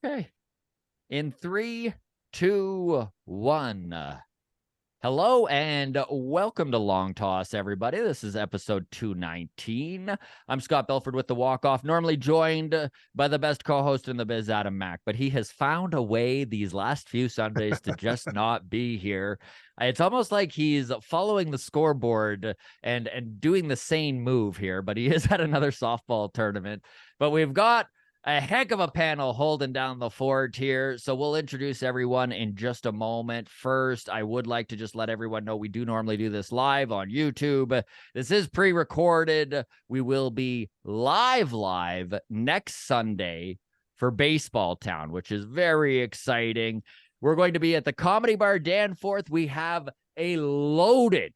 Okay. In 3, 2, 1. Hello and welcome to Long Toss, everybody. This is episode 219. I'm Scott Belford with the Walk-Off, normally joined by the best co-host in the biz, Adam Mack, but he has found a way these last few Sundays to just not be here. It's almost like he's following the scoreboard and doing the sane move here, but he is at another softball tournament. But we've got a heck of a panel holding down the fort here. So we'll introduce everyone in just a moment. First, I would like to just let everyone know we do normally do this live on YouTube. This is pre-recorded. We will be live next Sunday for Baseball Town, which is very exciting. We're going to be at the Comedy Bar Danforth. We have a loaded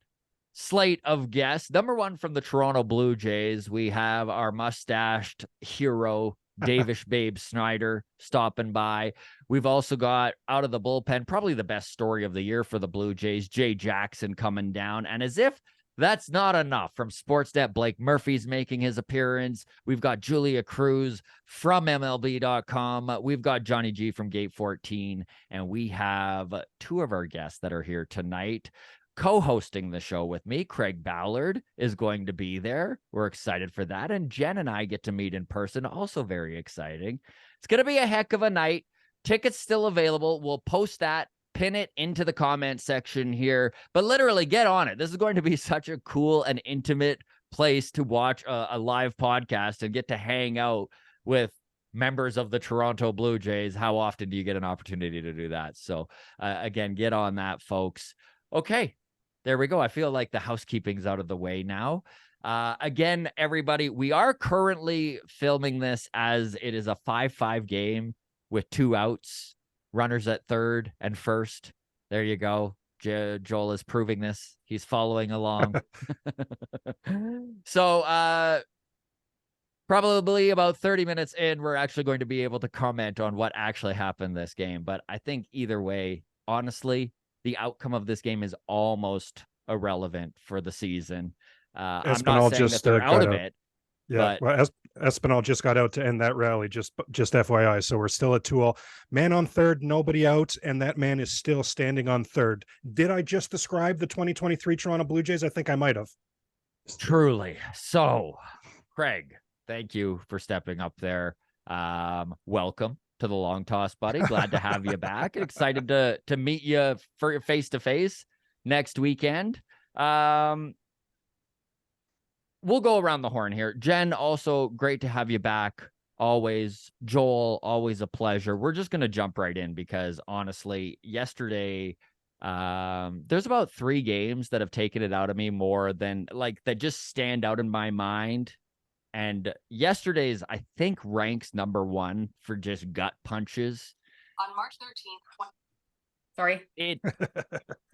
slate of guests. Number one, from the Toronto Blue Jays, we have our mustached hero, Davish Babe Snyder, stopping by. We've also got out of the bullpen, probably the best story of the year for the Blue Jays, Jay Jackson coming down. And as if that's not enough, from Sportsnet, Blake Murphy's making his appearance. We've got Julia Cruz from MLB.com. We've got Johnny G from Gate 14. And we have two of our guests that are here tonight. Co-hosting the show with me, Craig Ballard is going to be there. We're excited for that. And Jen and I get to meet in person. Also very exciting. It's going to be a heck of a night. Tickets still available. We'll post that, pin it into the comment section here. But literally, get on it. This is going to be such a cool and intimate place to watch a live podcast and get to hang out with members of the Toronto Blue Jays. How often do you get an opportunity to do that? So again, get on that, folks. Okay. There we go. I feel like the housekeeping's out of the way now. Again, everybody, we are currently filming this as it is a 5-5 game with 2 outs, runners at third and first. There you go. Joel is proving this. He's following along. So probably about 30 minutes in, we're actually going to be able to comment on what actually happened this game. But I think either way, honestly, the outcome of this game is almost irrelevant for the season. I'm not saying that they're out of it. Yeah, but well, Espinal just got out to end that rally, just FYI. So we're still at 2-all. Man on third, nobody out, and that man is still standing on third. Did I just describe the 2023 Toronto Blue Jays? I think I might have. Truly. So, Craig, thank you for stepping up there. Welcome to the Long Toss, buddy. Glad to have you back. Excited to meet you for face to face next weekend. We'll go around the horn here. Jen, also great to have you back. Always. Joel, always a pleasure. We're just going to jump right in because honestly, yesterday, there's about 3 games that have taken it out of me more than that just stand out in my mind. And yesterday's, I think, ranks number 1 for just gut punches. On March 13th. Sorry.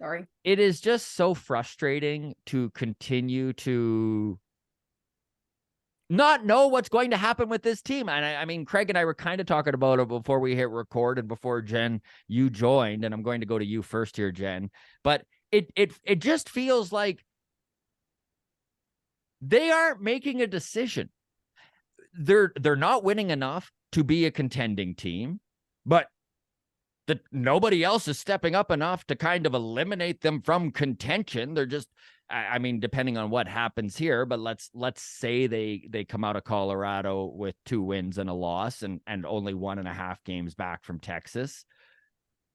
Sorry. It is just so frustrating to continue to not know what's going to happen with this team. And I mean, Craig and I were kind of talking about it before we hit record and before, Jen, you joined. And I'm going to go to you first here, Jen. But it just feels like they aren't making a decision. They're not winning enough to be a contending team, but nobody else is stepping up enough to kind of eliminate them from contention. They're just, I mean, depending on what happens here, but let's say they come out of Colorado with 2 wins and a loss and only 1.5 games back from Texas.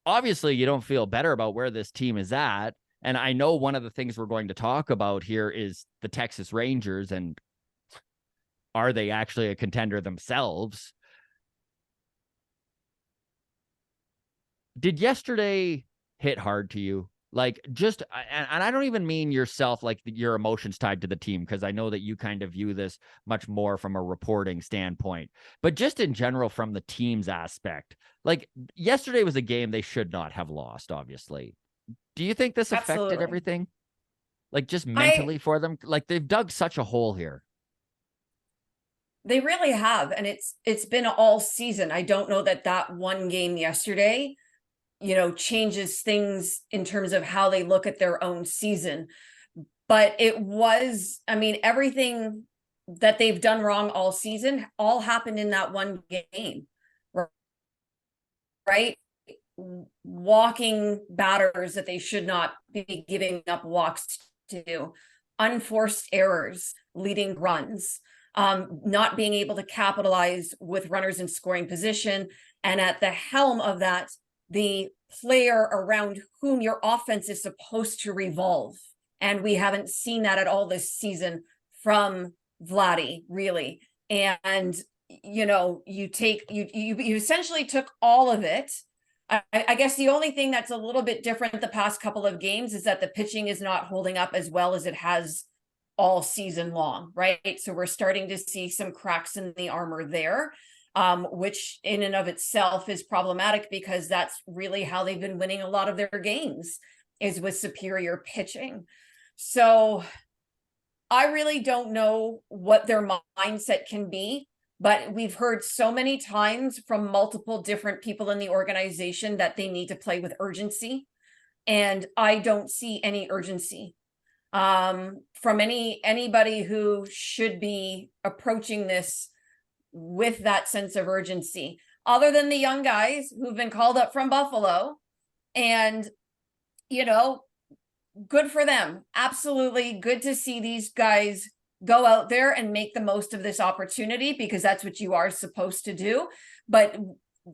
Obviously, you don't feel better about where this team is at. And I know one of the things we're going to talk about here is the Texas Rangers and are they actually a contender themselves? Did yesterday hit hard to you? And I don't even mean yourself, like your emotions tied to the team, because I know that you kind of view this much more from a reporting standpoint, but just in general from the team's aspect. Like yesterday was a game they should not have lost, obviously. Do you think this affected everything? Like just mentally for them? Like they've dug such a hole here. They really have. And it's been all season. I don't know that one game yesterday, changes things in terms of how they look at their own season. But it was, I mean, everything that they've done wrong all season all happened in that one game. right? Walking batters that they should not be giving up walks to, unforced errors leading runs, not being able to capitalize with runners in scoring position. And at the helm of that, the player around whom your offense is supposed to revolve. And we haven't seen that at all this season from Vladdy, really. And, you know, you essentially took all of it. I guess the only thing that's a little bit different the past couple of games is that the pitching is not holding up as well as it has all season long, right? So we're starting to see some cracks in the armor there, which in and of itself is problematic because that's really how they've been winning a lot of their games, is with superior pitching. So I really don't know what their mindset can be, but we've heard so many times from multiple different people in the organization that they need to play with urgency. And I don't see any urgency from anybody who should be approaching this with that sense of urgency, other than the young guys who've been called up from Buffalo. And, you know, good for them. Absolutely good to see these guys go out there and make the most of this opportunity, because that's what you are supposed to do. But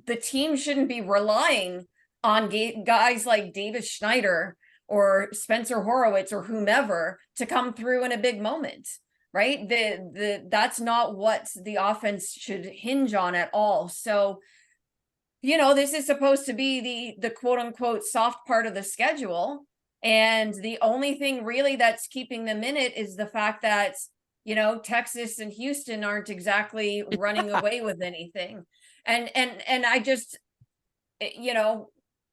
the team shouldn't be relying on guys like Davis Schneider or Spencer Horowitz or whomever to come through in a big moment, right? That's not what the offense should hinge on at all. So, you know, this is supposed to be the quote unquote soft part of the schedule. And the only thing really that's keeping them in it is the fact that, you know, Texas and Houston aren't exactly running away with anything. And I just, you know,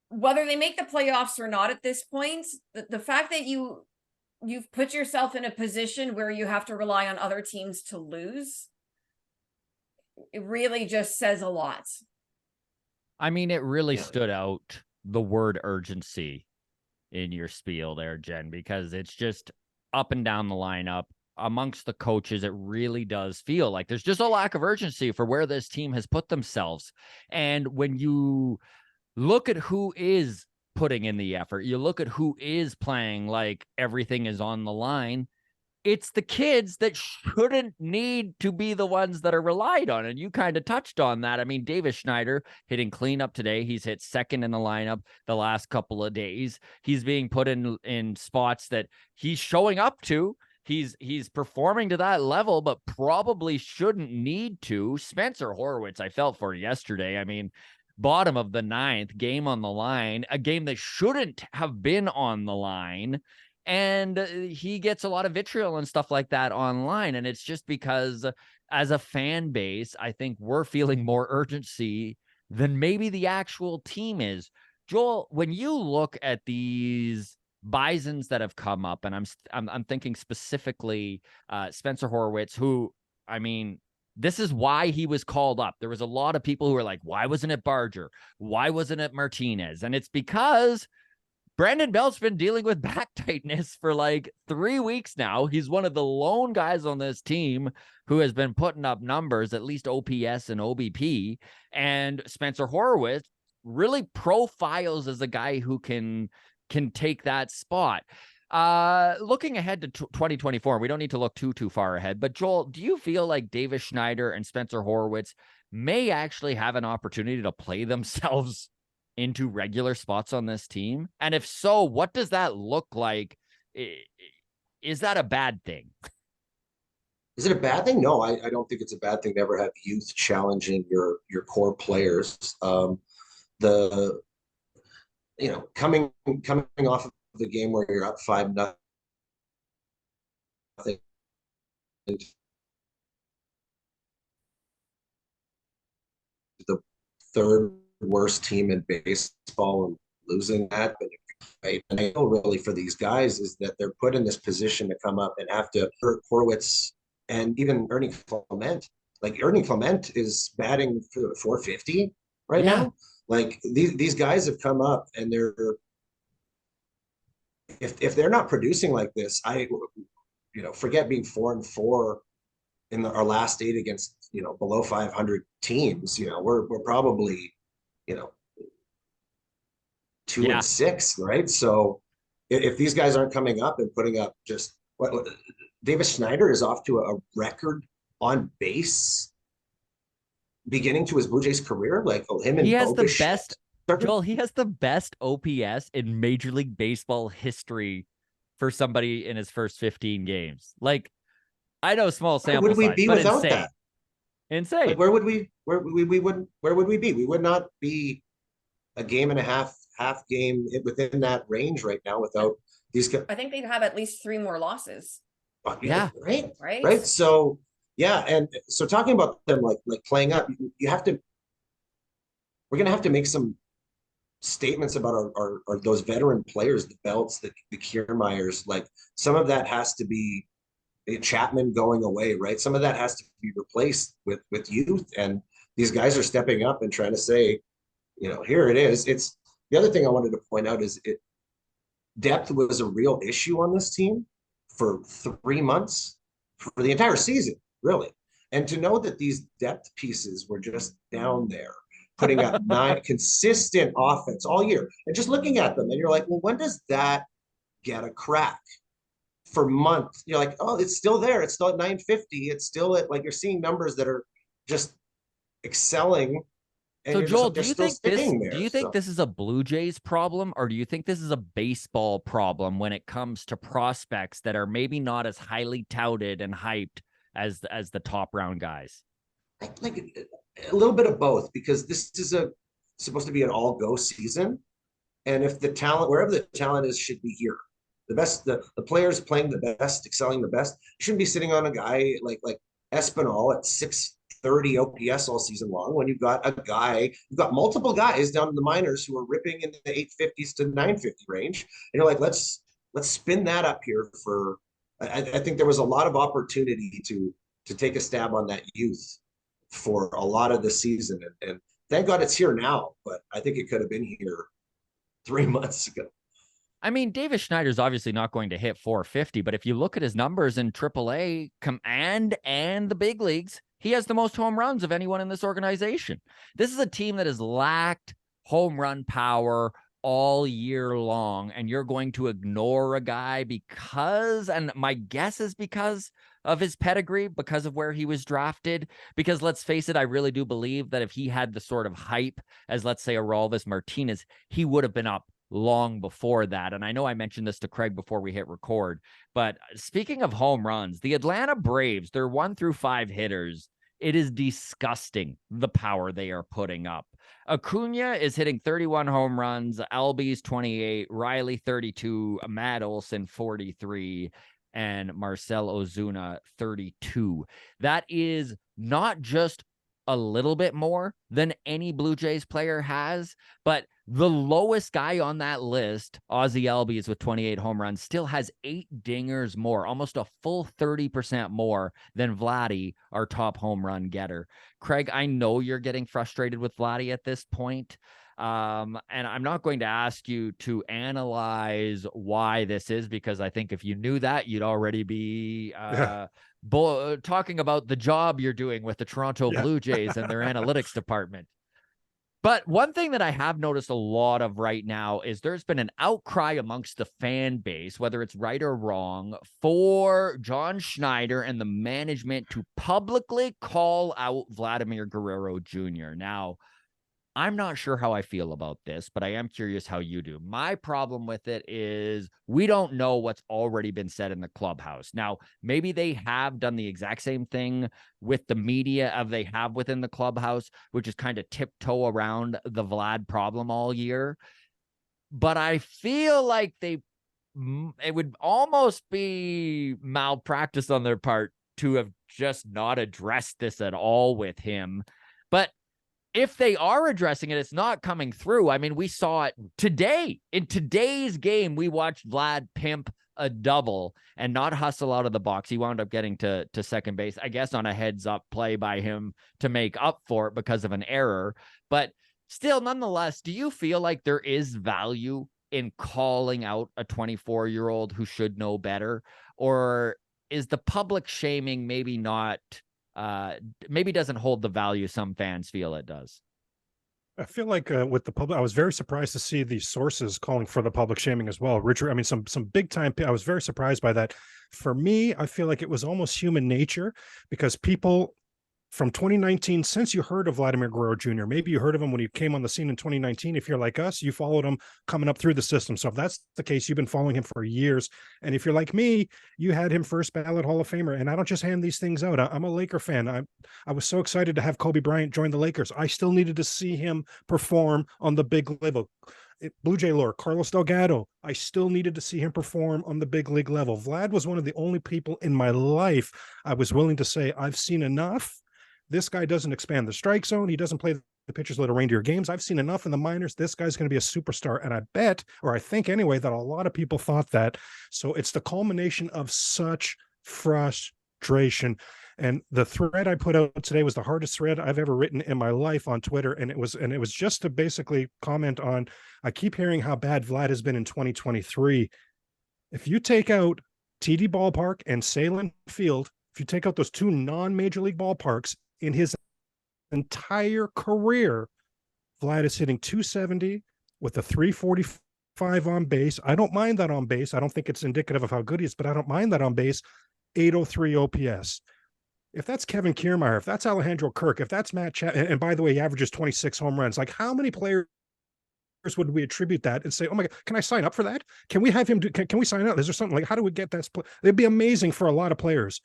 whether they make the playoffs or not at this point, the fact that you've put yourself in a position where you have to rely on other teams to lose, it really just says a lot. I mean, it really stood out, the word urgency in your spiel there, Jen, because it's just up and down the lineup. Amongst the coaches, it really does feel like there's just a lack of urgency for where this team has put themselves. And when you look at who is putting in the effort, you look at who is playing like everything is on the line, it's the kids that shouldn't need to be the ones that are relied on. And you kind of touched on that. I mean, Davis Schneider hitting cleanup today. He's hit second in the lineup the last couple of days. He's being put in spots that he's showing up to. He's performing to that level, but probably shouldn't need to. Spencer Horowitz, I felt for yesterday. I mean, bottom of the ninth, game on the line, a game that shouldn't have been on the line. And he gets a lot of vitriol and stuff like that online. And it's just because as a fan base, I think we're feeling more urgency than maybe the actual team is. Joel, when you look at these Bisons that have come up, and I'm thinking specifically Spencer Horowitz, who, I mean, this is why he was called up. There was a lot of people who were like, why wasn't it Barger? Why wasn't it Martinez? And it's because Brandon Belt's been dealing with back tightness for like 3 weeks now. He's one of the lone guys on this team who has been putting up numbers, at least OPS and OBP. And Spencer Horowitz really profiles as a guy who can take that spot. Looking ahead to 2024, we don't need to look too far ahead, but Joel, do you feel like Davis Schneider and Spencer Horowitz may actually have an opportunity to play themselves into regular spots on this team? And if so, what does that look like? Is that a bad thing? Is it a bad thing? No, I don't think it's a bad thing to ever have youth challenging your core players. Coming off of the game where you're up 5-0, the third worst team in baseball, and losing that. But and I know really for these guys is that they're put in this position to come up and have to hurt Horowitz and even Ernie Clement. Like Ernie Clement is batting for 450 right now. Like these guys have come up and they're, if they're not producing like this, forget being 4-4 in our last 8 against, below 500 teams. We're probably, 2 and 6, right? So if these guys aren't coming up and putting up just what Davis Schneider is off to a record on base beginning to his Blue Jays career, like him and he has Bo the Bichette best Joel, he has the best OPS in Major League Baseball history for somebody in his first 15 games. Like, I know small sample size, be but without insane. That? Insane. Like, where would we be? We would not be a game and a half game within that range right now without these guys. I think they'd have at least 3 more losses. Yeah. Right. So yeah, and so talking about them like playing up, you have to. We're gonna have to make some statements about our those veteran players, the Belts, the Kiermaiers. Like some of that has to be Chapman going away, right? Some of that has to be replaced with youth, and these guys are stepping up and trying to say, here it is. It's the other thing I wanted to point out is depth was a real issue on this team for 3 months, for the entire season, really. And to know that these depth pieces were just down there, putting up 9 consistent offense all year, and just looking at them, and you're like, well, when does that get a crack? For months, you're like, oh, it's still there. It's still at 950. It's still at, like, you're seeing numbers that are just excelling. And so Joel, do you think this is a Blue Jays problem, or do you think this is a baseball problem when it comes to prospects that are maybe not as highly touted and hyped as the top round guys? Like a little bit of both, because this is supposed to be an all-go season, and if the talent, wherever the talent is, should be here. The best, the players playing the best, excelling the best, shouldn't be sitting on a guy like Espinal at 630 OPS all season long, when you've got multiple guys down in the minors who are ripping in the 850s to 950 range. And you're like, let's spin that up here for, I think there was a lot of opportunity to take a stab on that youth for a lot of the season. And thank God it's here now, but I think it could have been here 3 months ago. I mean, Davis Schneider's obviously not going to hit 450, but if you look at his numbers in AAA and the big leagues, he has the most home runs of anyone in this organization. This is a team that has lacked home run power all year long, and you're going to ignore a guy because, and my guess is because of his pedigree, because of where he was drafted, because let's face it, I really do believe that if he had the sort of hype as, let's say, Aroldis Martinez, he would have been up long before that. And I know I mentioned this to Craig before we hit record, but speaking of home runs, the Atlanta Braves, their 1 through 5 hitters, it is disgusting the power they are putting up. Acuna is hitting 31 home runs, Albies 28, Riley 32, Matt Olson 43, and Marcell Ozuna 32. That is not just a little bit more than any Blue Jays player has, but the lowest guy on that list, Ozzy Albies with 28 home runs, still has 8 dingers more, almost a full 30% more than Vladdy, our top home run getter. Craig, I know you're getting frustrated with Vladdy at this point. And I'm not going to ask you to analyze why this is, because I think if you knew that, you'd already be talking about the job you're doing with the Toronto Blue Jays and their analytics department. But one thing that I have noticed a lot of right now is there's been an outcry amongst the fan base, whether it's right or wrong, for John Schneider and the management to publicly call out Vladimir Guerrero Jr. Now, I'm not sure how I feel about this, but I am curious how you do. My problem with it is we don't know what's already been said in the clubhouse. Now, maybe they have done the exact same thing with the media as they have within the clubhouse, which is kind of tiptoe around the Vlad problem all year. But I feel like it would almost be malpractice on their part to have just not addressed this at all with him. But if they are addressing it, it's not coming through. I mean, we saw it today. In today's game, we watched Vlad pimp a double and not hustle out of the box. He wound up getting to second base, I guess, on a heads-up play by him to make up for it because of an error. But still, nonetheless, do you feel like there is value in calling out a 24-year-old who should know better? Or is the public shaming maybe doesn't hold the value some fans feel it does? I feel like with the public, I was very surprised to see the sources calling for the public shaming as well. Richard, I mean, some big time. I was very surprised by that. For me, I feel like it was almost human nature because people from 2019, since you heard of Vladimir Guerrero Jr., maybe you heard of him when he came on the scene in 2019. If you're like us, you followed him coming up through the system. So if that's the case, you've been following him for years. And if you're like me, you had him first ballot Hall of Famer. And I don't just hand these things out. I'm a Laker fan. I was so excited to have Kobe Bryant join the Lakers. I still needed to see him perform on the big level. Blue Jay lore, Carlos Delgado. I still needed to see him perform on the big league level. Vlad was one of the only people in my life I was willing to say, I've seen enough. This guy doesn't expand the strike zone. He doesn't play the pitcher's little reindeer games. I've seen enough in the minors. This guy's going to be a superstar. And I bet, or I think anyway, that a lot of people thought that. So it's the culmination of such frustration. And the thread I put out today was the hardest thread I've ever written in my life on Twitter. And it was just to basically comment on, I keep hearing how bad Vlad has been in 2023. If you take out TD Ballpark and Salem Field, if you take out those two non-major league ballparks, in his entire career, Vlad is hitting 270 with a 345 on base. I don't mind that on base. I don't think it's indicative of how good he is, but I don't mind that on base. 803 OPS. If that's Kevin Kiermaier, if that's Alejandro Kirk, if that's Matt and by the way, he averages 26 home runs, like how many players would we attribute that and say, oh my God, can I sign up for that? Can we have him do, can we sign up? Is there something like, how do we get that? It'd be amazing for a lot of players.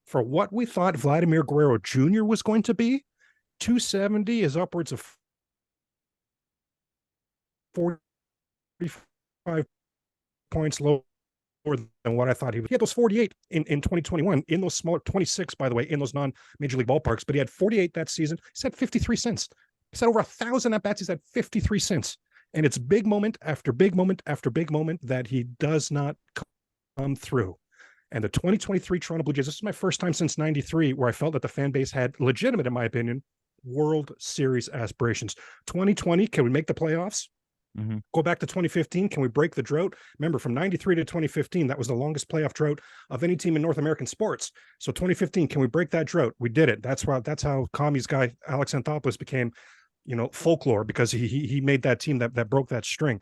For what we thought Vladimir Guerrero Jr. was going to be, 270 is upwards of 45 points lower than what I thought he was. He had those 48 in 2021, in those smaller, 26, by the way, in those non-major league ballparks, but he had 48 that season. He's had 53 cents. He's had over 1,000 at-bats. He's had 53 cents. And it's big moment after big moment after big moment that he does not come through. And the 2023 Toronto Blue Jays, this is my first time since 93 where I felt that the fan base had legitimate, in my opinion, World Series aspirations. 2020, can we make the playoffs? Mm-hmm. Go back to 2015, can we break the drought? Remember, from 93 to 2015, that was the longest playoff drought of any team in North American sports. So 2015, can we break that drought? We did it. That's how Commies guy Alex Anthopoulos became, folklore, because he made that team that broke that string.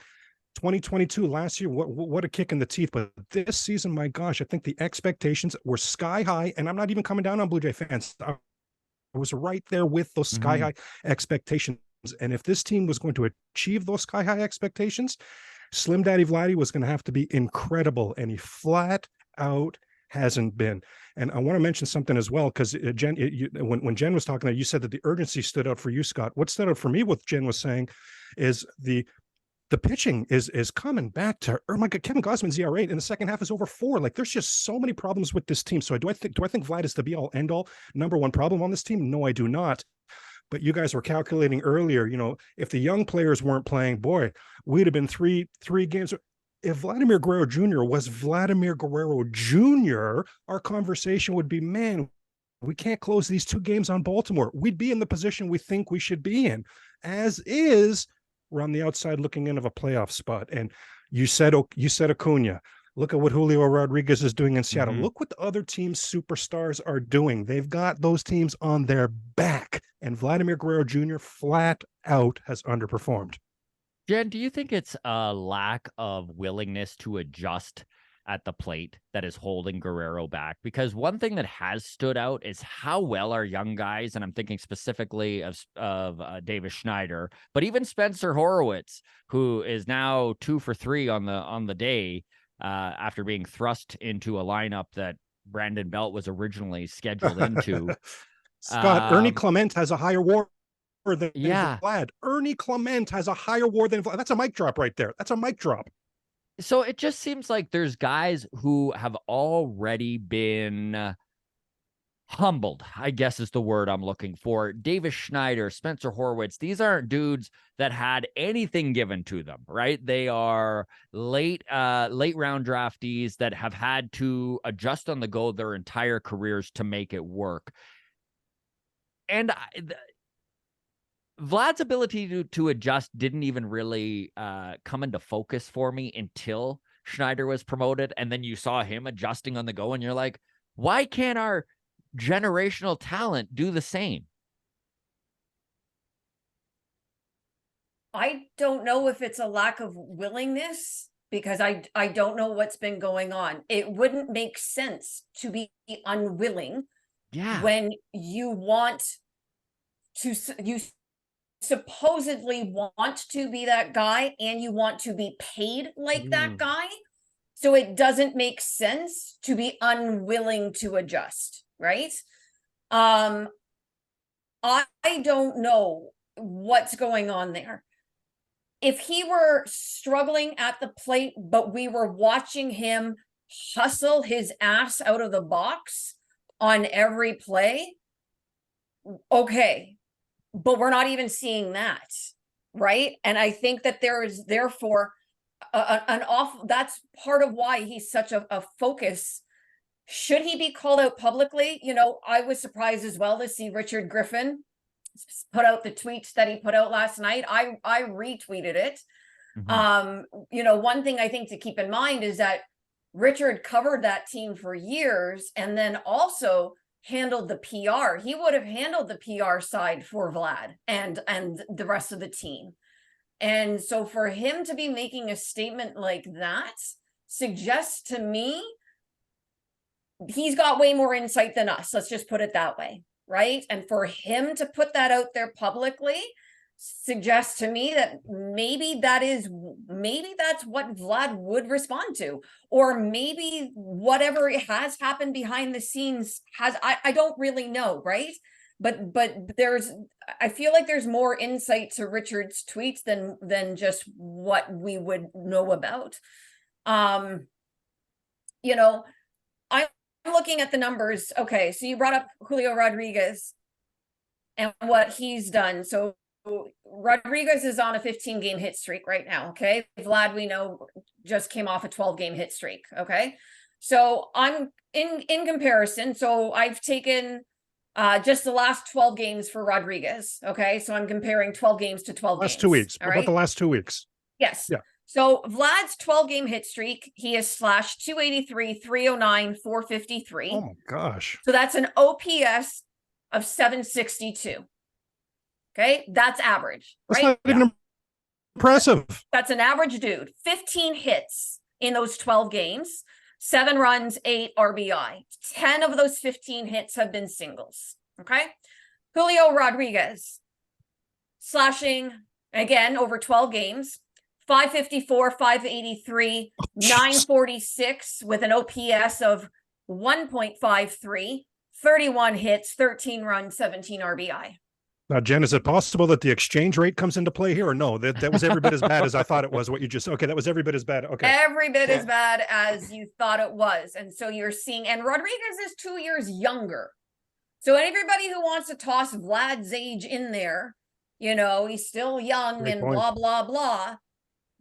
2022 last year, what a kick in the teeth. But this season, my gosh, I think the expectations were sky high. And I'm not even coming down on Blue Jay fans. I was right there with those sky high expectations. And if this team was going to achieve those sky high expectations, Slim Daddy Vladdy was going to have to be incredible. And he flat out hasn't been. And I want to mention something as well, because Jen, when Jen was talking, you said that the urgency stood out for you, Scott. What stood out for me, what Jen was saying, is the pitching is coming back to, oh my God, Kevin Gausman's ERA in the second half is over 4. Like, there's just so many problems with this team. So do I think Vlad is the be all end all number one problem on this team? No, I do not. But you guys were calculating earlier, if the young players weren't playing, boy, we'd have been three games. If Vladimir Guerrero Jr. was Vladimir Guerrero Jr., our conversation would be, man, we can't close these 2 games on Baltimore. We'd be in the position we think we should be in. As is, we're on the outside looking in of a playoff spot. And you said Acuna. Look at what Julio Rodriguez is doing in Seattle. Look what the other teams' superstars are doing. They've got those teams on their back. And Vladimir Guerrero Jr. flat out has underperformed. Jen, do you think it's a lack of willingness to adjust at the plate that is holding Guerrero back? Because one thing that has stood out is how well our young guys, and I'm thinking specifically of Davis Schneider, but even Spencer Horowitz, who is now 2 for 3 on the day after being thrust into a lineup that Brandon Belt was originally scheduled into. Scott, Ernie Clement has a higher WAR than Vlad. Ernie Clement has a higher WAR than Vlad. That's a mic drop right there. That's a mic drop. So it just seems like there's guys who have already been humbled, I guess is the word I'm looking for. Davis Schneider, Spencer Horwitz, these aren't dudes that had anything given to them, right? They are late round draftees that have had to adjust on the go their entire careers to make it work. And Vlad's ability to adjust didn't even really come into focus for me until Schneider was promoted. And then you saw him adjusting on the go and you're like, why can't our generational talent do the same? I don't know if it's a lack of willingness, because I don't know what's been going on. It wouldn't make sense to be unwilling Yeah. when you want to, you supposedly want to be that guy and you want to be paid like that guy. So it doesn't make sense to be unwilling to adjust, right? I don't know what's going on there. If he were struggling at the plate, but we were watching him hustle his ass out of the box on every play, okay, but we're not even seeing that, right? And I think that there is therefore that's part of why he's such a focus. Should he be called out publicly? You know, I was surprised as well to see Richard Griffin put out the tweets that he put out last night. I retweeted it. You know, one thing I think to keep in mind is that Richard covered that team for years and then also handled the PR. He would have handled the PR side for Vlad and the rest of the team. And so for him to be making a statement like that suggests to me he's got way more insight than us. Let's just put it that way, right? And for him to put that out there publicly suggests to me that maybe that's what Vlad would respond to, or maybe whatever has happened behind the scenes I don't really know, right? But I feel like there's more insight to Richard's tweets than just what we would know about. You know, I'm looking at the numbers. Okay, so you brought up Julio Rodriguez and what he's done. So Rodriguez is on a 15-game hit streak right now. Okay, Vlad, we know, just came off a 12-game hit streak. Okay, so I'm in comparison. So I've taken just the last 12 games for Rodriguez. Okay, so I'm comparing 12 games to 12 games. Last 2 weeks. All What right? about the last 2 weeks? Yes. Yeah. So Vlad's 12-game hit streak, he has slashed 283, 309, 453. Oh my gosh. So that's an OPS of 762. Okay, that's average, That's right? not even impressive. That's an average dude. 15 hits in those 12 games, 7 runs, 8 RBI. 10 of those 15 hits have been singles. Okay. Julio Rodriguez slashing again over 12 games, 554, 583, 946 with an OPS of 1.53, 31 hits, 13 runs, 17 RBI. Now, Jen, is it possible that the exchange rate comes into play here, or no? That was every bit as bad as I thought it was. What you just okay, that was every bit as bad. Okay, every bit as bad as you thought it was, and so you're seeing. And Rodriguez is 2 years younger, so everybody who wants to toss Vlad's age in there, you know, he's still young. Great and point. blah blah blah.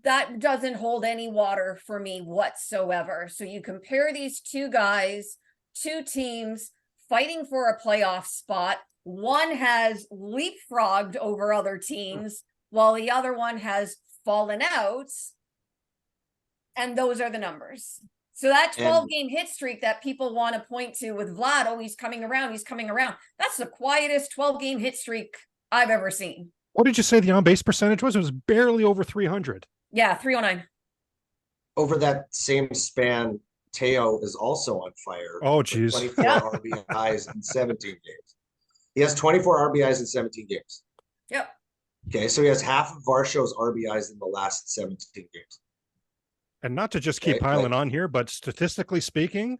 That doesn't hold any water for me whatsoever. So you compare these two guys, two teams fighting for a playoff spot. One has leapfrogged over other teams while the other one has fallen out. And those are the numbers. So that 12-game hit streak that people want to point to with Vlad, oh, he's coming around. That's the quietest 12-game hit streak I've ever seen. What did you say the on-base percentage was? It was barely over 300. Yeah, 309. Over that same span, Teo is also on fire. Oh, geez. 24 RBIs in 17 games. He has 24 RBIs in 17 games. Yep. Okay, so he has half of Varsho's RBIs in the last 17 games. And not to just keep Okay, piling like- on here, but statistically speaking,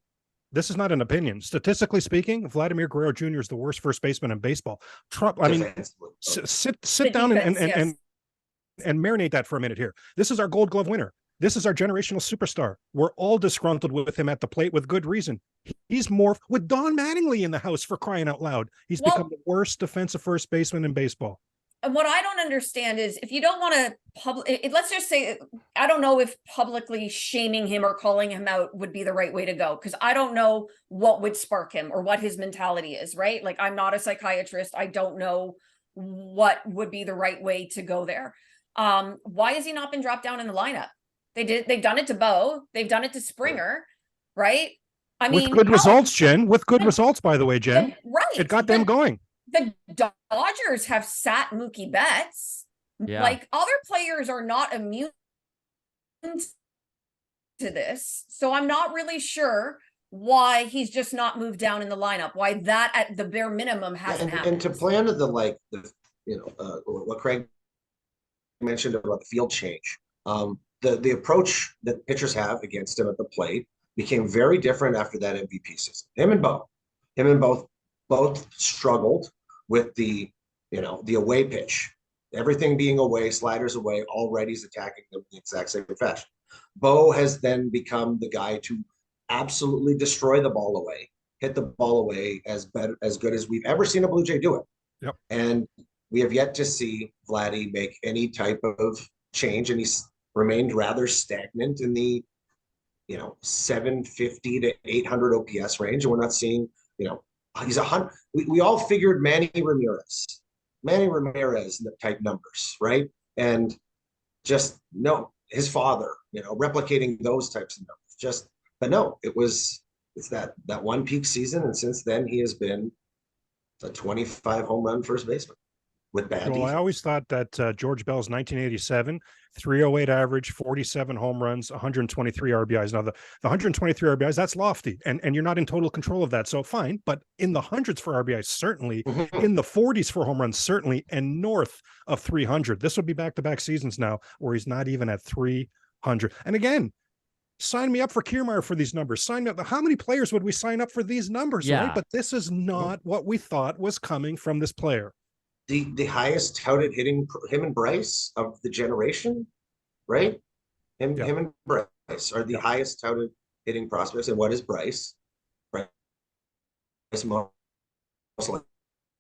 this is not an opinion. Statistically speaking, Vladimir Guerrero Jr. is the worst first baseman in baseball. I mean, Defensively. sit The down defense, and marinate that for a minute here. This is our Gold Glove winner. This is our generational superstar. We're all disgruntled with him at the plate with good reason. He's more with Don Mattingly in the house, for crying out loud. He's become the worst defensive first baseman in baseball. And what I don't understand is if you don't want to let's just say, I don't know if publicly shaming him or calling him out would be the right way to go, because I don't know what would spark him or what his mentality is, right? Like, I'm not a psychiatrist. I don't know what would be the right way to go there. Why has he not been dropped down in the lineup? They've done it to Bo. They've done it to Springer, right? I mean, with good results, Jen. With good results, by the way, Jen. Right. It got them going. The Dodgers have sat Mookie Betts. Yeah. Like, other players are not immune to this. So I'm not really sure why he's just not moved down in the lineup, why that at the bare minimum hasn't happened. And to play under what Craig mentioned about the field change, the approach that pitchers have against him at the plate became very different after that MVP season. Him and both struggled with the away pitch. Everything being away, sliders away, already he's attacking them in the exact same fashion. Bo has then become the guy to absolutely destroy the ball away, hit the ball away as good as we've ever seen a Blue Jay do it. Yep. And we have yet to see Vladdy make any type of change, and he's remained rather stagnant in the 750 to 800 OPS range, and we're not seeing he's 100. We all figured Manny Ramirez type numbers, right? And just no, his father, replicating those types of numbers. But no, it's that one peak season, and since then he has been a 25 home run first baseman with bad defense. I always thought that George Bell's 1987 308 average, 47 home runs, 123 RBIs. Now the 123 RBIs, that's lofty, and you're not in total control of that, so fine. But in the hundreds for RBIs, certainly, in the 40s for home runs, certainly, and north of 300. This would be back-to-back seasons now where he's not even at 300. And again, sign me up for Kiermaier for these numbers. Sign me up. How many players would we sign up for these numbers? Yeah. Right? But this is not what we thought was coming from this player. The highest touted hitting, him and Bryce of the generation, right? Him and Bryce are the highest touted hitting prospects. And what is Bryce? Bryce most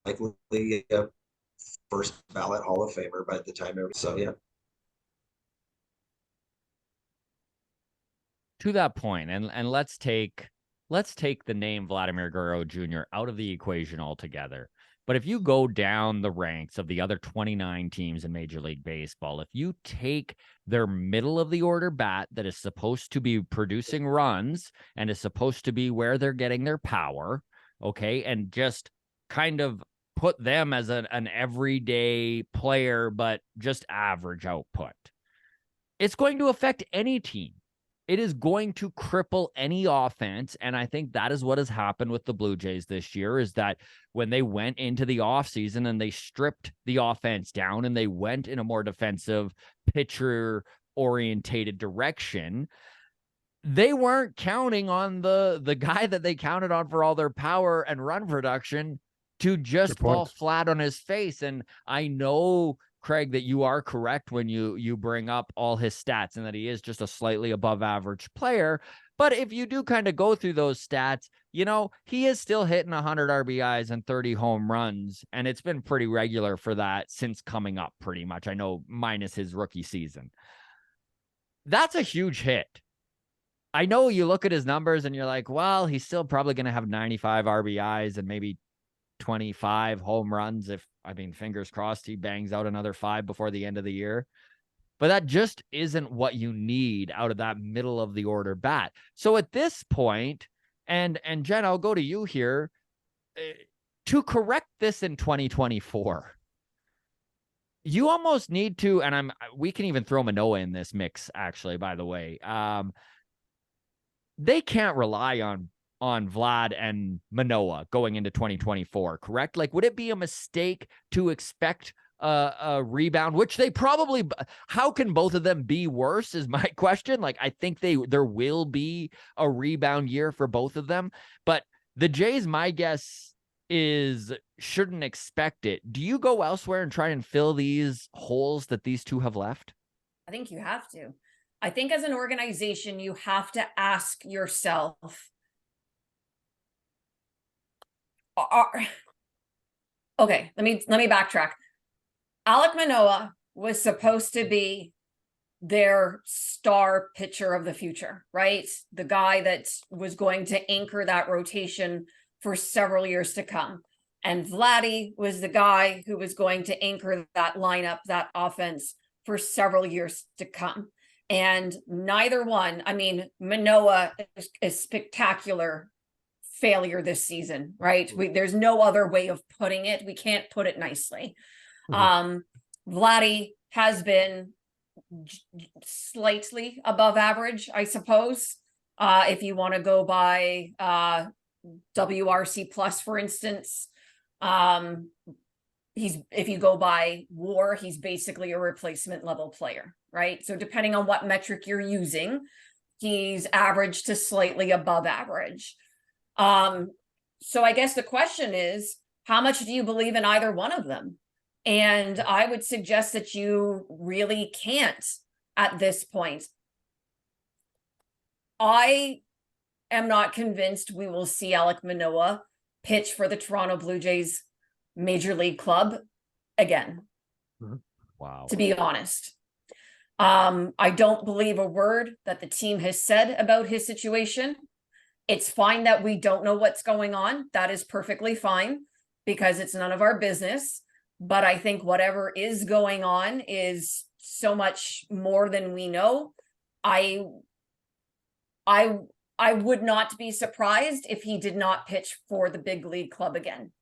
likely a first ballot Hall of Famer by the time. So yeah. To that point, and let's take the name Vladimir Guerrero Jr. out of the equation altogether. But if you go down the ranks of the other 29 teams in Major League Baseball, if you take their middle of the order bat that is supposed to be producing runs and is supposed to be where they're getting their power, okay, and just kind of put them as an everyday player, but just average output, it's going to affect any team. It is going to cripple any offense, and I think that is what has happened with the Blue Jays this year, is that when they went into the offseason and they stripped the offense down and they went in a more defensive, pitcher-orientated direction, they weren't counting on the guy that they counted on for all their power and run production to just fall flat on his face. And I know, Craig, that you are correct when you bring up all his stats and that he is just a slightly above average player. But if you do kind of go through those stats, he is still hitting 100 RBIs and 30 home runs. And it's been pretty regular for that since coming up pretty much. I know minus his rookie season. That's a huge hit. I know you look at his numbers and you're like, well, he's still probably going to have 95 RBIs and maybe 25 home runs. Fingers crossed he bangs out another 5 before the end of the year. But that just isn't what you need out of that middle of the order bat. So at this point, and Jen, I'll go to you here, to correct this in 2024, you almost need to, and we can even throw Manoah in this mix, actually, by the way. They can't rely on Vlad and Manoah going into 2024, correct? Like, would it be a mistake to expect a rebound, which they probably, how can both of them be worse is my question. Like, I think there will be a rebound year for both of them, but the Jays, my guess is, shouldn't expect it. Do you go elsewhere and try and fill these holes that these two have left? I think you have to. I think as an organization, you have to ask yourself, okay, let me backtrack. Alek Manoah was supposed to be their star pitcher of the future, right? The guy that was going to anchor that rotation for several years to come. And Vladdy was the guy who was going to anchor that lineup, that offense, for several years to come. And neither one, Manoah is a spectacular failure this season, right? There's no other way of putting it. We can't put it nicely. Vladdy has been slightly above average, I suppose. If you want to go by WRC plus, for instance, if you go by WAR, he's basically a replacement level player, right? So depending on what metric you're using, he's average to slightly above average. So I guess the question is, how much do you believe in either one of them? And I would suggest that you really can't at this point. I am not convinced we will see Alek Manoah pitch for the Toronto Blue Jays Major League club again. Wow. To be honest. I don't believe a word that the team has said about his situation. It's fine that we don't know what's going on. That is perfectly fine because it's none of our business. But I think whatever is going on is so much more than we know. I would not be surprised if he did not pitch for the big league club again.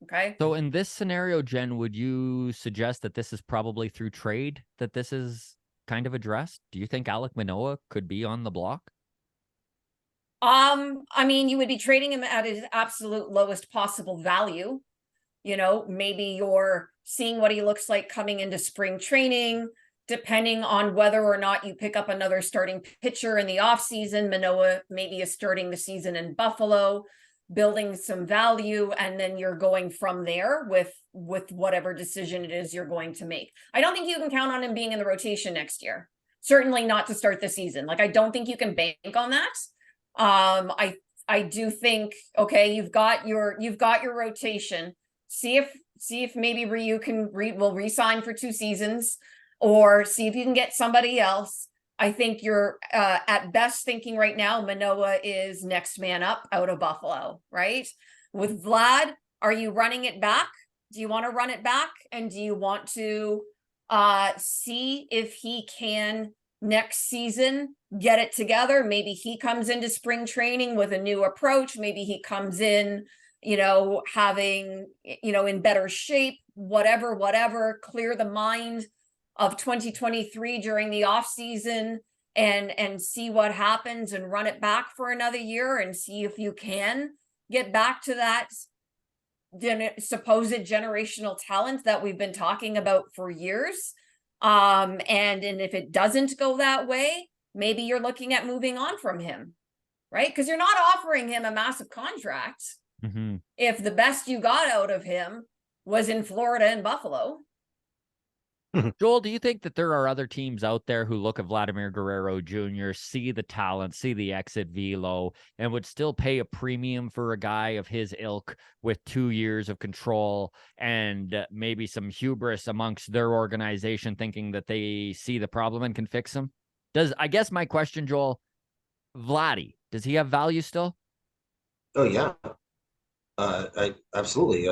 Okay. So in this scenario, Jen, would you suggest that this is probably through trade that this is kind of addressed? Do you think Alek Manoah could be on the block? I mean, you would be trading him at his absolute lowest possible value. You know, maybe you're seeing what he looks like coming into spring training, depending on whether or not you pick up another starting pitcher in the offseason. Manoah maybe is starting the season in Buffalo, building some value, and then you're going from there with whatever decision it is you're going to make. I don't think you can count on him being in the rotation next year. Certainly not to start the season. Like, I don't think you can bank on that. I do think, okay, you've got your rotation. See if maybe Ryu will re-sign for 2 seasons, or see if you can get somebody else. I think you're at best thinking right now Manoah is next man up out of Buffalo, right? With Vlad, are you running it back? Do you want to run it back? And do you want to see if he can next season get it together? Maybe he comes into spring training with a new approach. Maybe he comes in, you know, having, you know, in better shape, whatever, clear the mind of 2023 during the off season and see what happens and run it back for another year and see if you can get back to that supposed generational talent that we've been talking about for years. And if it doesn't go that way, maybe you're looking at moving on from him, right? Because you're not offering him a massive contract. Mm-hmm. If the best you got out of him was in Florida and Buffalo. Joel, do you think that there are other teams out there who look at Vladimir Guerrero Jr., see the talent, see the exit velo, and would still pay a premium for a guy of his ilk with 2 years of control and maybe some hubris amongst their organization, thinking that they see the problem and can fix him? I guess my question, Joel, Vladdy, does he have value still? Oh yeah, I absolutely.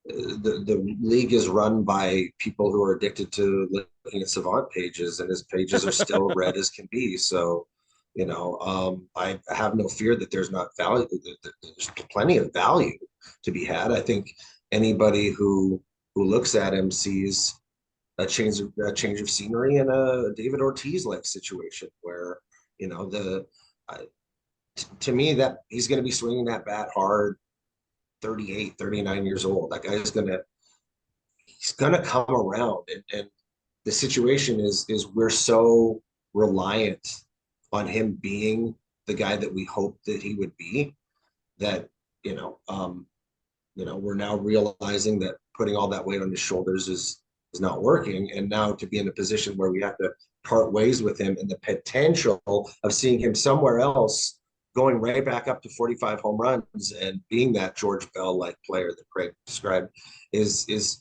The league is run by people who are addicted to looking at savant pages, and his pages are still red as can be. So, you know, I have no fear that there's not value. There's plenty of value to be had. I think anybody who looks at him sees a change of scenery in a David Ortiz like situation where, you know, to me that he's going to be swinging that bat hard. 38, 39 years old. That guy's he's gonna come around. And the situation is we're so reliant on him being the guy that we hoped that he would be, that, we're now realizing that putting all that weight on his shoulders is not working. And now to be in a position where we have to part ways with him, and the potential of seeing him somewhere else going right back up to 45 home runs and being that George Bell-like player that Craig described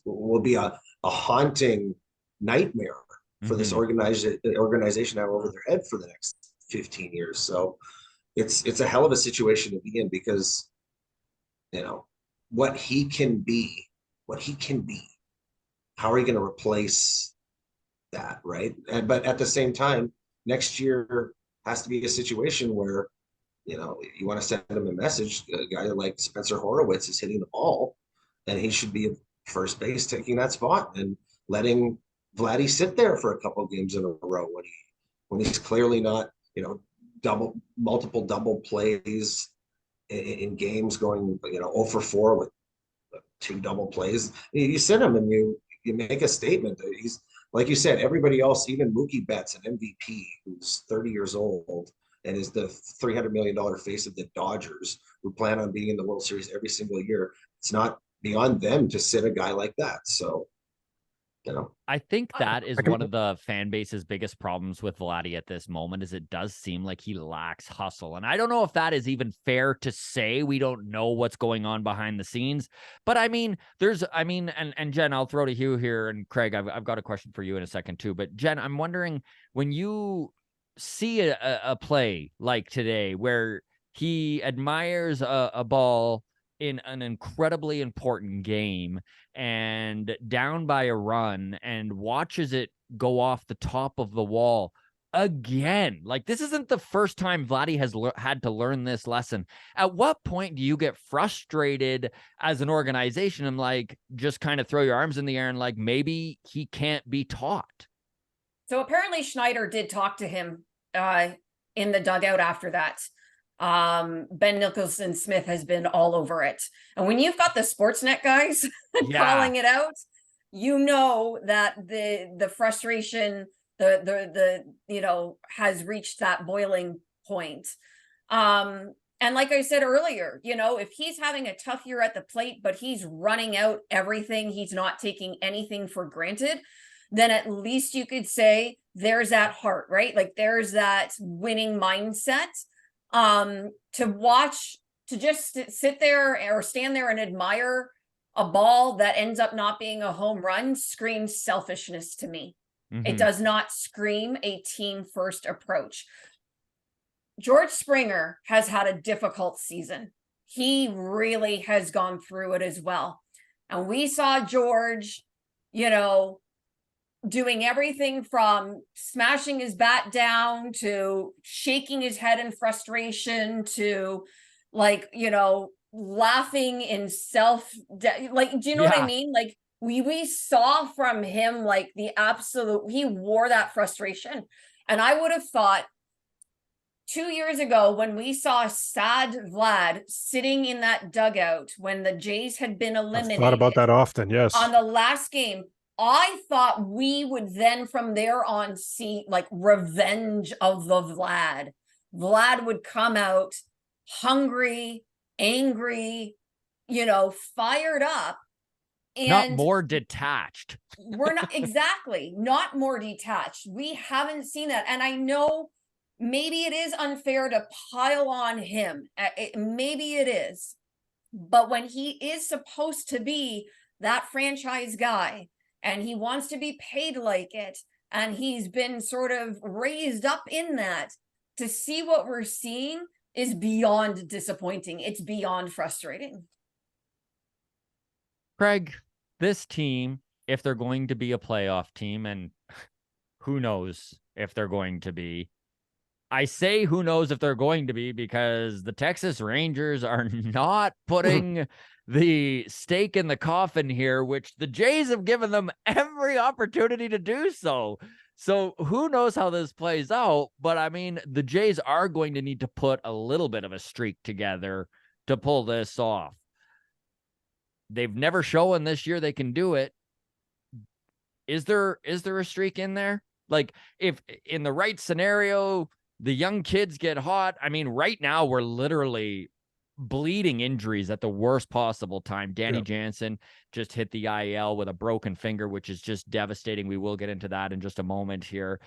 will be a haunting nightmare for this organization to have over their head for the next 15 years. So it's a hell of a situation to be in, because, you know, what he can be, how are you going to replace that, right? But at the same time, next year has to be a situation where, you know, you want to send him a message. A guy like Spencer Horowitz is hitting the ball, and he should be at first base taking that spot and letting Vladdy sit there for a couple of games in a row when he's clearly not, multiple double plays in games going, 0 for 4 with 2 double plays. You sit him and you make a statement. He's, like you said, everybody else, even Mookie Betts, an MVP who's 30 years old and is the $300 million face of the Dodgers, who plan on being in the World Series every single year. It's not beyond them to sit a guy like that. So, I think that is one of the fan base's biggest problems with Vladdy at this moment, is it does seem like he lacks hustle. And I don't know if that is even fair to say. We don't know what's going on behind the scenes. But I mean, and Jen, I'll throw to you here, and Craig, I've got a question for you in a second too. But Jen, I'm wondering, when you see a play like today where he admires a ball in an incredibly important game and down by a run and watches it go off the top of the wall again. Like, this isn't the first time Vladdy has had to learn this lesson. At what point do you get frustrated as an organization and just kind of throw your arms in the air and maybe he can't be taught? So apparently Schneider did talk to him in the dugout after that. Ben Nicholson Smith has been all over it. And when you've got the Sportsnet guys calling it out, that the frustration, has reached that boiling point. And like I said earlier, if he's having a tough year at the plate, but he's running out everything, he's not taking anything for granted, then at least you could say there's that heart, right? There's that winning mindset. To just sit there or stand there and admire a ball that ends up not being a home run screams selfishness to me. Mm-hmm. It does not scream a team first approach. George Springer has had a difficult season. He really has gone through it as well. And we saw George, doing everything from smashing his bat down to shaking his head in frustration to laughing in do you know what I mean? We saw from him the absolute, he wore that frustration. And I would have thought 2 years ago, when we saw sad Vlad sitting in that dugout when the Jays had been eliminated, I've thought about that often. Yes. On the last game, I thought we would then from there on see revenge of the Vlad. Vlad would come out hungry, angry, fired up. And not more detached. We're not not more detached. We haven't seen that. And I know maybe it is unfair to pile on him. Maybe it is. But when he is supposed to be that franchise guy, and he wants to be paid like it, and he's been sort of raised up in that, to see what we're seeing is beyond disappointing. It's beyond frustrating. Craig, this team, if they're going to be a playoff team, and who knows if they're going to be, I say who knows if they're going to be because the Texas Rangers are not putting the stake in the coffin here, which the Jays have given them every opportunity to do so. So who knows how this plays out? But I mean, the Jays are going to need to put a little bit of a streak together to pull this off. They've never shown this year they can do it. Is there a streak in there? If in the right scenario, the young kids get hot. I mean, right now we're literally bleeding injuries at the worst possible time. Danny Jansen just hit the IL with a broken finger, which is just devastating. We will get into that in just a moment here.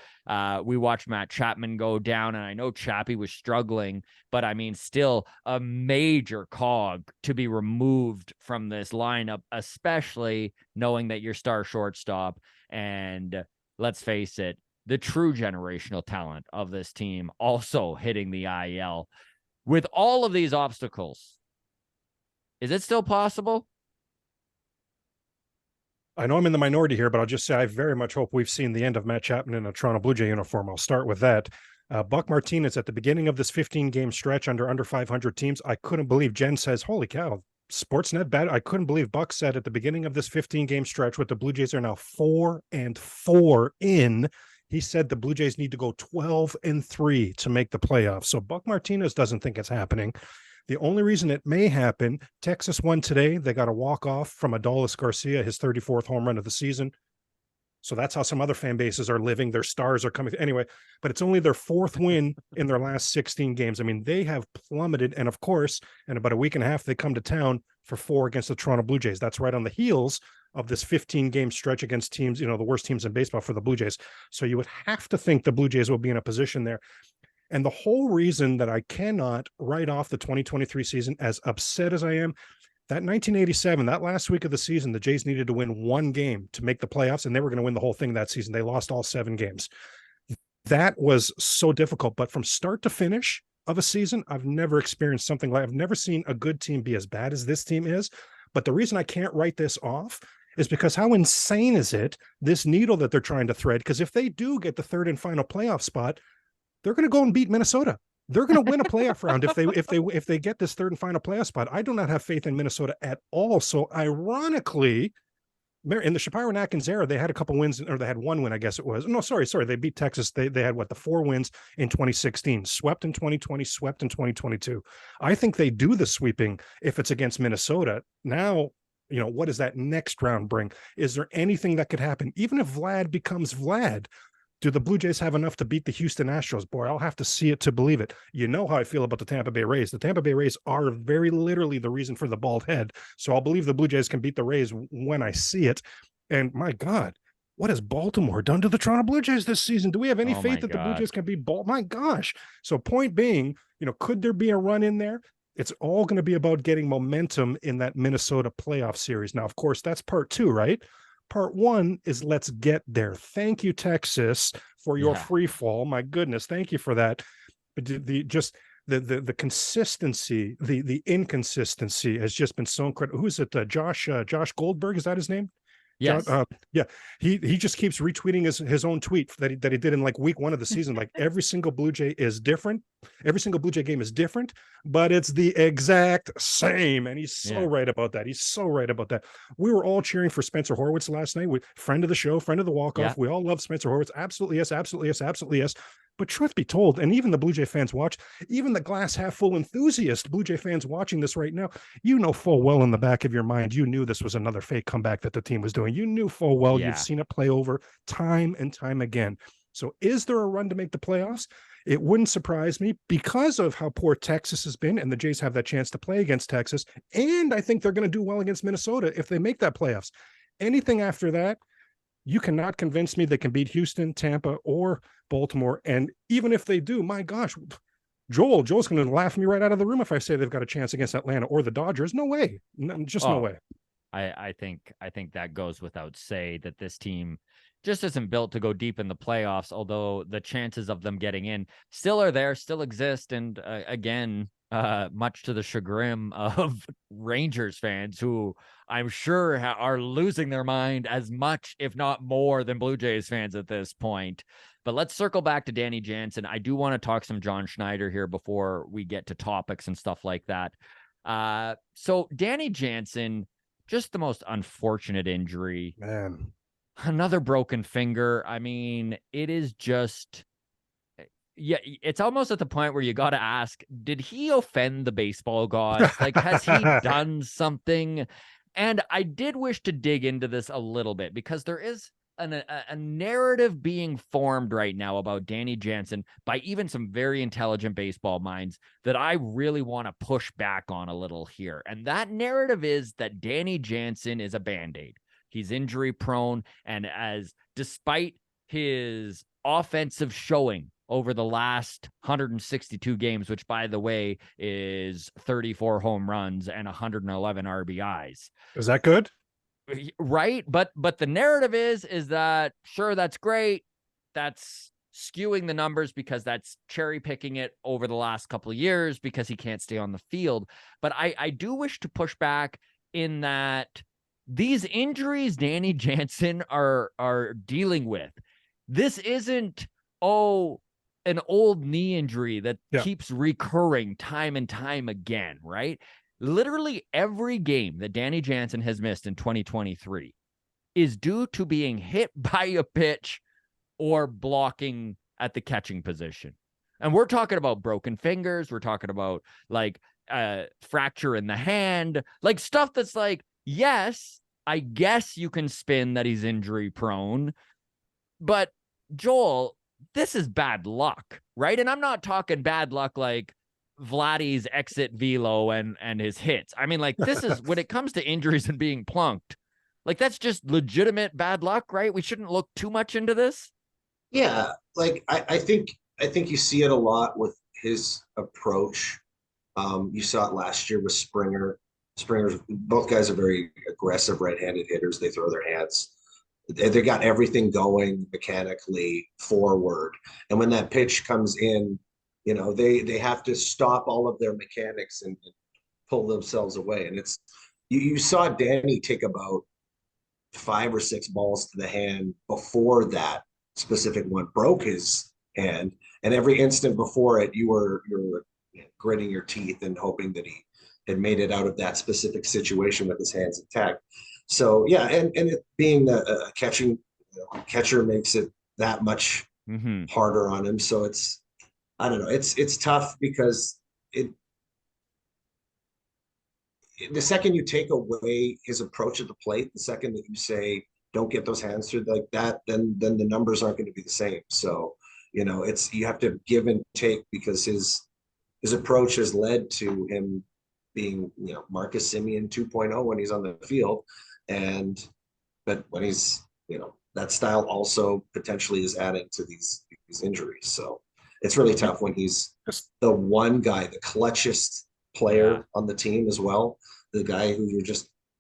We watched Matt Chapman go down, and I know Chappie was struggling, but I mean, still a major cog to be removed from this lineup, especially knowing that your star shortstop, and let's face it, the true generational talent of this team also hitting the IL. With all of these obstacles, is it still possible? I know I'm in the minority here, but I'll just say I very much hope we've seen the end of Matt Chapman in a Toronto Blue Jay uniform. I'll start with that. Buck Martinez at the beginning of this 15-game stretch under 500 teams, I couldn't believe. Jen says, holy cow, Sportsnet bet. I couldn't believe Buck said at the beginning of this 15-game stretch, with the Blue Jays are now 4-4 in. He said the Blue Jays need to go 12-3 to make the playoffs. So Buck Martinez doesn't think it's happening. The only reason it may happen, Texas won today. They got a walk-off from Adolis Garcia, his 34th home run of the season. So that's how some other fan bases are living. Their stars are coming. Anyway, but it's only their 4th win in their last 16 games. I mean, they have plummeted. And of course, in about a week and a half, they come to town for 4 against the Toronto Blue Jays. That's right on the heels of this 15-game stretch against teams, the worst teams in baseball for the Blue Jays. So you would have to think the Blue Jays will be in a position there. And the whole reason that I cannot write off the 2023 season, as upset as I am, that 1987, that last week of the season, the Jays needed to win 1 game to make the playoffs, and they were going to win the whole thing that season. They lost all 7 games. That was so difficult. But from start to finish of a season, I've never experienced something like, I've never seen a good team be as bad as this team is. But the reason I can't write this off is because how insane is it, this needle that they're trying to thread? Because if they do get the 3rd and final playoff spot, they're going to go and beat Minnesota. They're going to win a playoff round if they get this 3rd and final playoff spot. I do not have faith in Minnesota at all. So ironically, in the Shapiro-Atkins era, they had a couple wins, or they had 1 win, I guess it was. No, sorry. They beat Texas. They had the 4 wins in 2016, swept in 2020, swept in 2022. I think they do the sweeping if it's against Minnesota. Now, what does that next round bring? Is there anything that could happen? Even if Vlad becomes Vlad, do the Blue Jays have enough to beat the Houston Astros? Boy, I'll have to see it to believe it. You know how I feel about the Tampa Bay Rays. The Tampa Bay Rays are very literally the reason for the bald head. So I'll believe the Blue Jays can beat the Rays when I see it. And my God, what has Baltimore done to the Toronto Blue Jays this season? Do we have any faith that the Blue Jays can beat Baltimore? My gosh. So point being, could there be a run in there? It's all going to be about getting momentum in that Minnesota playoff series. Now, of course, that's part 2, right? Part 1 is let's get there. Thank you, Texas, for your free fall. My goodness, thank you for that. But the consistency, the inconsistency has just been so incredible. Who is it? Josh Goldberg, is that his name? Yes. Yeah. He just keeps retweeting his own tweet that he did in week 1 of the season. Every single Blue Jay is different. Every single Blue Jay game is different, but it's the exact same. And he's so right about that. He's so right about that. We were all cheering for Spencer Horwitz last night. Friend of the show, friend of the walk-off. We all love Spencer Horwitz. Absolutely yes, absolutely yes, absolutely yes. But truth be told, and even the Blue Jay fans watch, even the glass half full enthusiast Blue Jay fans watching this right now, full well in the back of your mind, you knew this was another fake comeback that the team was doing. You knew full well, you've seen it play over time and time again. So is there a run to make the playoffs? It wouldn't surprise me because of how poor Texas has been, and the Jays have that chance to play against Texas. And I think they're going to do well against Minnesota if they make that playoffs. Anything after that, you cannot convince me they can beat Houston, Tampa, or Baltimore. And even if they do, my gosh, Joel's going to laugh me right out of the room if I say they've got a chance against Atlanta or the Dodgers. No way. No way. I think that goes without say that this team just isn't built to go deep in the playoffs, although the chances of them getting in still are there, still exist. And again, much to the chagrin of Rangers fans, who I'm sure are losing their mind as much, if not more, than Blue Jays fans at this point. But let's circle back to Danny Jansen. I do want to talk some John Schneider here before we get to topics and stuff like that. So Danny Jansen, just the most unfortunate injury. Man. Another broken finger. I mean, it is just... Yeah, it's almost at the point where you got to ask, did he offend the baseball gods? Has he done something? And I did wish to dig into this a little bit because there is a narrative being formed right now about Danny Jansen by even some very intelligent baseball minds that I really want to push back on a little here. And that narrative is that Danny Jansen is a Band-Aid. He's injury prone. And despite his offensive showing over the last 162 games, which, by the way, is 34 home runs and 111 RBIs. Is that good? Right. But the narrative is that, sure, that's great. That's skewing the numbers because that's cherry picking it over the last couple of years because he can't stay on the field. But I do wish to push back in that these injuries Danny Jansen are dealing with, this isn't, an old knee injury that keeps recurring time and time again, right? literally every game that Danny Jansen has missed in 2023 is due to being hit by a pitch or blocking at the catching position. And we're talking about broken fingers. We're talking about like fracture in the hand, like stuff that's like, yes, I guess you can spin that he's injury prone, but Joel, this is bad luck, right? And I'm not talking bad luck like Vladdy's exit velo and his hits. I mean, like, this is when it comes to injuries and being plunked, like, that's just legitimate bad luck, right? We shouldn't look too much into this. Yeah, like I think you see it a lot with his approach. You saw it last year with Springer. Springer's both guys are very aggressive right-handed hitters. They throw their hands. They got everything going mechanically forward. And when that pitch comes in, you know, they have to stop all of their mechanics and pull themselves away. And it's you saw Danny take about 5 or 6 balls to the hand before that specific one broke his hand. And every instant before it, you were gritting your teeth and hoping that he had made it out of that specific situation with his hands intact. So yeah, and it being a catcher makes it that much harder on him. So it's, I don't know, it's tough because the second you take away his approach at the plate, the second that you say don't get those hands through like that, then the numbers aren't going to be the same. So, you know, you have to give and take because his approach has led to him being, you know, Marcus Semien 2.0 when he's on the field. But when he's, you know, that style also potentially is adding to these injuries. So it's really tough when he's the one guy, the clutchest player on the team as well. The guy who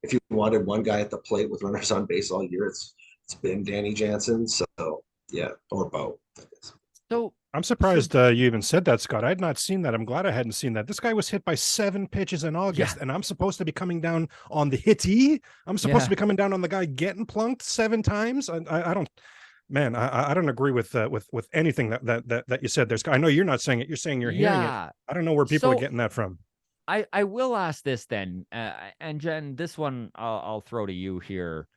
if you wanted one guy at the plate with runners on base all year, it's been Danny Jansen. So yeah, or Bo, I guess. So I'm surprised you even said that, Scott. I had not seen that. I'm glad I hadn't seen that. This guy was hit by 7 pitches in August, and I'm supposed to be coming down on the hittee. I'm supposed to be coming down on the guy getting plunked 7 times. I don't, man. I don't agree with anything that you said. I know you're not saying it. You're saying you're hearing it. I don't know where people are getting that from. I will ask this then, and Jen, this one I'll throw to you here.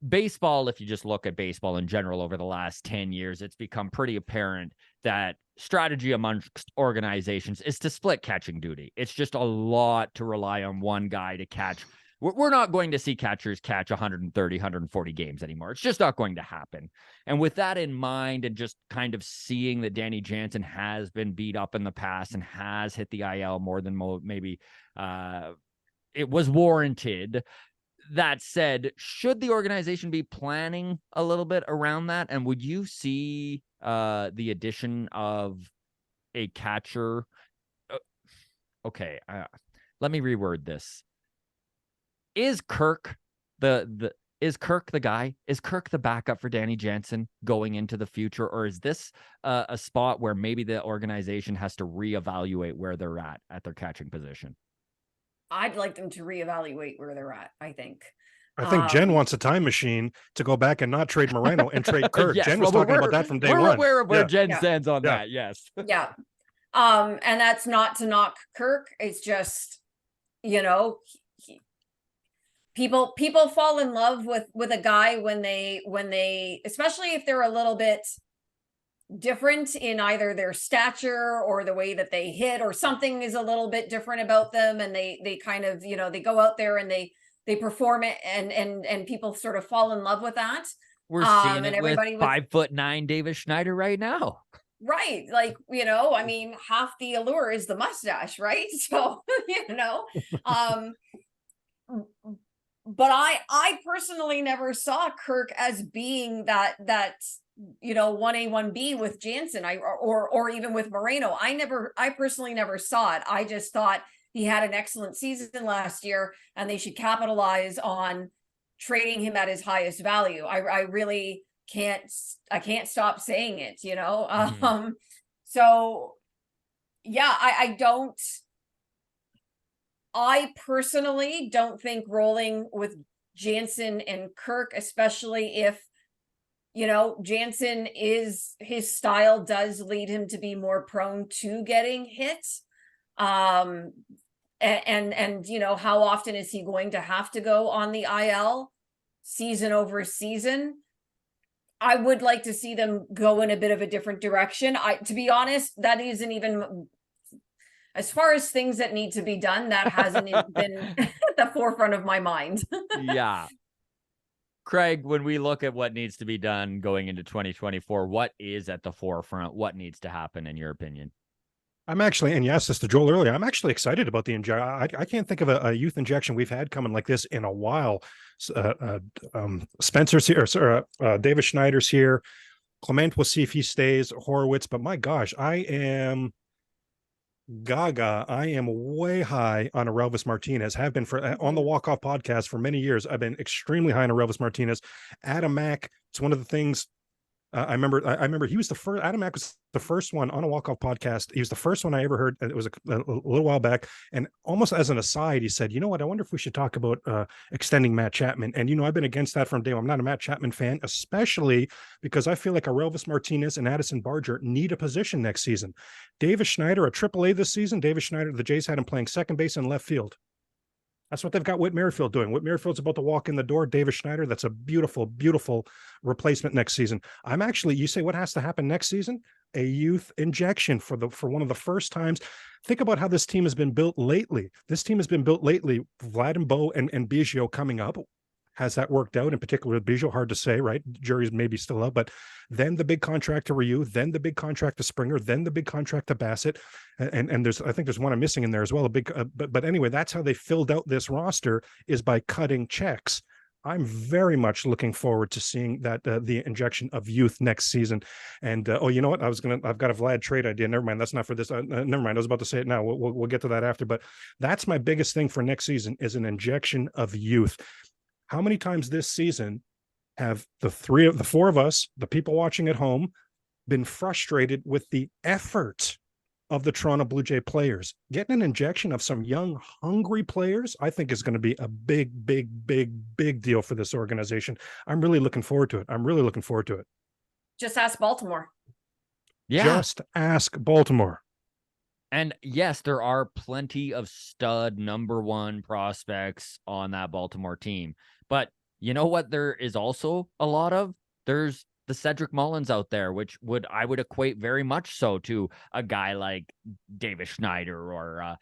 Baseball, if you just look at baseball in general over the last 10 years, it's become pretty apparent that strategy amongst organizations is to split catching duty. It's just a lot to rely on one guy to catch. We're not going to see catchers catch 130, 140 games anymore. It's just not going to happen. And with that in mind, and just kind of seeing that Danny Jansen has been beat up in the past and has hit the IL more than maybe it was warranted. That said, should the organization be planning a little bit around that? And would you see the addition of a catcher? Okay, let me reword this. Is Kirk the guy? Is Kirk the backup for Danny Jansen going into the future? Or is this a spot where maybe the organization has to reevaluate where they're at their catching position? I'd like them to reevaluate where they're at, I think. Jen wants a time machine to go back and not trade Moreno and trade Kirk. Yes, Jen was talking about that from day one. We're aware of where Jen stands on that. Yes. Yeah. And that's not to knock Kirk. It's just, you know, people fall in love with a guy when they, especially if they're a little bit different in either their stature or the way that they hit, or something is a little bit different about them, and they kind of, you know, they go out there and they perform it, and people sort of fall in love with that. We're seeing it with 5'9" Davis Schneider right now. Right. Like, you know, I mean, half the allure is the mustache, right? So, you know, but I personally never saw Kirk as being that, you know, 1A, 1B with Jansen, or even with Moreno. I personally never saw it. I just thought he had an excellent season last year, and they should capitalize on trading him at his highest value. I really can't stop saying it, you know? So yeah, I personally don't think rolling with Jansen and Kirk, especially if, you know, Jansen his style does lead him to be more prone to getting hit. And you know, how often is he going to have to go on the IL season over season? I would like to see them go in a bit of a different direction. To be honest, that isn't even, as far as things that need to be done, that hasn't been at the forefront of my mind. Yeah. Craig, when we look at what needs to be done going into 2024, what is at the forefront? What needs to happen, in your opinion? I'm actually, and you asked this to Joel earlier, I'm actually excited about the injection. I can't think of a youth injection we've had coming like this in a while. Spencer's here, David Schneider's here. Clement, we'll see if he stays, Horowitz, but my gosh, I am gaga. I am way high on Aurelvis Martinez, have been for on the Walk-Off podcast for many years. I've been extremely high on Aurelvis Martinez. Adam Mack, it's one of the things I remember he was the first. Adam Mack was the first one on a Walk-Off podcast. He was the first one I ever heard. It was a little while back. And almost as an aside, he said, you know what? I wonder if we should talk about extending Matt Chapman. And, you know, I've been against that from day one. I'm not a Matt Chapman fan, especially because I feel like Aurelvis Martinez and Addison Barger need a position next season. Davis Schneider, a AAA this season. Davis Schneider, the Jays had him playing second base and left field. That's what they've got Whit Merrifield doing. Whit Merrifield's about to walk in the door. Davis Schneider, that's a beautiful, beautiful replacement next season. I'm actually, you say what has to happen next season? A youth injection for one of the first times. Think about how this team has been built lately. Vlad and Bo and Biggio coming up. Has that worked out? In particular with Biggio, hard to say, right? Jury's maybe still out, but then the big contract to Ryu, then the big contract to Springer, then the big contract to Bassett, and I think there's one I'm missing in there as well. A big, but anyway, that's how they filled out this roster, is by cutting checks. I'm very much looking forward to seeing that the injection of youth next season. And oh, you know what? I've got a Vlad trade idea. Never mind, that's not for this. Never mind. I was about to say it now. We'll get to that after. But that's my biggest thing for next season, is an injection of youth. How many times this season have the four of us, the people watching at home, been frustrated with the effort of the Toronto Blue Jay players? Getting an injection of some young, hungry players, I think, is going to be a big, big, big, big deal for this organization. I'm really looking forward to it. Just ask Baltimore. Yeah. Just ask Baltimore. And yes, there are plenty of stud number one prospects on that Baltimore team. But you know what there is also a lot of? There's the Cedric Mullins out there, which I would equate very much so to a guy like Davis Schneider, or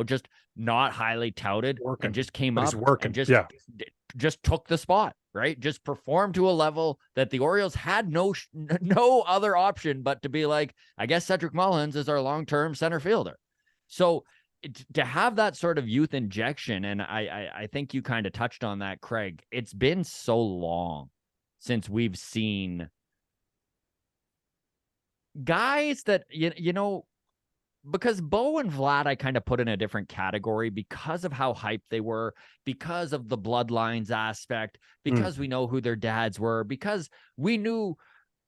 just not highly touted, and just came up and just took the spot, right? Just performed to a level that the Orioles had no other option but to be like, I guess Cedric Mullins is our long-term center fielder. So to have that sort of youth injection, and I think you kind of touched on that, Craig, it's been so long since we've seen guys that, because Bo and Vlad, I kind of put in a different category because of how hyped they were, because of the bloodlines aspect, because we know who their dads were, because we knew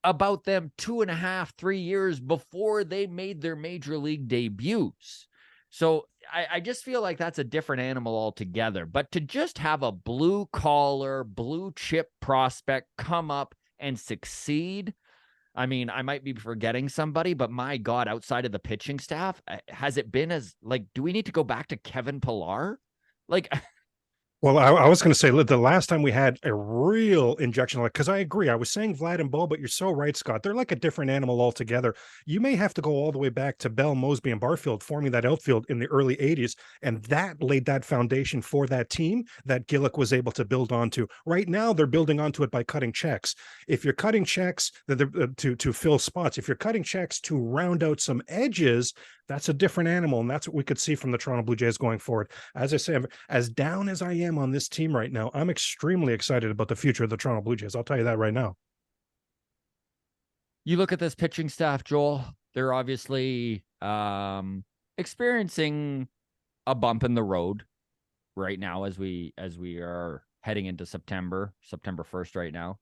about them 2.5, 3 years before they made their major league debuts. So I just feel like that's a different animal altogether. But to just have a blue collar, blue chip prospect come up and succeed, I mean, I might be forgetting somebody, but my God, outside of the pitching staff, has it been as, like, do we need to go back to Kevin Pillar? Like, well, I was going to say, the last time we had a real injection, because I agree, I was saying Vlad and Bo, but you're so right, Scott. They're like a different animal altogether. You may have to go all the way back to Bell, Mosby, and Barfield forming that outfield in the early 80s, and that laid that foundation for that team that Gillick was able to build onto. Right now, they're building onto it by cutting checks. If you're cutting checks to fill spots, if you're cutting checks to round out some edges, that's a different animal, and that's what we could see from the Toronto Blue Jays going forward. As I say, as down as I am on this team right now, I'm extremely excited about the future of the Toronto Blue Jays. I'll tell you that right now. You look at this pitching staff, Joel, they're obviously experiencing a bump in the road right now as we are heading into September 1st right now.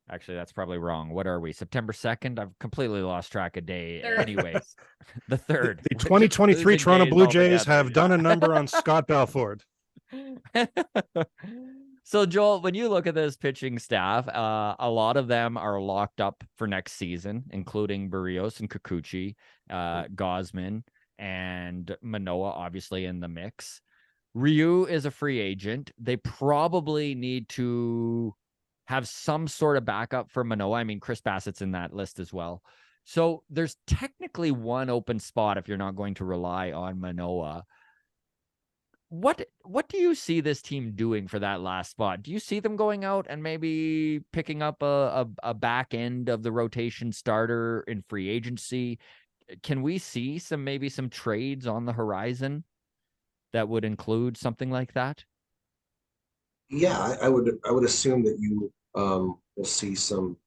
Actually, that's probably wrong. What are we? September 2nd? I've completely lost track of day. Anyways, the 3rd. The 2023 Toronto Blue Jays have done a number on Scott Belford. So, Joel, when you look at this pitching staff, a lot of them are locked up for next season, including Barrios and Kikuchi, Gosman, and Manoah obviously in the mix. Ryu is a free agent. They probably need to have some sort of backup for Manoah. I mean, Chris Bassett's in that list as well. So there's technically one open spot if you're not going to rely on Manoah. What do you see this team doing for that last spot? Do you see them going out and maybe picking up a back end of the rotation starter in free agency? Can we see maybe some trades on the horizon that would include something like that? Yeah, I would assume that you will see some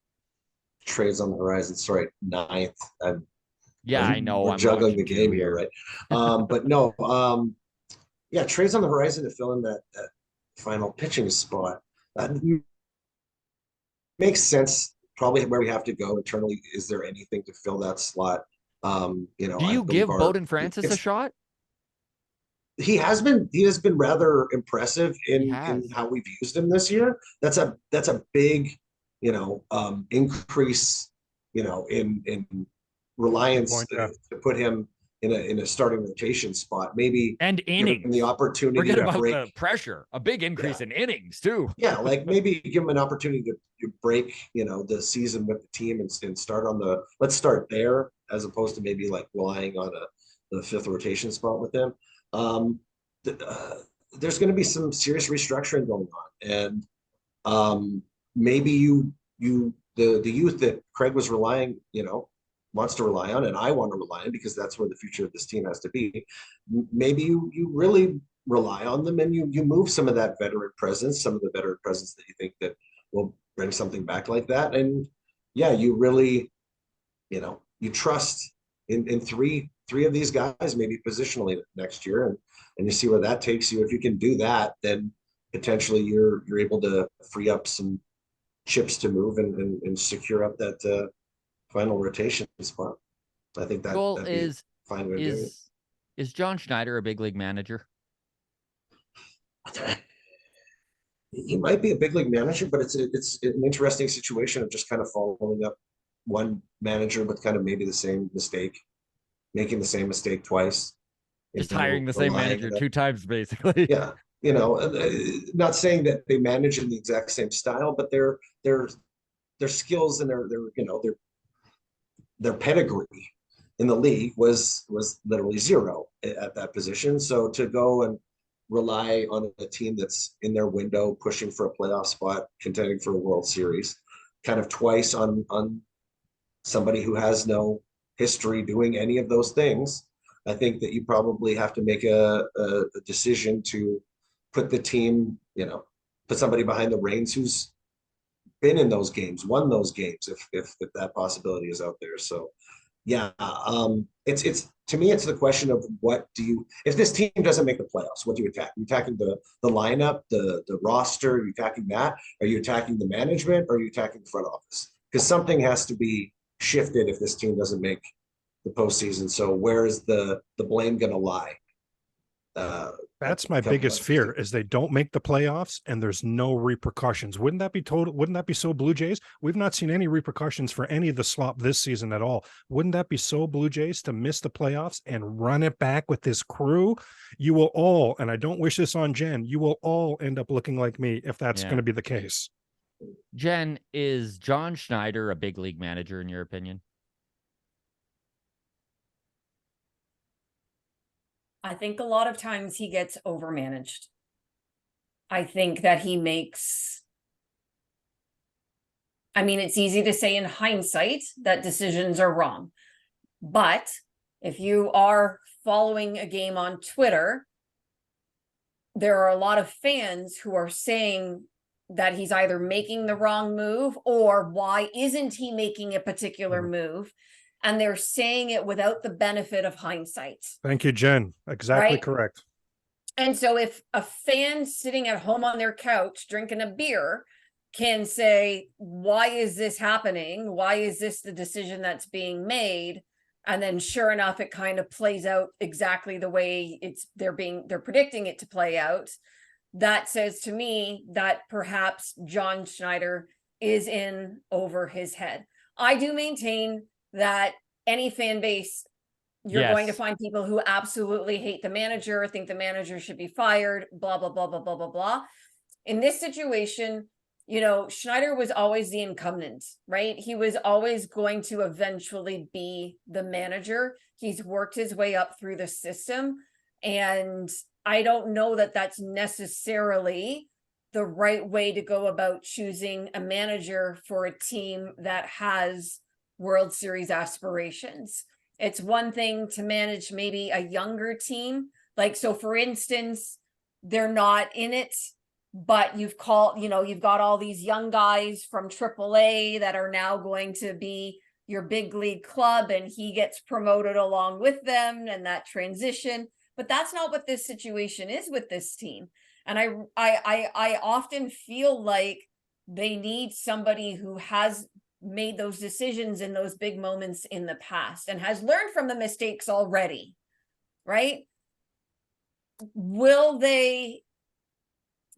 trades on the horizon. Sorry, ninth. Yeah, I know. We're I'm juggling the watching game too here, right? But no, yeah, trades on the horizon to fill in that final pitching spot. Makes sense. Probably where we have to go internally. Is there anything to fill that slot? Do you give Bowden Francis a shot? He has been rather impressive in has. how we've used him this year. That's a big, increase, in reliance to put him in a starting rotation spot. Maybe and give him innings. the opportunity Forget to about break the pressure. A big increase in innings too. Yeah, like maybe give him an opportunity to break, the season with the team and start on let's start there as opposed to maybe like relying on the fifth rotation spot with him. There's going to be some serious restructuring going on, and maybe the youth that Craig was wants to rely on, and I want to rely on because that's where the future of this team has to be. Maybe you really rely on them and you move some of that veteran presence, some of the veteran presence that you think that will bring something back like that. And yeah, you really, you trust in three of these guys, maybe positionally next year, and you see where that takes you. If you can do that, then potentially you're able to free up some chips to move and secure up that final rotation spot. I think that'd be a fine way to do it. Is John Schneider a big league manager? He might be a big league manager, but it's an interesting situation of just kind of following up one manager with kind of maybe the same mistake, making the same mistake twice. Just hiring the same manager 2 times, basically. Yeah, not saying that they manage in the exact same style, but their skills and their pedigree in the league was literally zero at that position. So to go and rely on a team that's in their window, pushing for a playoff spot, contending for a World Series, kind of twice on somebody who has no history doing any of those things, I think that you probably have to make a decision to put the team, put somebody behind the reins who's been in those games, won those games, if that possibility is out there. So yeah, it's to me, it's the question of if this team doesn't make the playoffs, what do you attack? Are you attacking the lineup, the roster? Are you attacking that? Are you attacking the management? Or are you attacking the front office? Because something has to be shifted if this team doesn't make the postseason. So where is the blame going to lie? That's my biggest fear is they don't make the playoffs and there's no repercussions. Wouldn't that be so Blue Jays? We've not seen any repercussions for any of the slop this season at all. Wouldn't that be so Blue Jays to miss the playoffs and run it back with this crew? You will all, and I don't wish this on Jen, you will all end up looking like me if that's going to be the case. Jen, is John Schneider a big league manager in your opinion? I think a lot of times he gets overmanaged. I think that he makes, it's easy to say in hindsight that decisions are wrong. But if you are following a game on Twitter, there are a lot of fans who are saying that he's either making the wrong move or why isn't he making a particular move? And they're saying it without the benefit of hindsight. Thank you, Jen. Exactly correct. And so if a fan sitting at home on their couch drinking a beer can say, why is this happening? Why is this the decision that's being made? And then sure enough, it kind of plays out exactly the way they're predicting it to play out. That says to me that perhaps John Schneider is in over his head. I do maintain that any fan base You're going to Yes. find people who absolutely hate the manager, think the manager should be fired, blah, blah, blah, blah, blah, blah, blah. In this situation, you know, Schneider was always the incumbent, right? He was always going to eventually be the manager. He's worked his way up through the system. And I don't know that that's necessarily the right way to go about choosing a manager for a team that has World Series aspirations. It's one thing to manage maybe a younger team. Like, so for instance, they're not in it, but you've got all these young guys from AAA that are now going to be your big league club, and he gets promoted along with them, and that transition. But that's not what this situation is with this team. And I often feel like they need somebody who has made those decisions in those big moments in the past and has learned from the mistakes already, right? Will they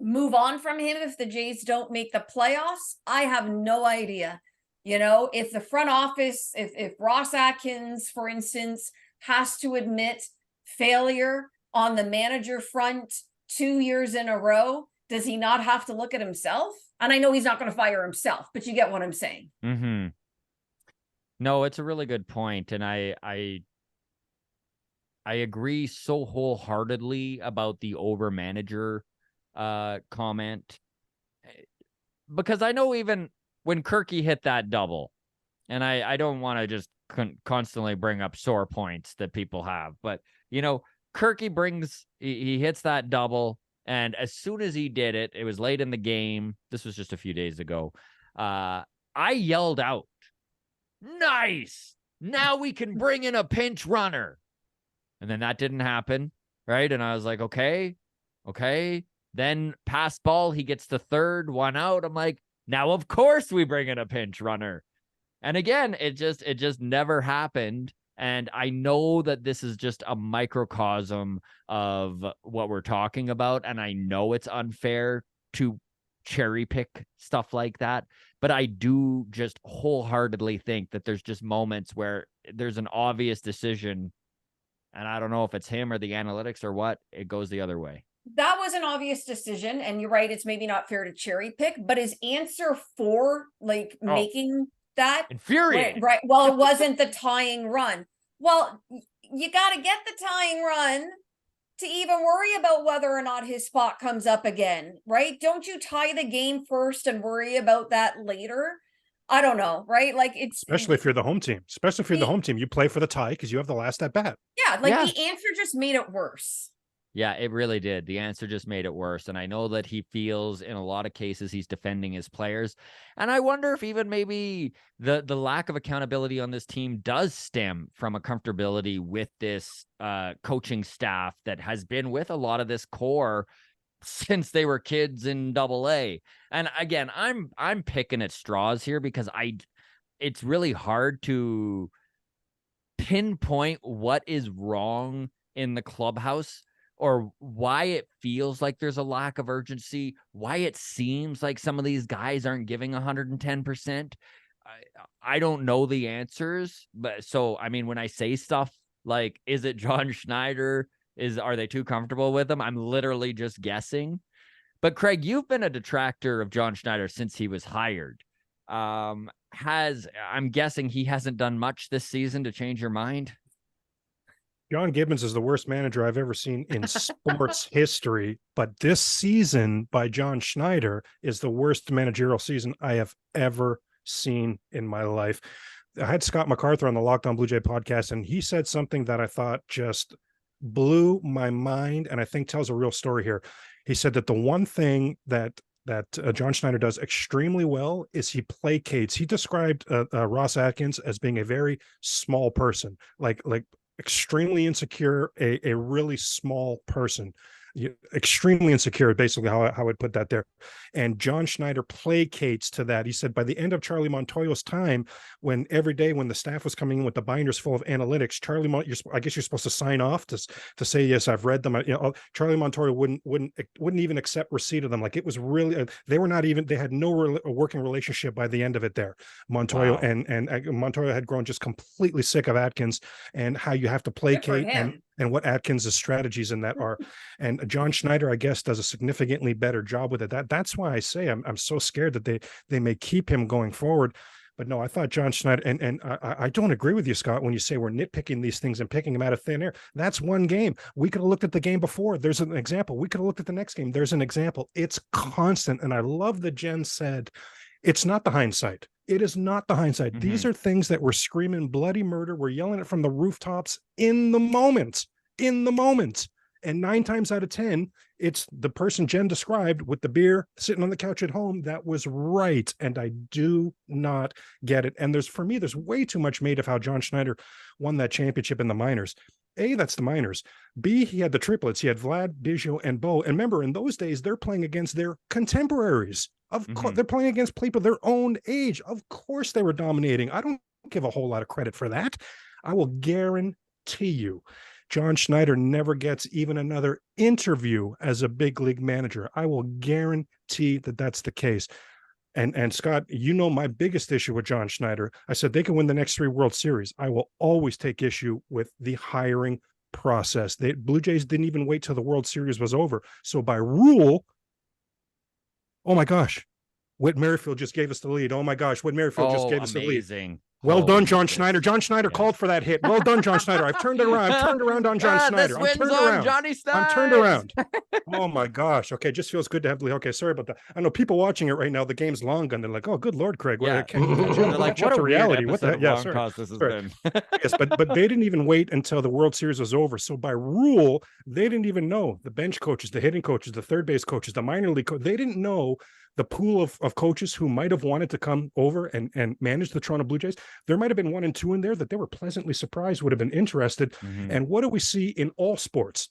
move on from him if the Jays don't make the playoffs? I have no idea. You know, if the front office, if Ross Atkins, for instance, has to admit failure on the manager front 2 years in a row, does he not have to look at himself? And I know he's not going to fire himself, but you get what I'm saying. Mm-hmm. No, it's a really good point, and I agree so wholeheartedly about the over manager comment, because I know even when Kirky hit that double, and I don't want to just constantly bring up sore points that people have, but you know, Kirky he hits that double. And as soon as he did it, it was late in the game. This was just a few days ago. I yelled out, "Nice! Now we can bring in a pinch runner." And then that didn't happen, right? And I was like, okay. Then pass ball, he gets the third, one out. I'm like, now of course we bring in a pinch runner. And again, it just never happened. And I know that this is just a microcosm of what we're talking about. And I know it's unfair to cherry pick stuff like that. But I do just wholeheartedly think that there's just moments where there's an obvious decision. And I don't know if it's him or the analytics or what, it goes the other way. That was an obvious decision. And you're right, it's maybe not fair to cherry pick, but his answer for making that infuriating. Right. Well, it wasn't the tying run. Well, you got to get the tying run to even worry about whether or not his spot comes up again, right? Don't you tie the game first and worry about that later? I don't know, right? Like, it's especially if you're the home team. Especially if you're the home team, you play for the tie because you have the last at bat. Yeah, the answer just made it worse. Yeah, it really did. The answer just made it worse. And I know that he feels in a lot of cases he's defending his players. And I wonder if even maybe the lack of accountability on this team does stem from a comfortability with this coaching staff that has been with a lot of this core since they were kids in AA. And again, I'm picking at straws here because it's really hard to pinpoint what is wrong in the clubhouse, or why it feels like there's a lack of urgency, why it seems like some of these guys aren't giving 110%. I don't know the answers, but so, I mean, when I say stuff like, is it John Schneider? Are they too comfortable with him? I'm literally just guessing. But Craig, you've been a detractor of John Schneider since he was hired. I'm guessing he hasn't done much this season to change your mind? John Gibbons is the worst manager I've ever seen in sports history, but this season by John Schneider is the worst managerial season I have ever seen in my life. I had Scott MacArthur on the Locked On Blue Jay podcast, and he said something that I thought just blew my mind, and I think tells a real story here. He said that the one thing that John Schneider does extremely well is he placates. He described Ross Atkins as being a very small person, like extremely insecure, a really small person. extremely insecure, basically how I would put that there. And John Schneider placates to that. He said by the end of Charlie Montoyo's time, when every day when the staff was coming in with the binders full of analytics, I guess you're supposed to sign off to say, yes, I've read them. Charlie Montoyo wouldn't even accept receipt of them. Like, it was really, they had no working relationship by the end of it there. Montoyo Wow. and Montoyo had grown just completely sick of Atkins and how you have to placate and what Atkins' strategies in that are. And John Schneider, I guess, does a significantly better job with it. That's why I say I'm so scared that they may keep him going forward. But no, I thought John Schneider, and I don't agree with you, Scott, when you say we're nitpicking these things and picking them out of thin air. That's one game. We could have looked at the game before. There's an example. We could have looked at the next game. There's an example. It's constant. And I love that Jen said, it's not the hindsight. It is not the hindsight. Mm-hmm. These are things that we're screaming bloody murder. We're yelling it from the rooftops in the moment. And 9 times out of 10, it's the person Jen described with the beer sitting on the couch at home that was right. And I do not get it. And there's way too much made of how John Schneider won that championship in the minors. A, that's the minors. B, he had the triplets. He had Vlad, Biggio, and Bo. And remember, in those days, they're playing against their contemporaries. Of course, they're playing against people their own age. Of course, they were dominating. I don't give a whole lot of credit for that. I will guarantee you, John Schneider never gets even another interview as a big league manager. I will guarantee that that's the case. And Scott, you know my biggest issue with John Schneider. I said they can win the next 3 World Series. I will always take issue with the hiring process. The Blue Jays didn't even wait till the World Series was over. So by rule, oh my gosh, Whit Merrifield just gave us the lead. Oh my gosh, Whit Merrifield just gave us the lead. Well done, John Schneider. John Schneider called for that hit. Well done, John Schneider. I've turned it around. I've turned around on John Schneider. I'm turned around. I'm turned around. Oh my gosh. Okay, just feels good to have the lead. Okay, sorry about that. I know people watching it right now. The game's long gun. They're like, "Oh, good Lord, Craig." Yeah. They're like, "What a reality." What the? Yeah, sorry. This has been. Yes, but they didn't even wait until the World Series was over. So by rule, they didn't even know the bench coaches, the hitting coaches, the third base coaches, the minor league coach. They didn't know the pool of coaches who might have wanted to come over and manage the Toronto Blue Jays. There might have been 1 and 2 in there that they were pleasantly surprised would have been interested. Mm-hmm. And what do we see in all sports?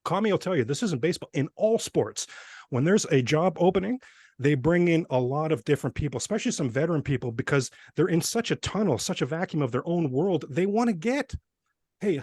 Kami will tell you, this isn't baseball. In all sports, when there's a job opening, they bring in a lot of different people, especially some veteran people, because they're in such a tunnel, such a vacuum of their own world. They want to get, hey,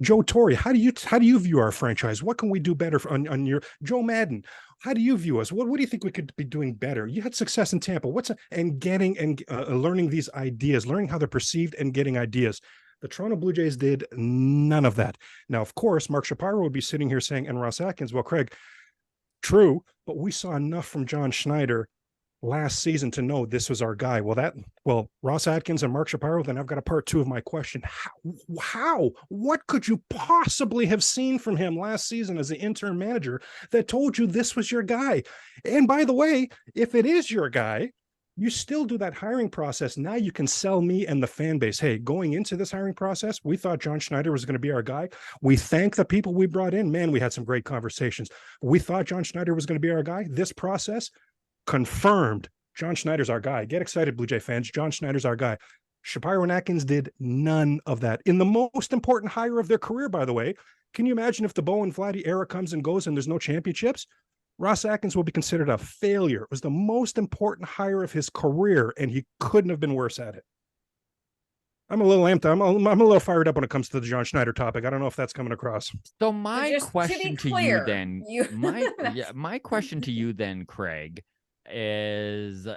Joe Torre, how do you view our franchise? What can we do better on your Joe Madden? How do you view us? What do you think we could be doing better? You had success in Tampa. Learning these ideas, learning how they're perceived and getting ideas. The Toronto Blue Jays did none of that. Now, of course, Mark Shapiro would be sitting here saying, and Ross Atkins, well, Craig, true, but we saw enough from John Schneider last season to know this was our guy. Well, Ross Atkins and Mark Shapiro, then I've got a part 2 of my question. What could you possibly have seen from him last season as the interim manager that told you this was your guy? And by the way, if it is your guy, you still do that hiring process. Now you can sell me and the fan base. Hey, going into this hiring process, we thought John Schneider was going to be our guy. We thank the people we brought in. Man, we had some great conversations. We thought John Schneider was going to be our guy. This process confirmed John Schneider's our guy. Get excited, Blue Jay fans. John Schneider's our guy. Shapiro and Atkins did none of that. In the most important hire of their career, by the way, can you imagine if the Bo and Vladdy era comes and goes and there's no championships? Ross Atkins will be considered a failure. It was the most important hire of his career, and he couldn't have been worse at it. I'm a little amped. I'm a little fired up when it comes to the John Schneider topic. I don't know if that's coming across. So my question to you then, my question to you then, Craig, is,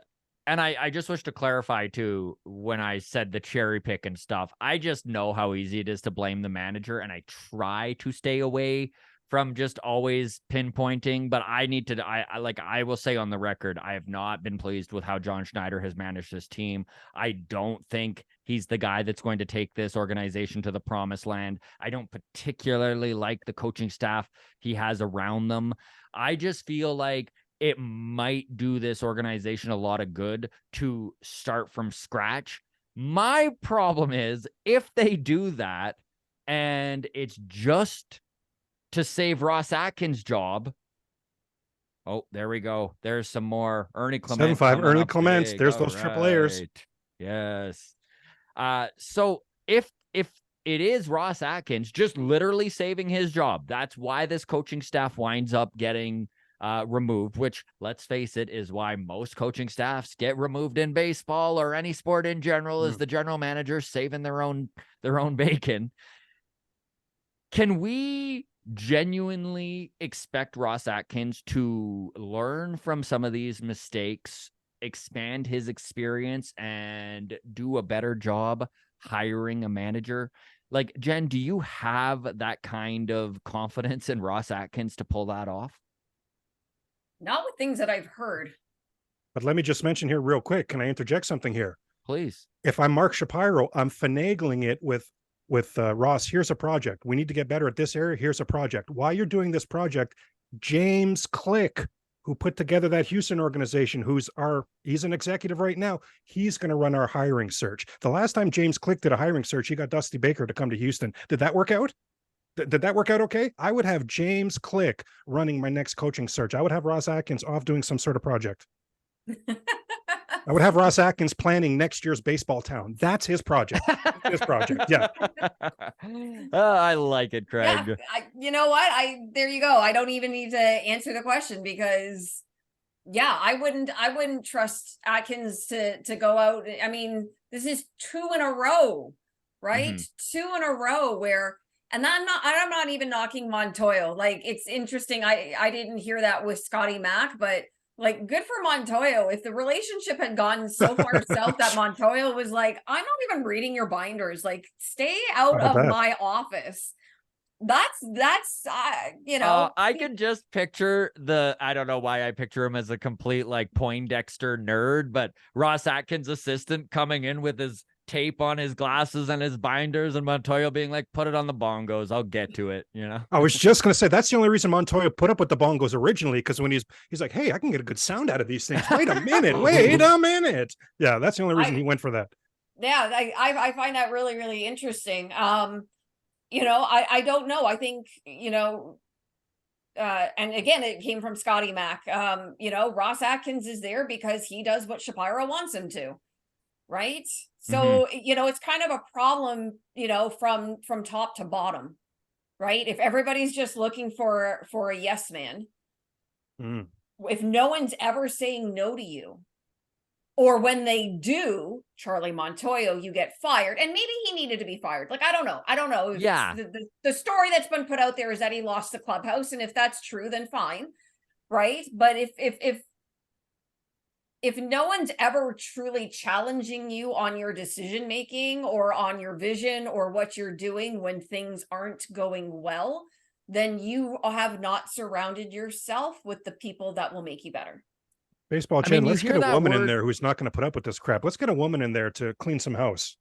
and I just wish to clarify too, when I said the cherry pick and stuff, I just know how easy it is to blame the manager, and I try to stay away from just always pinpointing, but I need to, I will say on the record, I have not been pleased with how John Schneider has managed this team. I don't think he's the guy that's going to take this organization to the promised land. I don't particularly like the coaching staff he has around them. I just feel like it might do this organization a lot of good to start from scratch. My problem is if they do that and it's just to save Ross Atkins' job. Oh, there we go. There's some more. Ernie Clement. 7-5, Ernie Clement. There's those triple A's. Yes. So if it is Ross Atkins just literally saving his job. That's why this coaching staff winds up getting removed, which, let's face it, is why most coaching staffs get removed in baseball or any sport in general, is the general manager saving their own bacon. Can we genuinely expect Ross Atkins to learn from some of these mistakes, expand his experience, and do a better job hiring a manager? Like, Jen, do you have that kind of confidence in Ross Atkins to pull that off? Not with things that I've heard. But let me just mention here real quick. Can I interject something here? Please. If I'm Mark Shapiro, I'm finagling it with Ross. Here's a project. We need to get better at this area. Here's a project. While you're doing this project, James Click, who put together that Houston organization, he's an executive right now. He's going to run our hiring search. The last time James Click did a hiring search, he got Dusty Baker to come to Houston. Did that work out? Did that work out okay? I would have James Click running my next coaching search. I would have Ross Atkins off doing some sort of project. I would have Ross Atkins planning next year's baseball town. That's his project. His project. Yeah. I like it, Craig. Yeah, you know what? There you go. I don't even need to answer the question because I wouldn't trust Atkins to go out. I mean, this is 2 in a row, right? Mm-hmm. 2 in a row where, and I'm not even knocking Montoyo. Like, it's interesting. I didn't hear that with Scotty Mack, but like, good for Montoyo. If the relationship had gone so far south that Montoyo was like, I'm not even reading your binders, like, stay out of my office. That's I can just picture I don't know why I picture him as a complete like Poindexter nerd, but Ross Atkins' assistant coming in with his tape on his glasses and his binders, and Montoyo being like, put it on the bongos, I'll get to it, you know. I was just gonna say that's the only reason Montoyo put up with the bongos originally, because when he's like, hey, I can get a good sound out of these things. Wait a minute. Yeah, that's the only reason he went for that. Yeah, I find that really, really interesting. I don't know. I think, and again, it came from Scotty Mack. Ross Atkins is there because he does what Shapiro wants him to. Right. So, it's kind of a problem, from top to bottom. Right. If everybody's just looking for a yes man, if no one's ever saying no to you, or when they do, Charlie Montoyo, you get fired, and maybe he needed to be fired. Like, I don't know. Yeah. The story that's been put out there is that he lost the clubhouse. And if that's true, then fine. Right. But if no one's ever truly challenging you on your decision making or on your vision or what you're doing when things aren't going well, then you have not surrounded yourself with the people that will make you better. Baseball Jen, let's get a woman in there who's not going to put up with this crap. Let's get a woman in there to clean some house.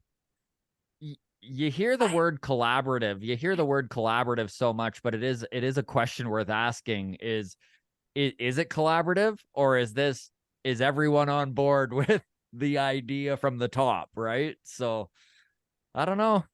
You hear the word collaborative. You hear the word collaborative so much, but it is a question worth asking. Is it collaborative, or is everyone on board with the idea from the top, right? So I don't know.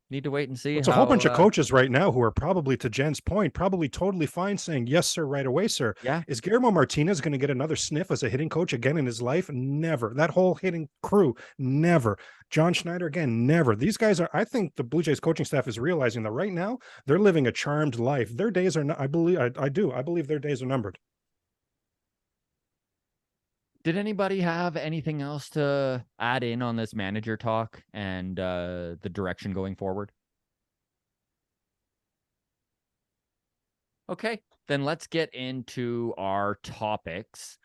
Need to wait and see. It's a whole bunch of coaches right now who are probably, to Jen's point, probably totally fine saying, yes, sir, right away, sir. Yeah. Is Guillermo Martinez going to get another sniff as a hitting coach again in his life? Never. That whole hitting crew, never. John Schneider, again, never. These guys I think the Blue Jays coaching staff is realizing that right now they're living a charmed life. Their days are not, I believe their days are numbered. Did anybody have anything else to add in on this manager talk and the direction going forward? Okay, then let's get into our topics.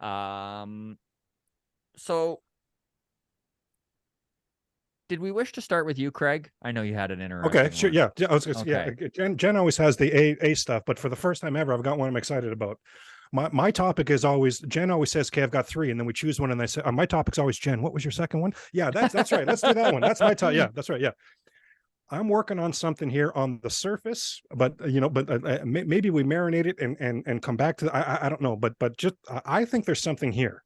So did we wish to start with you, Craig? I know you had an interesting Okay, sure. one. Yeah. I was gonna say, yeah. Jen always has the A stuff, but for the first time ever, I've got one I'm excited about. My topic is always, Jen always says, okay, I've got 3, and then we choose one, and I say, my topic's always, Jen, what was your second one? Yeah, that's right. Let's do that one. That's my top. Yeah, that's right. Yeah. I'm working on something here on the surface, but maybe we marinate it and come back to, I don't know, but just, I think there's something here.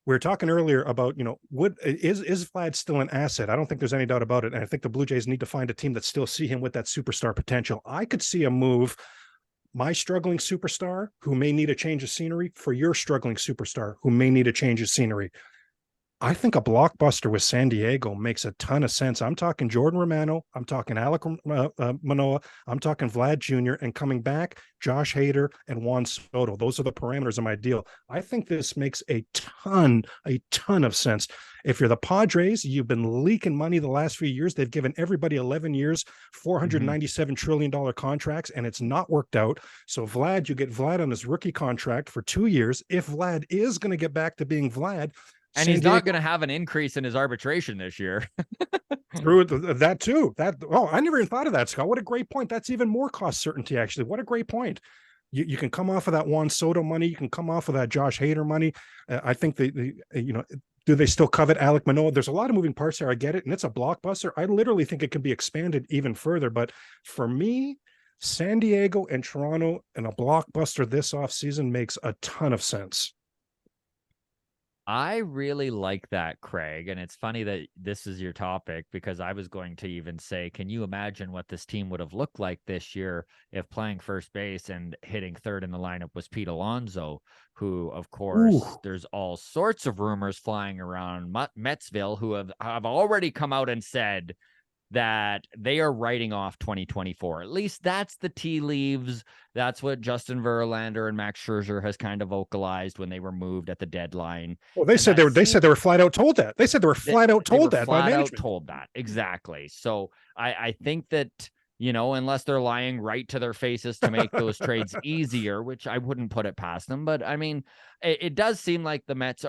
We were talking earlier about, is Vlad still an asset? I don't think there's any doubt about it. And I think the Blue Jays need to find a team that still see him with that superstar potential. I could see a move, my struggling superstar who may need a change of scenery for your struggling superstar who may need a change of scenery. I think a blockbuster with San Diego makes a ton of sense. I'm talking Jordan Romano. I'm talking Alec Manoah. I'm talking Vlad Jr. And coming back, Josh Hader and Juan Soto. Those are the parameters of my deal. I think this makes a ton of sense. If you're the Padres, you've been leaking money the last few years. They've given everybody 11 years, $497 trillion contracts, and it's not worked out. So Vlad, you get Vlad on his rookie contract for 2 years. If Vlad is going to get back to being Vlad, and he's not going to have an increase in his arbitration this year. Through that too. I never even thought of that, Scott. What a great point. That's even more cost certainty, actually. What a great point. You can come off of that Juan Soto money. You can come off of that Josh Hader money. I think do they still covet Alec Manoah? There's a lot of moving parts there. I get it. And it's a blockbuster. I literally think it can be expanded even further. But for me, San Diego and Toronto and a blockbuster this offseason makes a ton of sense. I really like that, Craig. And it's funny that this is your topic, because I was going to even say, can you imagine what this team would have looked like this year if playing first base and hitting third in the lineup was Pete Alonso, who, of course, there's all sorts of rumors flying around Metsville, who have already come out and said that they are writing off 2024. At least that's the tea leaves. That's what Justin Verlander and Max Scherzer has kind of vocalized when they were moved at the deadline. Well, they said they were flat out told that. They said they were flat out told that by management. Told that. Exactly. So I think that, unless they're lying right to their faces to make those trades easier, which I wouldn't put it past them. But I mean, it does seem like the Mets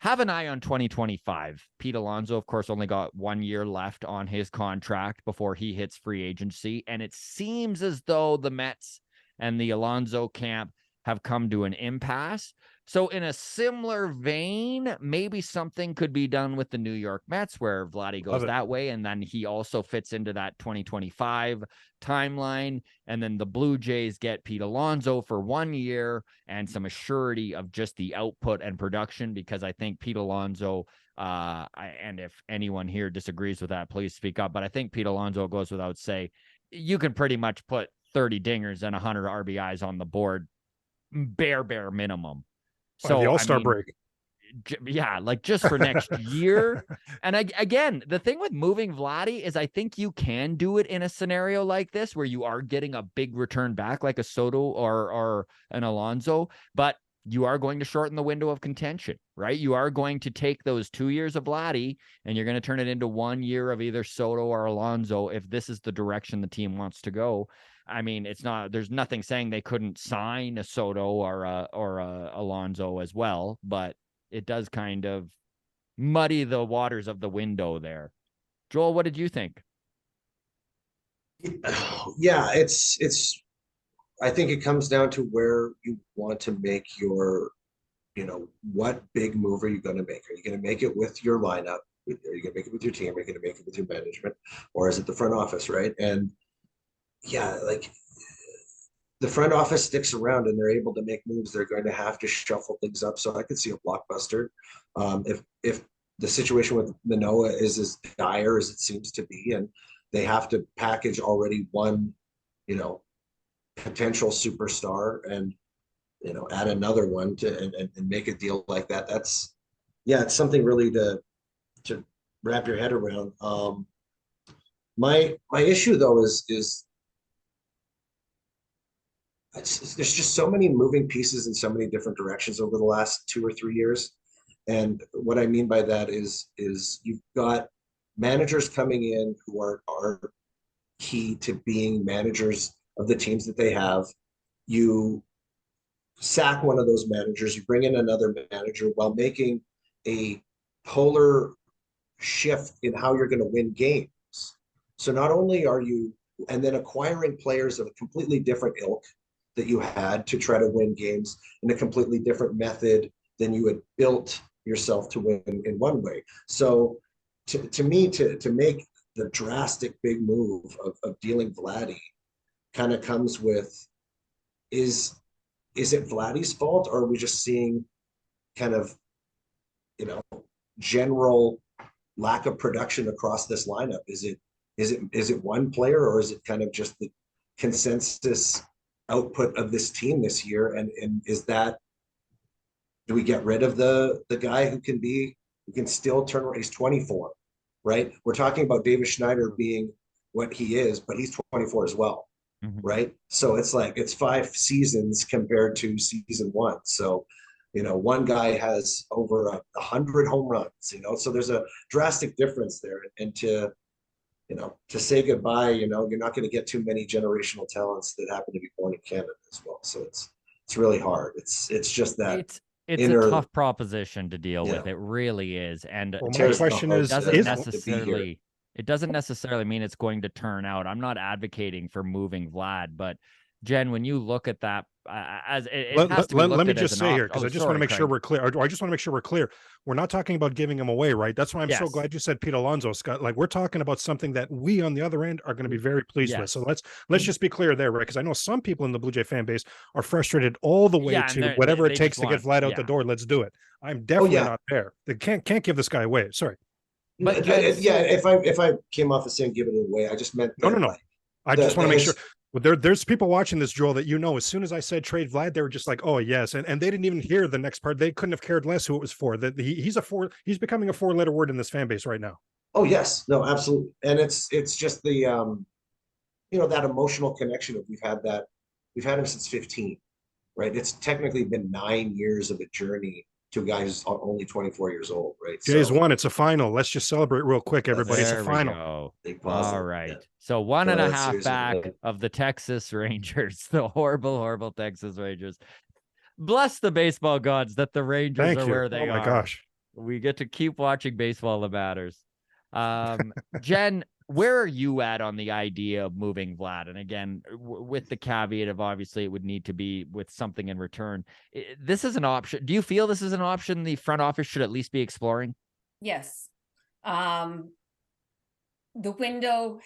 have an eye on 2025. Pete Alonso, of course, only got 1 year left on his contract before he hits free agency. And it seems as though the Mets and the Alonso camp have come to an impasse. So in a similar vein, maybe something could be done with the New York Mets, where Vladdy goes that way, and then he also fits into that 2025 timeline. And then the Blue Jays get Pete Alonso for 1 year and some assurity of just the output and production, because I think Pete Alonso, and if anyone here disagrees with that, please speak up. But I think Pete Alonso goes without say, you can pretty much put 30 dingers and 100 RBIs on the board, bare minimum. So the All-Star break. Yeah, like just for next year. And again, the thing with moving Vladdy is I think you can do it in a scenario like this where you are getting a big return back, like a Soto or an Alonso, but you are going to shorten the window of contention, right? You are going to take those 2 years of Vladdy and you're going to turn it into 1 year of either Soto or Alonso if this is the direction the team wants to go. I mean, there's nothing saying they couldn't sign a Soto or a Alonso as well, but it does kind of muddy the waters of the window there. Joel, what did you think? Yeah, I think it comes down to where you want to make your, what big move are you going to make? Are you going to make it with your lineup? Are you going to make it with your team? Are you going to make it with your management? Or is it the front office, right? And yeah, like the front office sticks around and they're able to make moves, they're going to have to shuffle things up. So I could see a blockbuster. If the situation with Manoah is as dire as it seems to be, and they have to package already one, potential superstar and, add another one and make a deal like that. It's something really to wrap your head around. My issue though is there's just so many moving pieces in so many different directions over the last 2 or 3 years. And what I mean by that is you've got managers coming in who are key to being managers of the teams that they have. You sack one of those managers, you bring in another manager while making a polar shift in how you're going to win games. So not only are you, and then acquiring players of a completely different ilk that you had to try to win games in a completely different method than you had built yourself to win in one way. So to me, to make the drastic big move of dealing Vladdy kind of comes with, is it Vladdy's fault, or are we just seeing kind of, general lack of production across this lineup? Is it one player, or is it kind of just the consensus output of this team this year? And is that, do we get rid of the guy who can be You can still turn around. He's 24, right? We're talking about David Schneider being what he is, but he's 24 as well, right? So it's like it's 5 seasons compared to season 1. So, one guy has over 100 home runs, so there's a drastic difference there. And to say goodbye, you're not going to get too many generational talents that happen to be born in Canada as well. So it's really hard. It's just that it's a tough proposition to deal with. It really is. And well, my question is, it doesn't necessarily mean it's going to turn out. I'm not advocating for moving Vlad, but Jen, when you look at that, let me just say here, because I just want to make sure we're clear. Or I just want to make sure we're clear. We're not talking about giving him away, right? That's why I'm so glad you said Pete Alonso, Scott. Like, we're talking about something that we on the other end are going to be very pleased with. So let's just be clear there, right? Because I know some people in the Blue Jay fan base are frustrated all the way to whatever it takes to get Vlad out the door. Let's do it. I'm definitely not there. They can't give this guy away. Sorry. But if I came off of saying give it away, I just meant no. I just want to make sure. Well, there's people watching this, Joel, that as soon as I said trade Vlad, they were just like, oh yes, and they didn't even hear the next part. They couldn't have cared less who it was for. That he's becoming a 4-letter word in this fan base right now. Oh yes, no, absolutely, and it's just the that emotional connection of we've had him since 15, right? It's technically been 9 years of a journey to a guy who's only 24 years old, right? Jay's won. It's a final. Let's just celebrate real quick, everybody. It's a final. All right. Yeah. So 1.5 back of the Texas Rangers, the horrible Texas Rangers. Bless the baseball gods that the Rangers are where they are. Oh my gosh. We get to keep watching baseball that matters. Jen, where are you at on the idea of moving Vlad? And again, with the caveat of obviously it would need to be with something in return. This is an option. Do you feel this is an option the front office should at least be exploring? Yes. The window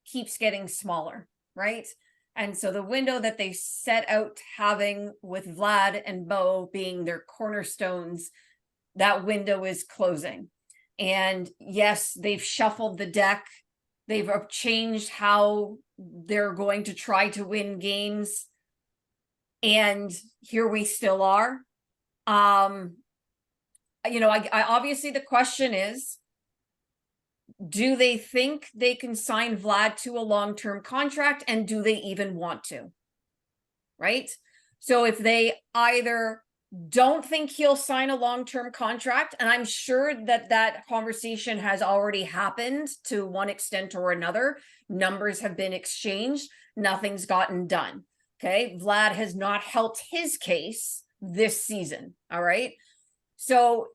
keeps getting smaller, right? And so the window that they set out having with Vlad and Bo being their cornerstones, that window is closing. And yes, they've shuffled the deck. They've changed how they're going to try to win games. And here we still are. I obviously the question is, do they think they can sign Vlad to a long-term contract? And do they even want to? Right? So if they either don't think he'll sign a long-term contract, and I'm sure that conversation has already happened to one extent or another. Numbers have been exchanged. Nothing's gotten done. Okay. Vlad has not helped his case this season. All right. So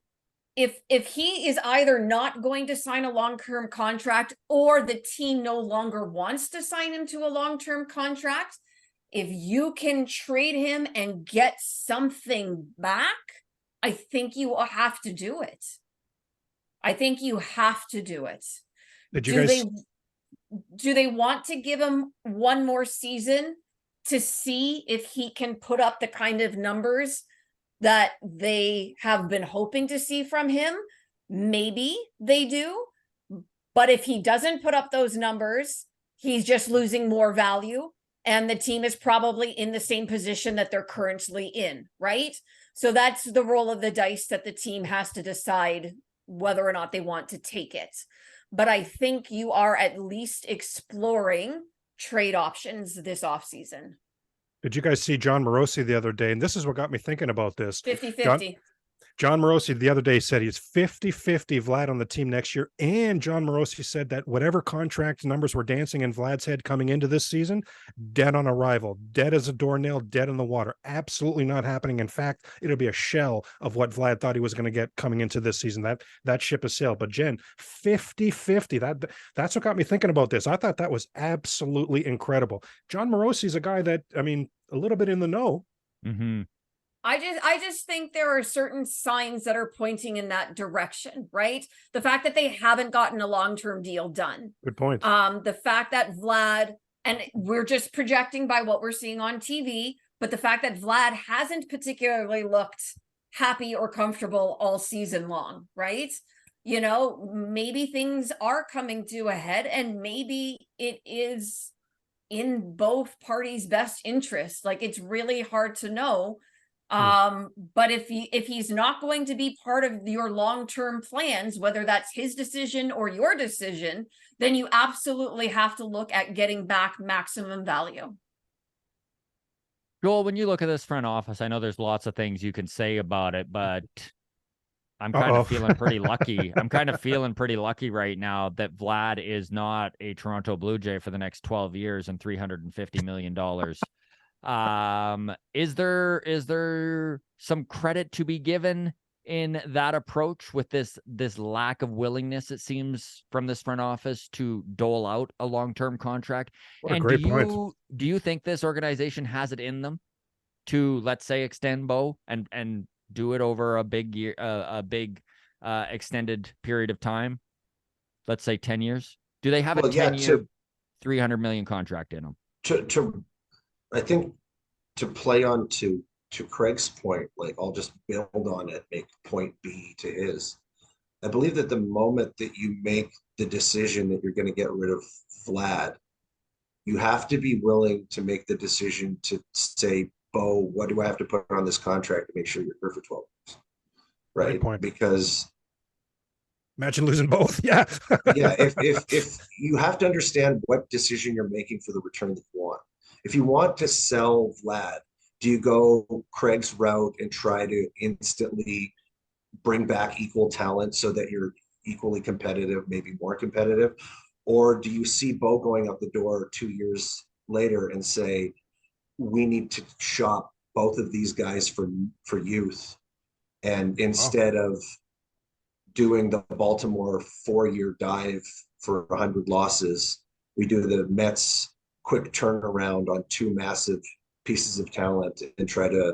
if he is either not going to sign a long-term contract or the team no longer wants to sign him to a long-term contract, if you can trade him and get something back, I think you have to do it. Do they want to give him one more season to see if he can put up the kind of numbers that they have been hoping to see from him? Maybe they do. But if he doesn't put up those numbers, he's just losing more value. And the team is probably in the same position that they're currently in, right? So that's the roll of the dice that the team has to decide whether or not they want to take it. But I think you are at least exploring trade options this offseason. Did you guys see John Morosi the other day? And this is what got me thinking about this. 50-50. John Morosi the other day said he's 50-50 Vlad on the team next year. And John Morosi said that whatever contract numbers were dancing in Vlad's head coming into this season, dead on arrival, dead as a doornail, dead in the water. Absolutely not happening. In fact, it'll be a shell of what Vlad thought he was going to get coming into this season. That ship has sailed. But Jen, 50-50. That's what got me thinking about this. I thought that was absolutely incredible. John Morosi is a guy that, a little bit in the know. Mm-hmm. I just think there are certain signs that are pointing in that direction, right? The fact that they haven't gotten a long-term deal done. Good point. The fact that Vlad, and we're just projecting by what we're seeing on TV, but the fact that Vlad hasn't particularly looked happy or comfortable all season long, right? Maybe things are coming to a head, and maybe it is in both parties' best interest. Like, it's really hard to know. But if he's not going to be part of your long-term plans, whether that's his decision or your decision, then you absolutely have to look at getting back maximum value. Joel, when you look at this front office, I know there's lots of things you can say about it, but I'm kind of feeling pretty lucky. I'm kind of feeling pretty lucky right now that Vlad is not a Toronto Blue Jay for the next 12 years and $350 million. Is there some credit to be given in that approach with this lack of willingness, it seems, from this front office to dole out a long-term contract? What a And great point. do you think this organization has it in them to, let's say, extend Bo and do it over a big year, extended period of time? Let's say 10 years. Do they have a 10-year, $300 million contract in them? I think to play on to Craig's point, like I'll just build on it, make point B to his. I believe that the moment that you make the decision that you're going to get rid of Vlad, you have to be willing to make the decision to say, Bo, what do I have to put on this contract to make sure you're here for 12 years? Right. Great point. Because imagine losing both. Yeah. Yeah. If you have to understand what decision you're making for the return that you want. If you want to sell Vlad, do you go Craig's route and try to instantly bring back equal talent so that you're equally competitive, maybe more competitive? Or do you see Bo going out the door 2 years later and say, we need to shop both of these guys for youth? And instead of doing the Baltimore 4-year dive for 100 losses, we do the Mets quick turnaround on 2 massive pieces of talent and try to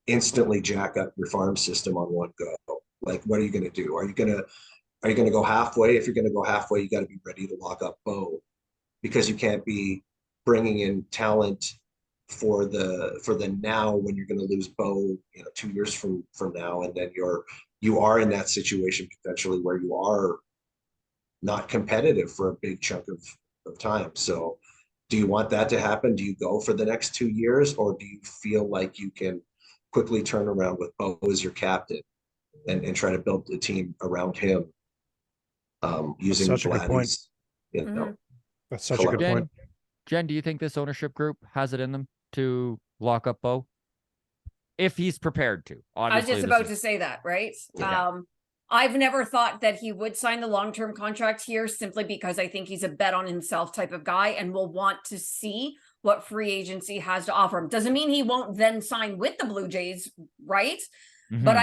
instantly jack up your farm system on one go. Like, what are you going to do? Are you going to go halfway? If you're going to go halfway, you got to be ready to lock up Bo, because you can't be bringing in talent for the now when you're going to lose Bo, 2 years from now, and then you are in that situation potentially where you are not competitive for a big chunk of time. So do you want that to happen? Do you go for the next 2 years, or do you feel like you can quickly turn around with Bo as your captain and try to build the team around him, using such a good point. That's such a good point. Jen, do you think this ownership group has it in them to lock up Bo? If he's prepared to. Obviously, I was just about to say that, right? Yeah. I've never thought that he would sign the long-term contract here, simply because I think he's a bet on himself type of guy and will want to see what free agency has to offer him. Doesn't mean he won't then sign with the Blue Jays, right? Mm-hmm. But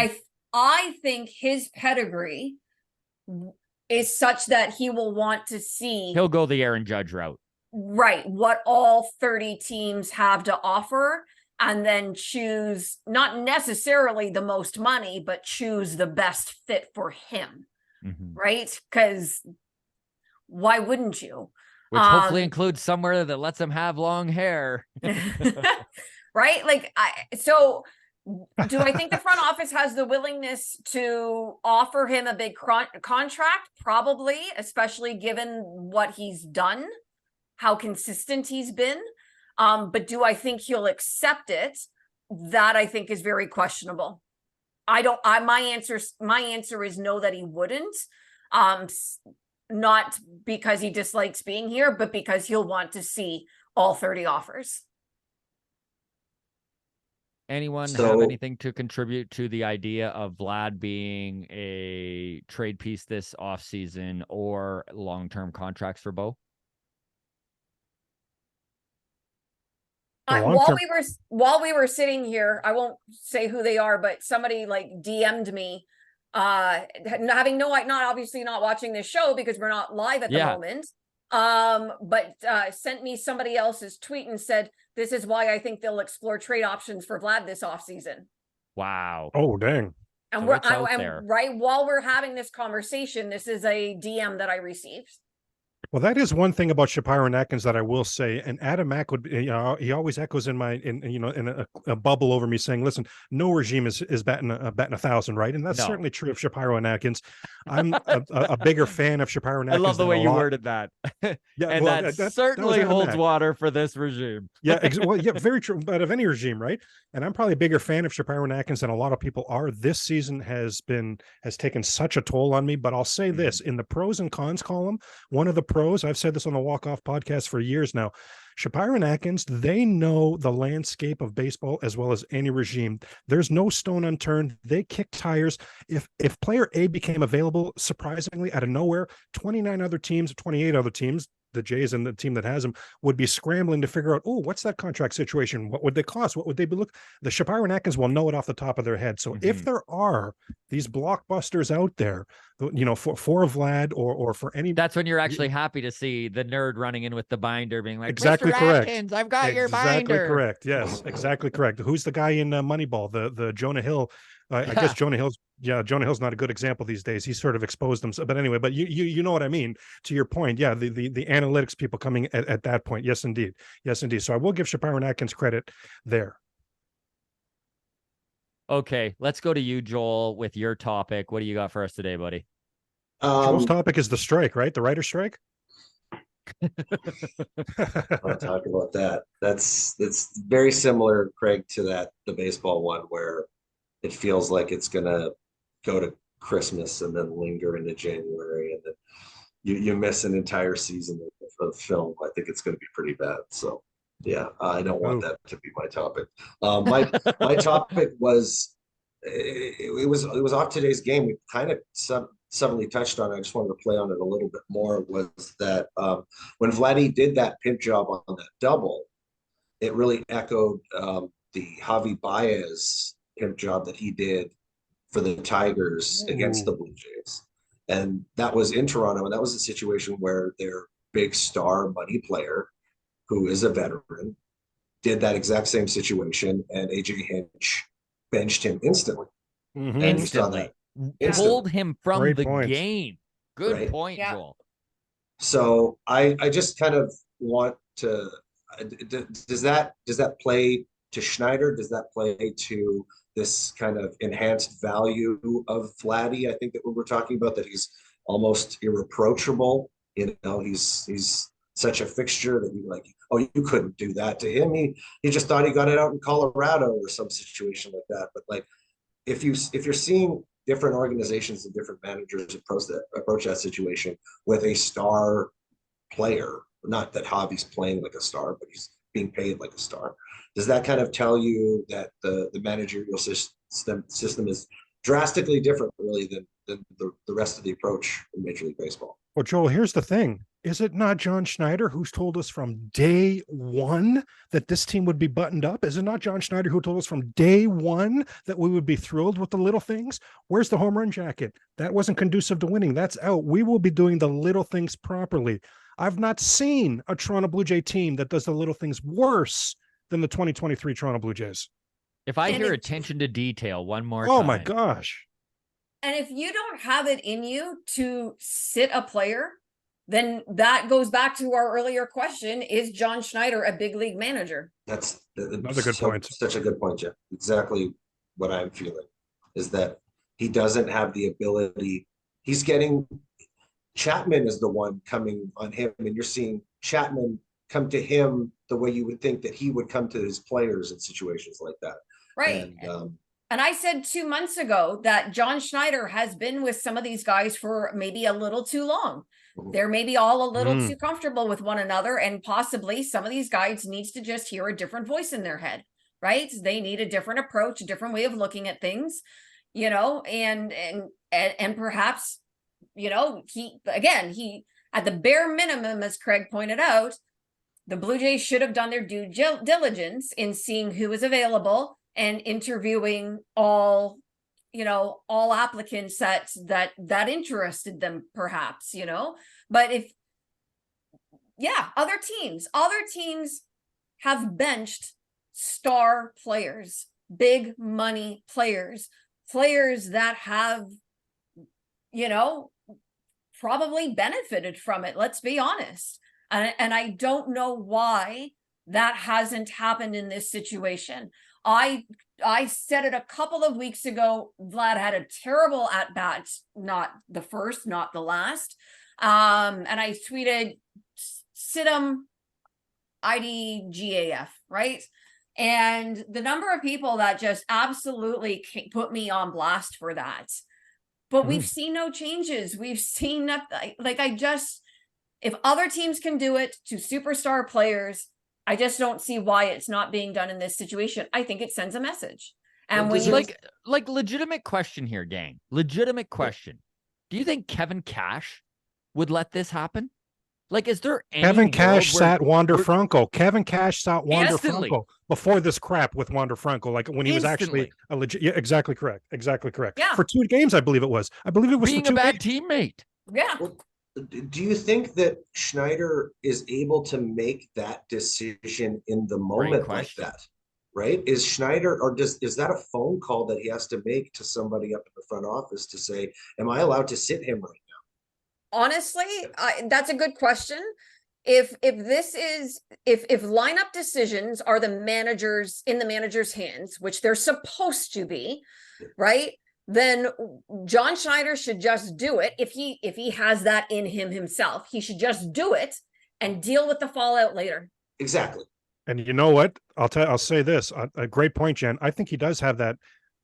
I think his pedigree is such that he will want to see. He'll go the Aaron Judge route. Right. What all 30 teams have to offer, and then choose not necessarily the most money, but choose the best fit for him. Mm-hmm. Right? Because why wouldn't you? Which hopefully includes somewhere that lets him have long hair. Right? Like, so do I think the front office has the willingness to offer him a big contract? Probably, especially given what he's done, how consistent he's been. But do I think he'll accept it? That I think is very questionable. My answer is no, that he wouldn't. Not because he dislikes being here, but because he'll want to see all 30 offers. Anyone have anything to contribute to the idea of Vlad being a trade piece this offseason or long-term contracts for Bo? While we were sitting here, I won't say who they are, but somebody like DM'd me, obviously not watching this show because we're not live at the moment. But sent me somebody else's tweet and said, this is why I think they'll explore trade options for Vlad this offseason. Wow. Oh, dang. And right while we're having this conversation, this is a DM that I received. Well, that is one thing about Shapiro and Atkins that I will say, and Adam Mack would be, he always echoes in a bubble over me saying, listen, no regime is batting 1,000, right? And that's No. certainly true of Shapiro and Atkins. I'm a bigger fan of Shapiro and I Atkins love the than way a you lot. worded that. Yeah, And well, that that was certainly Adam holds Mack. water for this regime. Yeah, well, yeah, very true. But of any regime, right? And I'm probably a bigger fan of Shapiro and Atkins than a lot of people are. This season has taken such a toll on me. But I'll say this in the pros and cons column, one of the pros, I've said this on the Walk Off podcast for years now. Shapiro and Atkins, they know the landscape of baseball as well as any regime. There's no stone unturned. They kick tires. If player A became available, surprisingly, out of nowhere, 29 other teams, 28 other teams, the Jays and the team that has him would be scrambling to figure out, oh, what's that contract situation? What would they cost? What would they be the Shapiro and Atkins will know it off the top of their head. So if there are these blockbusters out there, for Vlad or for any, that's when you're actually happy to see the nerd running in with the binder being like, exactly Mr. correct. Atkins, I've got your binder. Exactly correct. Yes, exactly correct. Who's the guy in Moneyball? The Jonah Hill. I guess Jonah Hill's not a good example these days. He's sort of exposed himself. But anyway, but you know what I mean. To your point, yeah, the analytics people coming at that point. Yes, indeed. Yes, indeed. So I will give Shapiro and Atkins credit there. Okay, let's go to you, Joel, with your topic. What do you got for us today, buddy? Joel's topic is the strike, right? The writer's strike. I want to talk about that. That's very similar, Craig, to the baseball one where it feels like it's gonna go to Christmas and then linger into January, and then you miss an entire season of film. I think it's gonna be pretty bad. So yeah, I don't want that to be my topic. My topic was it was off today's game. We kind of suddenly touched on it. I just wanted to play on it a little bit more. Was that when Vladdy did that pimp job on that double, it really echoed the Javi Baez pimp job that he did for the Tigers against the Blue Jays. And that was in Toronto, and that was a situation where their big star money player, who is a veteran, did that exact same situation, and AJ Hinch benched him instantly. Instantly. Pulled him from Great the point. game. Good point, Joel. So I just kind of want to does that play to Schneider? Does that play to this kind of enhanced value of Vladdy? I think that we were talking about, that he's almost irreproachable. He's such a fixture that you like, oh, you couldn't do that to him. He just thought he got it out in Colorado or some situation like that. But like, if you're seeing different organizations and different managers approach that situation with a star player, not that Javi's playing like a star, but he's being paid like a star, does that kind of tell you that the managerial system is drastically different really than the rest of the approach in Major League Baseball? Well, Joel, here's the thing. Is it not John Schneider who's told us from day one that this team would be buttoned up? Is it not John Schneider who told us from day one that we would be thrilled with the little things? Where's the home run jacket? That wasn't conducive to winning. That's out. We will be doing the little things properly. I've not seen a Toronto Blue Jay team that does the little things worse than the 2023 Toronto Blue Jays. If I hear attention to detail one more time. Oh my gosh. And if you don't have it in you to sit a player, then that goes back to our earlier question: is John Schneider a big league manager? That's another good point. Such a good point, Jeff. Exactly what I'm feeling is that he doesn't have the ability. He's getting Chapman is the one coming on him, and you're seeing Chapman come to him the way you would think that he would come to his players in situations like that. Right. And I said 2 months ago that John Schneider has been with some of these guys for maybe a little too long. They're maybe all a little too comfortable with one another, and possibly some of these guys needs to just hear a different voice in their head, right? They need a different approach, a different way of looking at things, and perhaps, he at the bare minimum, as Craig pointed out, the Blue Jays should have done their due diligence in seeing who was available and interviewing all applicants that interested them, perhaps, but other teams have benched star players, big money players that have, probably benefited from it. Let's be honest. And I don't know why that hasn't happened in this situation. I said it a couple of weeks ago. Vlad had a terrible at bat, not the first, not the last. And I tweeted, sit him IDGAF, right? And the number of people that just absolutely put me on blast for that. But we've seen no changes. We've seen nothing. Like, if other teams can do it to superstar players, I just don't see why it's not being done in this situation. I think it sends a message. And when you like legitimate question here, gang, legitimate question. Do you think Kevin Cash would let this happen? Like, is there any Kevin Cash world where- sat Wander Franco. Kevin Cash sat Wander Instantly. Franco before this crap with Wander Franco, like when he was actually Instantly. a legit. Yeah, exactly correct. Exactly correct. Yeah. For 2 games, I believe it was. I believe it was being for 2 a bad games. teammate? yeah. Well, do you think that Schneider is able to make that decision in the moment like question. that? Right? Is Schneider, or is that a phone call that he has to make to somebody up in the front office to say, am I allowed to sit him right now? Honestly, that's a good question. If lineup decisions are in the manager's hands, which they're supposed to be, right? Then John Schneider should just do it. If he has that in himself, he should just do it and deal with the fallout later. Exactly. And you know what? I'll say this. A great point, Jen. I think he does have that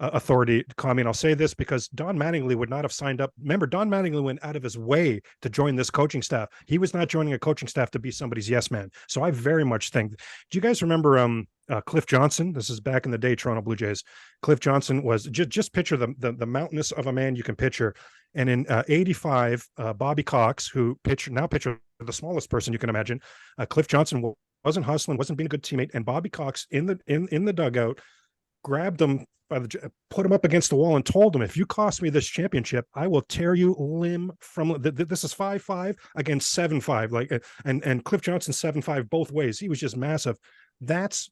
authority to comment. I'll say this because Don Mattingly would not have signed up. Remember, Don Mattingly went out of his way to join this coaching staff. He was not joining a coaching staff to be somebody's yes man. So I very much think. Do you guys remember Cliff Johnson? This is back in the day, Toronto Blue Jays. Cliff Johnson was just picture the mountainous of a man you can picture. And in '85, Bobby Cox, who now picture the smallest person you can imagine, Cliff Johnson wasn't hustling, wasn't being a good teammate, and Bobby Cox in the dugout grabbed him put him up against the wall and told him, if you cost me this championship, I will tear you limb from this is 5'5" against 7'5", like and Cliff Johnson 7'5" both ways. He was just massive. That's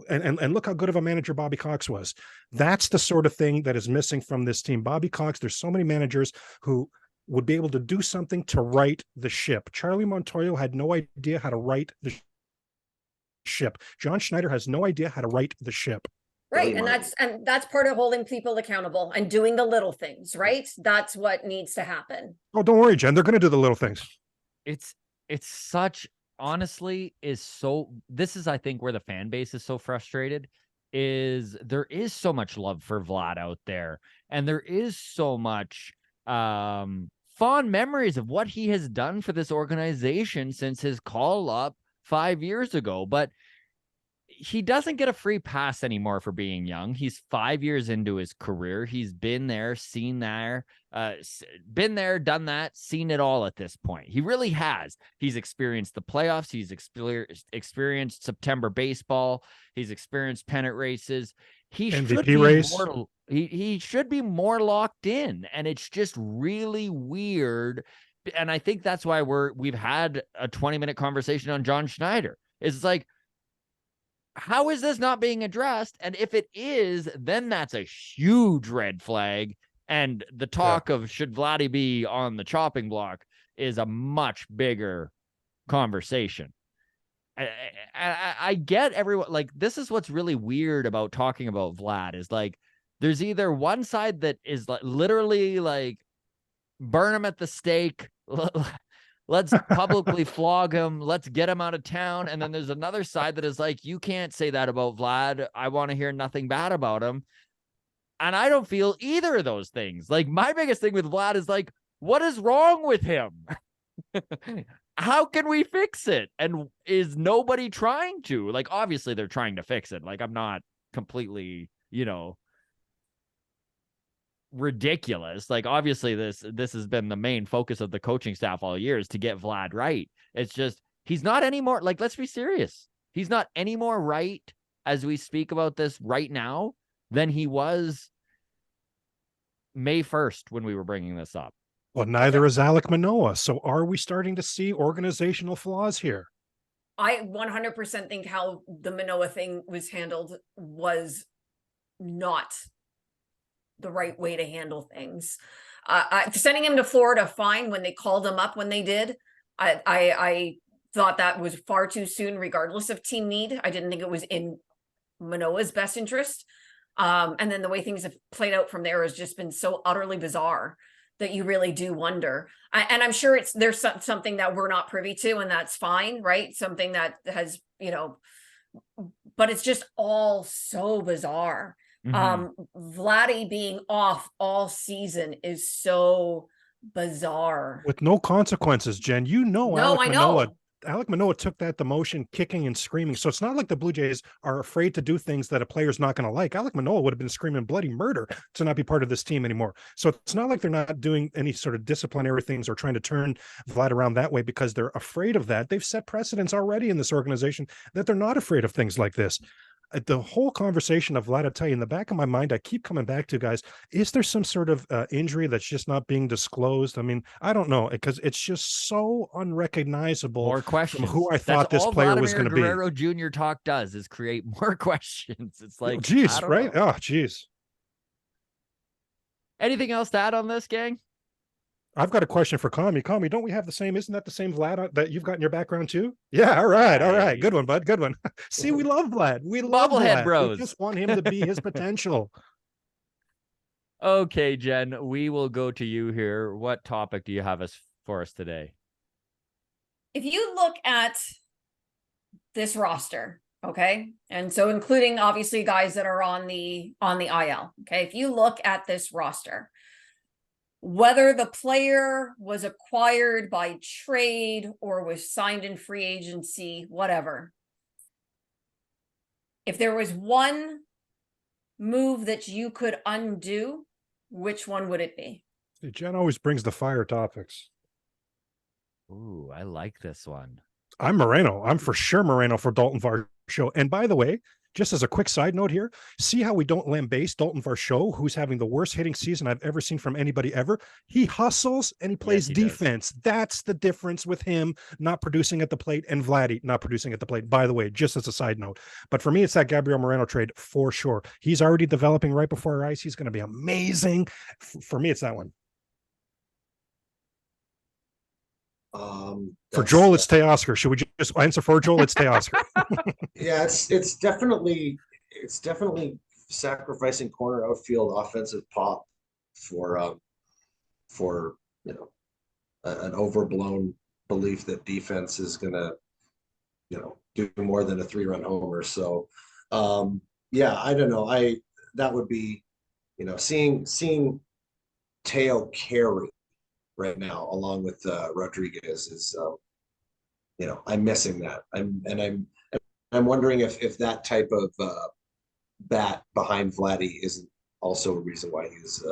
and look how good of a manager Bobby Cox was. That's the sort of thing that is missing from this team. Bobby Cox, there's so many managers who would be able to do something to right the ship. Charlie Montoyo had no idea how to right the ship. John Schneider has no idea how to right the ship. Right. And that's part of holding people accountable and doing the little things, right? That's what needs to happen. Oh, don't worry, Jen. They're going to do the little things. It's such, honestly, this is, I think, where the fan base is so frustrated, is there is so much love for Vlad out there. And there is so much fond memories of what he has done for this organization since his call up 5 years ago. But he doesn't get a free pass anymore for being young. He's 5 years into his career. He's been there, seen there, been there, done that, seen it all at this point. He really has. He's experienced the playoffs. He's experienced September baseball. He's experienced pennant races. He should be race. He should be more locked in, and it's just really weird. And I think that's why we've had a 20-minute conversation on John Schneider. It's like, how is this not being addressed? And if it is, then that's a huge red flag. And the talk of should Vladdy be on the chopping block is a much bigger conversation. I get everyone, like, this is what's really weird about talking about Vlad, is like, there's either one side that is like literally like, burn him at the stake, let's publicly flog him, let's get him out of town. And then there's another side that is like, you can't say that about Vlad. I want to hear nothing bad about him. And I don't feel either of those things. Like, my biggest thing with Vlad is like, what is wrong with him? How can we fix it? And is nobody trying to? Like, obviously they're trying to fix it. Like, I'm not completely, ridiculous. Like, obviously this has been the main focus of the coaching staff all year, is to get Vlad right. It's just, he's not anymore. Like, let's be serious. He's not any more right as we speak about this right now than he was May 1st when we were bringing this up. Well, neither is Alek Manoah. So are we starting to see organizational flaws here? I 100% think how the Manoah thing was handled was not the right way to handle things. Sending him to Florida, fine. When they called him up when they did, I thought that was far too soon, regardless of team need. I didn't think it was in Manoah's best interest. And then the way things have played out from there has just been so utterly bizarre that you really do wonder. And I'm sure there's something that we're not privy to, and that's fine, right? Something that has, but it's just all so bizarre. Vladdy being off all season is so bizarre. With no consequences, Jen. No, I know. Alek Manoah took that demotion kicking and screaming. So it's not like the Blue Jays are afraid to do things that a player's not going to like. Alek Manoah would have been screaming bloody murder to not be part of this team anymore. So it's not like they're not doing any sort of disciplinary things or trying to turn Vlad around that way because they're afraid of that. They've set precedents already in this organization that they're not afraid of things like this. The whole conversation of Vlad, I tell you, in the back of my mind, I keep coming back to, guys, is there some sort of injury that's just not being disclosed? I mean, I don't know, because it's just so unrecognizable. More questions. From who I thought this player was going to be. Guerrero Jr. talk does is create more questions. It's like, geez, right? Know. Oh, geez. Anything else to add on this, gang? I've got a question for Kami. Kami, don't we have the same? Isn't that the same Vlad that you've got in your background too? Yeah. All right. Good one, bud. Good one. See, we love Vlad. We love Bobblehead Vlad. Bros. We just want him to be his potential. Okay, Jen, we will go to you here. What topic do you have for us today? If you look at this roster, okay, and so including obviously guys that are on the IL, okay, if you look at this roster, whether the player was acquired by trade or was signed in free agency, whatever, if there was one move that you could undo, which one would it be? See, Jen always brings the fire topics. Ooh, I like this one. I'm Moreno. I'm for sure Moreno for Dalton Varsho. And by the way, just as a quick side note here, see how we don't lambaste Dalton Varsho, who's having the worst hitting season I've ever seen from anybody ever. He hustles and he plays defense. That's the difference with him not producing at the plate and Vladdy not producing at the plate, by the way, just as a side note. But for me, it's that Gabriel Moreno trade for sure. He's already developing right before our eyes. He's going to be amazing. For me, it's that one. For Joel, it's Teoscar. Should we just answer for Joel? It's Teoscar. Yeah, it's definitely sacrificing corner outfield offensive pop for an overblown belief that defense is gonna do more than a 3-run homer. So yeah, I don't know. That would be seeing Teo carry right now along with Rodriguez is I'm missing that. I'm wondering if that type of bat behind Vladdy isn't also a reason why he's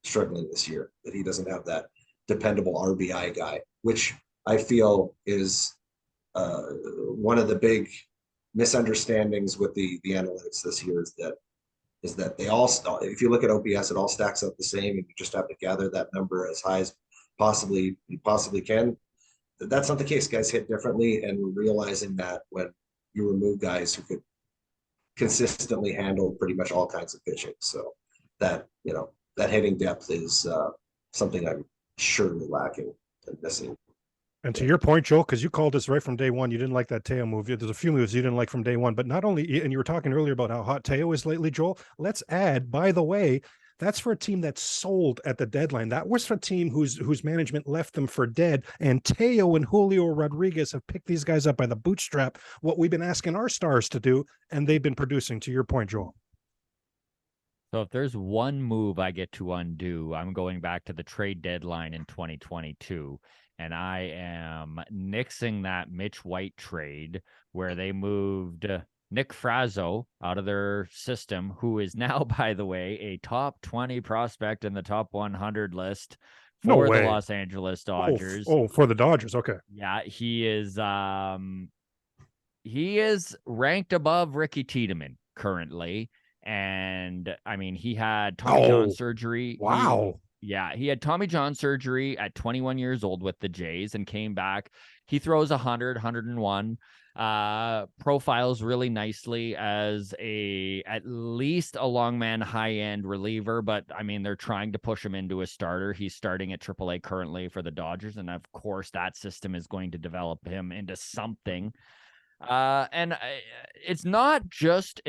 struggling this year, that he doesn't have that dependable RBI guy, which I feel is one of the big misunderstandings with the analytics this year is that they all, if you look at OPS, it all stacks up the same, and you just have to gather that number as high as you possibly can. That's not the case. Guys hit differently, and realizing that when you remove guys who could consistently handle pretty much all kinds of pitching, so that that hitting depth is something I'm surely lacking and missing. And to your point, Joel, because you called us right from day one, you didn't like that Teo move. There's a few moves you didn't like from day one, but not only, and you were talking earlier about how hot Teo is lately, Joel. Let's add, by the way, that's for a team that sold at the deadline. That was for a team whose management left them for dead. And Teo and Julio Rodriguez have picked these guys up by the bootstrap, what we've been asking our stars to do, and they've been producing, to your point, Joel. So if there's one move I get to undo, I'm going back to the trade deadline in 2022. And I am nixing that Mitch White trade where they moved Nick Frazo out of their system, who is now, by the way, a top 20 prospect in the top 100 list for the Los Angeles Dodgers. Oh, for the Dodgers. Okay. Yeah, he is ranked above Ricky Tiedemann currently. And I mean, he had Tommy John surgery. Wow. Yeah, he had Tommy John surgery at 21 years old with the Jays and came back. He throws 100, 101. Profiles really nicely as at least a long man high end reliever, but I mean they're trying to push him into a starter. He's starting at AAA currently for the Dodgers, and of course that system is going to develop him into something. It's not just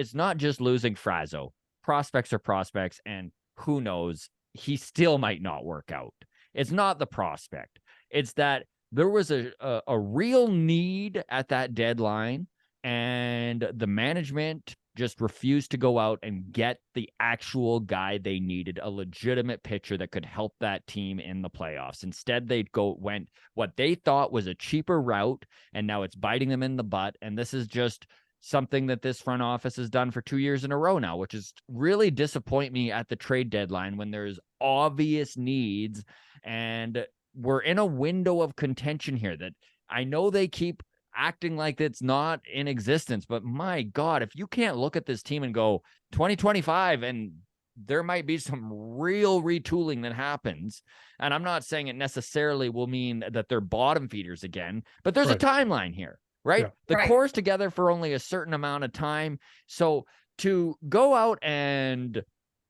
losing Frazo. Prospects are prospects, and who knows, he still might not work out. It's not the prospect. It's that there was a real need at that deadline, and the management just refused to go out and get the actual guy they needed, a legitimate pitcher that could help that team in the playoffs. Instead, they went what they thought was a cheaper route, and now it's biting them in the butt. And this is just something that this front office has done for 2 years in a row now, which is really disappoint me at the trade deadline when there's obvious needs. And we're in a window of contention here that I know they keep acting like it's not in existence, but my God, if you can't look at this team and go 2025 and there might be some real retooling that happens. And I'm not saying it necessarily will mean that they're bottom feeders again, but there's a timeline here, right? Yeah. The core's together for only a certain amount of time. So to go out and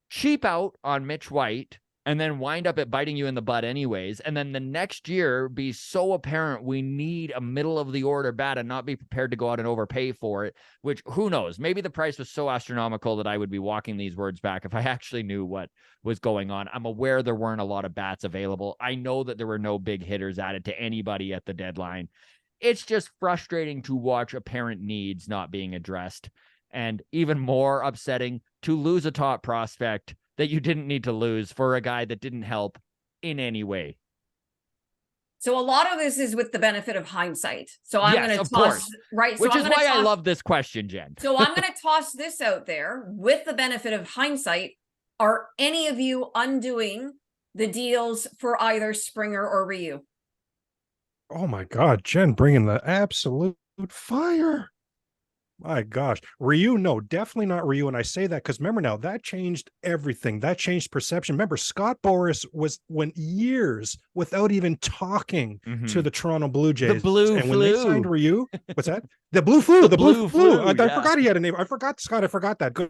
cheap out on Mitch White and then wind up at biting you in the butt anyways, and then the next year be so apparent we need a middle of the order bat and not be prepared to go out and overpay for it, which who knows, maybe the price was so astronomical that I would be walking these words back if I actually knew what was going on. I'm aware there weren't a lot of bats available. I know that there were no big hitters added to anybody at the deadline. It's just frustrating to watch apparent needs not being addressed, and even more upsetting to lose a top prospect that you didn't need to lose for a guy that didn't help in any way. So a lot of this is with the benefit of hindsight. So I'm going to toss, right? Which is why I love this question, Jen. So I'm going to toss this out there with the benefit of hindsight. Are any of you undoing the deals for either Springer or Ryu? Oh my God, Jen bringing the absolute fire. My gosh. Ryu, no, definitely not Ryu. And I say that because remember now, that changed everything. That changed perception. Remember, Scott Boras went years without even talking to the Toronto Blue Jays. The blue and flu. when they signed Ryu, what's that? The blue flu. The blue flu. I yeah. forgot he had a name. I forgot, Scott. I forgot that. Good,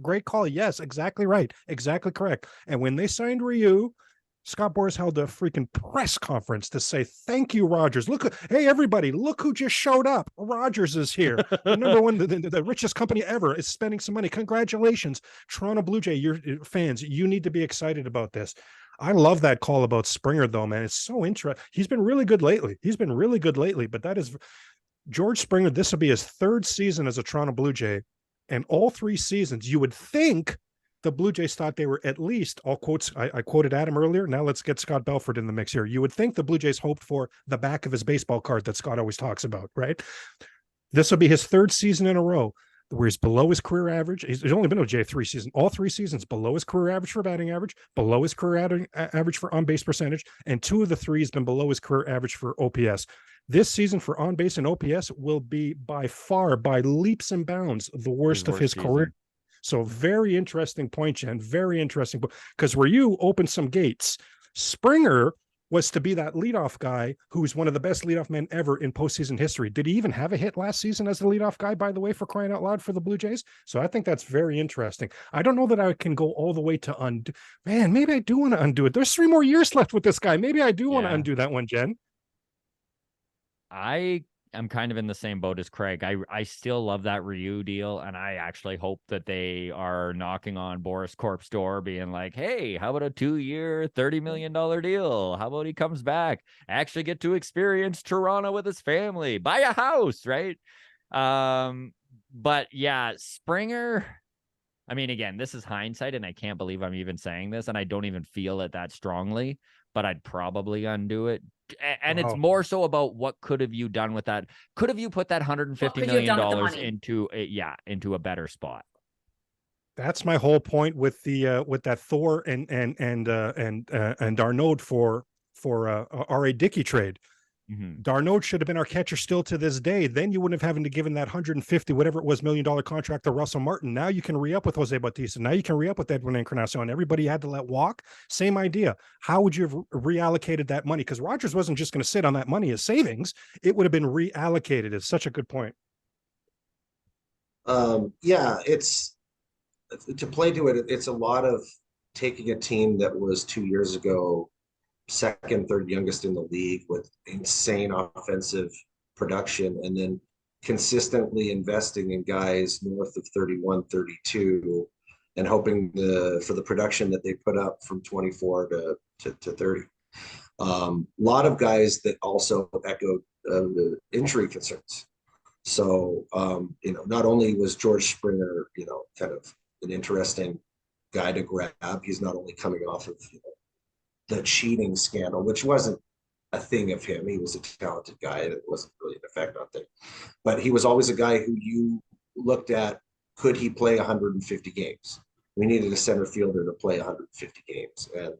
great call. Yes, exactly right. Exactly correct. And when they signed Ryu, Scott Boras held a freaking press conference to say, thank you, Rogers. Look, hey, everybody, look who just showed up. Rogers is here. The number one, the richest company ever is spending some money. Congratulations, Toronto Blue Jay, your fans. You need to be excited about this. I love that call about Springer, though, man. It's so interesting. He's been really good lately. But that is George Springer. This will be his third season as a Toronto Blue Jay. And all 3 seasons, you would think the Blue Jays thought they were at least, all quotes, I quoted Adam earlier. Now let's get Scott Belford in the mix here. You would think the Blue Jays hoped for the back of his baseball card that Scott always talks about, right? This will be his 3rd season in a row where he's below his career average. He's only been a J 3 seasons, all 3 seasons below his career average for batting average, below his career average for on-base percentage, and 2 of the 3 has been below his career average for OPS. This season for on-base and OPS will be by far, by leaps and bounds, the worst of his career. So very interesting point, Jen. Very interesting, because Ryu opened some gates. Springer was to be that leadoff guy who's one of the best leadoff men ever in postseason history. Did he even have a hit last season as the leadoff guy, by the way, for crying out loud for the Blue Jays? So I think that's very interesting. I don't know that I can go all the way to undo. Man, maybe I do want to undo it. There's 3 more years left with this guy. Maybe I do want to undo that one, Jen. I'm kind of in the same boat as Craig. I still love that Ryu deal, and I actually hope that they are knocking on Boris Corp's door being like, hey, how about a 2-year, $30 million deal? How about he comes back, actually get to experience Toronto with his family, buy a house, right? But yeah, Springer, I mean, again, this is hindsight, and I can't believe I'm even saying this, and I don't even feel it that strongly, but I'd probably undo it. And it's more so about what could have you done with that? Could have you put that $150 million into a better spot? That's my whole point with the with that Thor and Arnaud for R.A. Dickey trade. Darnold should have been our catcher still to this day. Then you wouldn't have having to give him that 150, whatever it was, $1 million contract to Russell Martin. Now you can re-up with Jose Bautista. Now you can re-up with Edwin Encarnacion. Everybody had to let walk. Same idea. How would you have reallocated that money? Because Rodgers wasn't just going to sit on that money as savings. It would have been reallocated. It's such a good point. Yeah, it's to play to it. It's a lot of taking a team that was 2 years ago second, third youngest in the league with insane offensive production, and then consistently investing in guys north of 31, 32, and hoping for the production that they put up from 24 to 30. Lot of guys that also echoed the injury concerns. So, not only was George Springer, kind of an interesting guy to grab, he's not only coming off of, the cheating scandal, which wasn't a thing of him. He was a talented guy. It wasn't really an effect on thing. But he was always a guy who you looked at, could he play 150 games? We needed a center fielder to play 150 games. And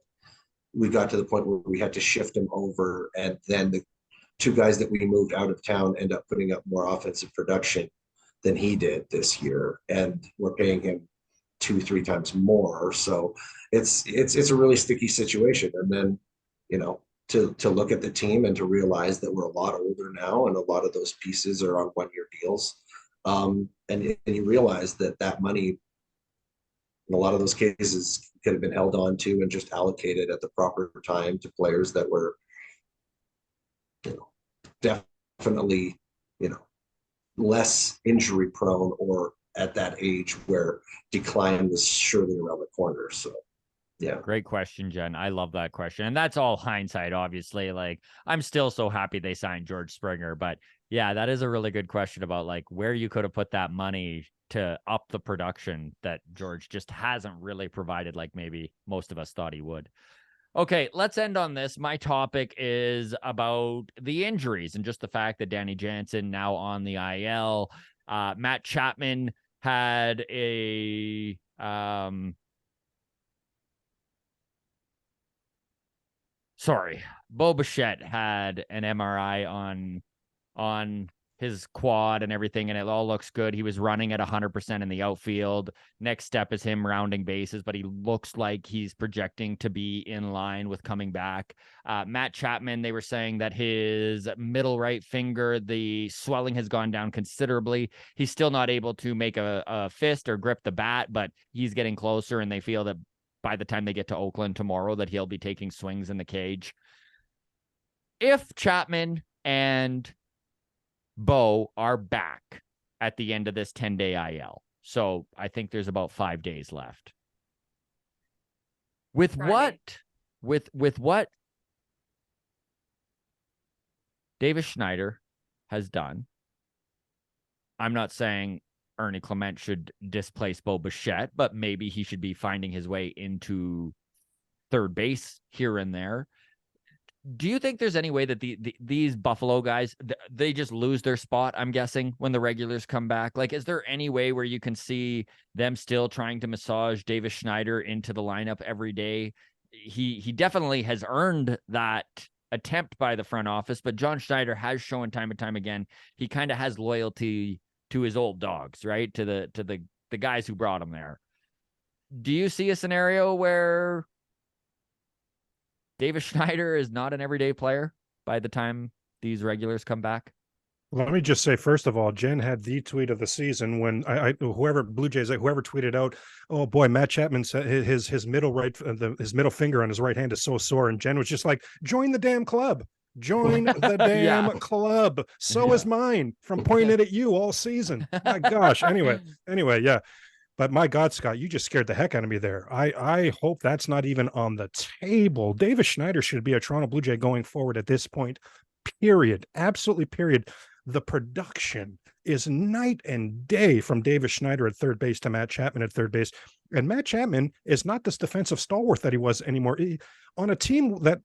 we got to the point where we had to shift him over. And then the two guys that we moved out of town end up putting up more offensive production than he did this year. And we're paying him 2-3 times more. So it's a really sticky situation. And then, to look at the team and to realize that we're a lot older now, and a lot of those pieces are on 1-year deals. And you realize that money, in a lot of those cases, could have been held on to and just allocated at the proper time to players that were, definitely, less injury prone, or at that age where decline was surely around the corner. So, yeah. Great question, Jen. I love that question. And that's all hindsight, obviously. Like, I'm still so happy they signed George Springer. But yeah, that is a really good question about like where you could have put that money to up the production that George just hasn't really provided like maybe most of us thought he would. Okay, let's end on this. My topic is about the injuries and just the fact that Danny Jansen now on the IL. Matt Chapman had a Bo Bichette had an MRI on his quad and everything, and it all looks good. He was running at 100% in the outfield. Next step is him rounding bases, but he looks like he's projecting to be in line with coming back. Matt Chapman, they were saying that his middle right finger, the swelling has gone down considerably. He's still not able to make a fist or grip the bat, but he's getting closer, and they feel that by the time they get to Oakland tomorrow that he'll be taking swings in the cage. If Chapman and Bo are back at the end of this 10-day IL, so I think there's about 5 days left. With Friday. what Davis Schneider has done, I'm not saying Ernie Clement should displace Bo Bichette, but maybe he should be finding his way into third base here and there. Do you think there's any way that these Buffalo guys, they just lose their spot, I'm guessing, when the regulars come back? Like, is there any way where you can see them still trying to massage Davis Schneider into the lineup every day? He definitely has earned that attempt by the front office, but John Schneider has shown time and time again he kind of has loyalty to his old dogs, right? To the guys who brought him there. Do you see a scenario where Davis Schneider is not an everyday player by the time these regulars come back? Let me just say, first of all, Jen had the tweet of the season when whoever tweeted out, oh boy, Matt Chapman said his middle his middle finger on his right hand is so sore, and Jen was just like, join the damn club. Join the damn club. So is mine, from pointing it at you all season. My gosh. Anyway, yeah. But my God, Scott, you just scared the heck out of me there. I hope that's not even on the table. Davis Schneider should be a Toronto Blue Jay going forward at this point, period. Absolutely, period. The production is night and day from Davis Schneider at third base to Matt Chapman at third base. And Matt Chapman is not this defensive stalwart that he was anymore. On a team that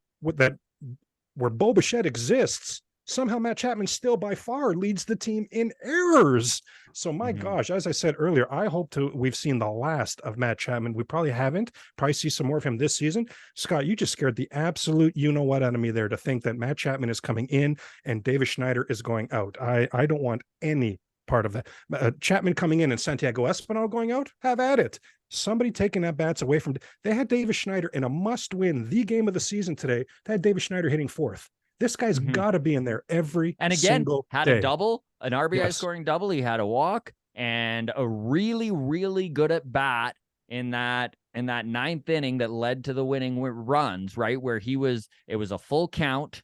where Bo Bichette exists, Somehow Matt Chapman still by far leads the team in errors. So my gosh, as I said earlier, I hope we've seen the last of Matt Chapman. We probably haven't. Probably see some more of him this season. Scott, you just scared the absolute you-know-what out of me there to think that Matt Chapman is coming in and Davis Schneider is going out. I don't want any part of that. Chapman coming in and Santiago Espinal going out, have at it. Somebody taking that bats away from. They had Davis Schneider in a must-win, the game of the season today. They had Davis Schneider hitting fourth. This guy's got to be in there every and again single had day. A double, an RBI scoring double. He had a walk and a really, really good at bat in that ninth inning that led to the winning runs. Right where it was a full count,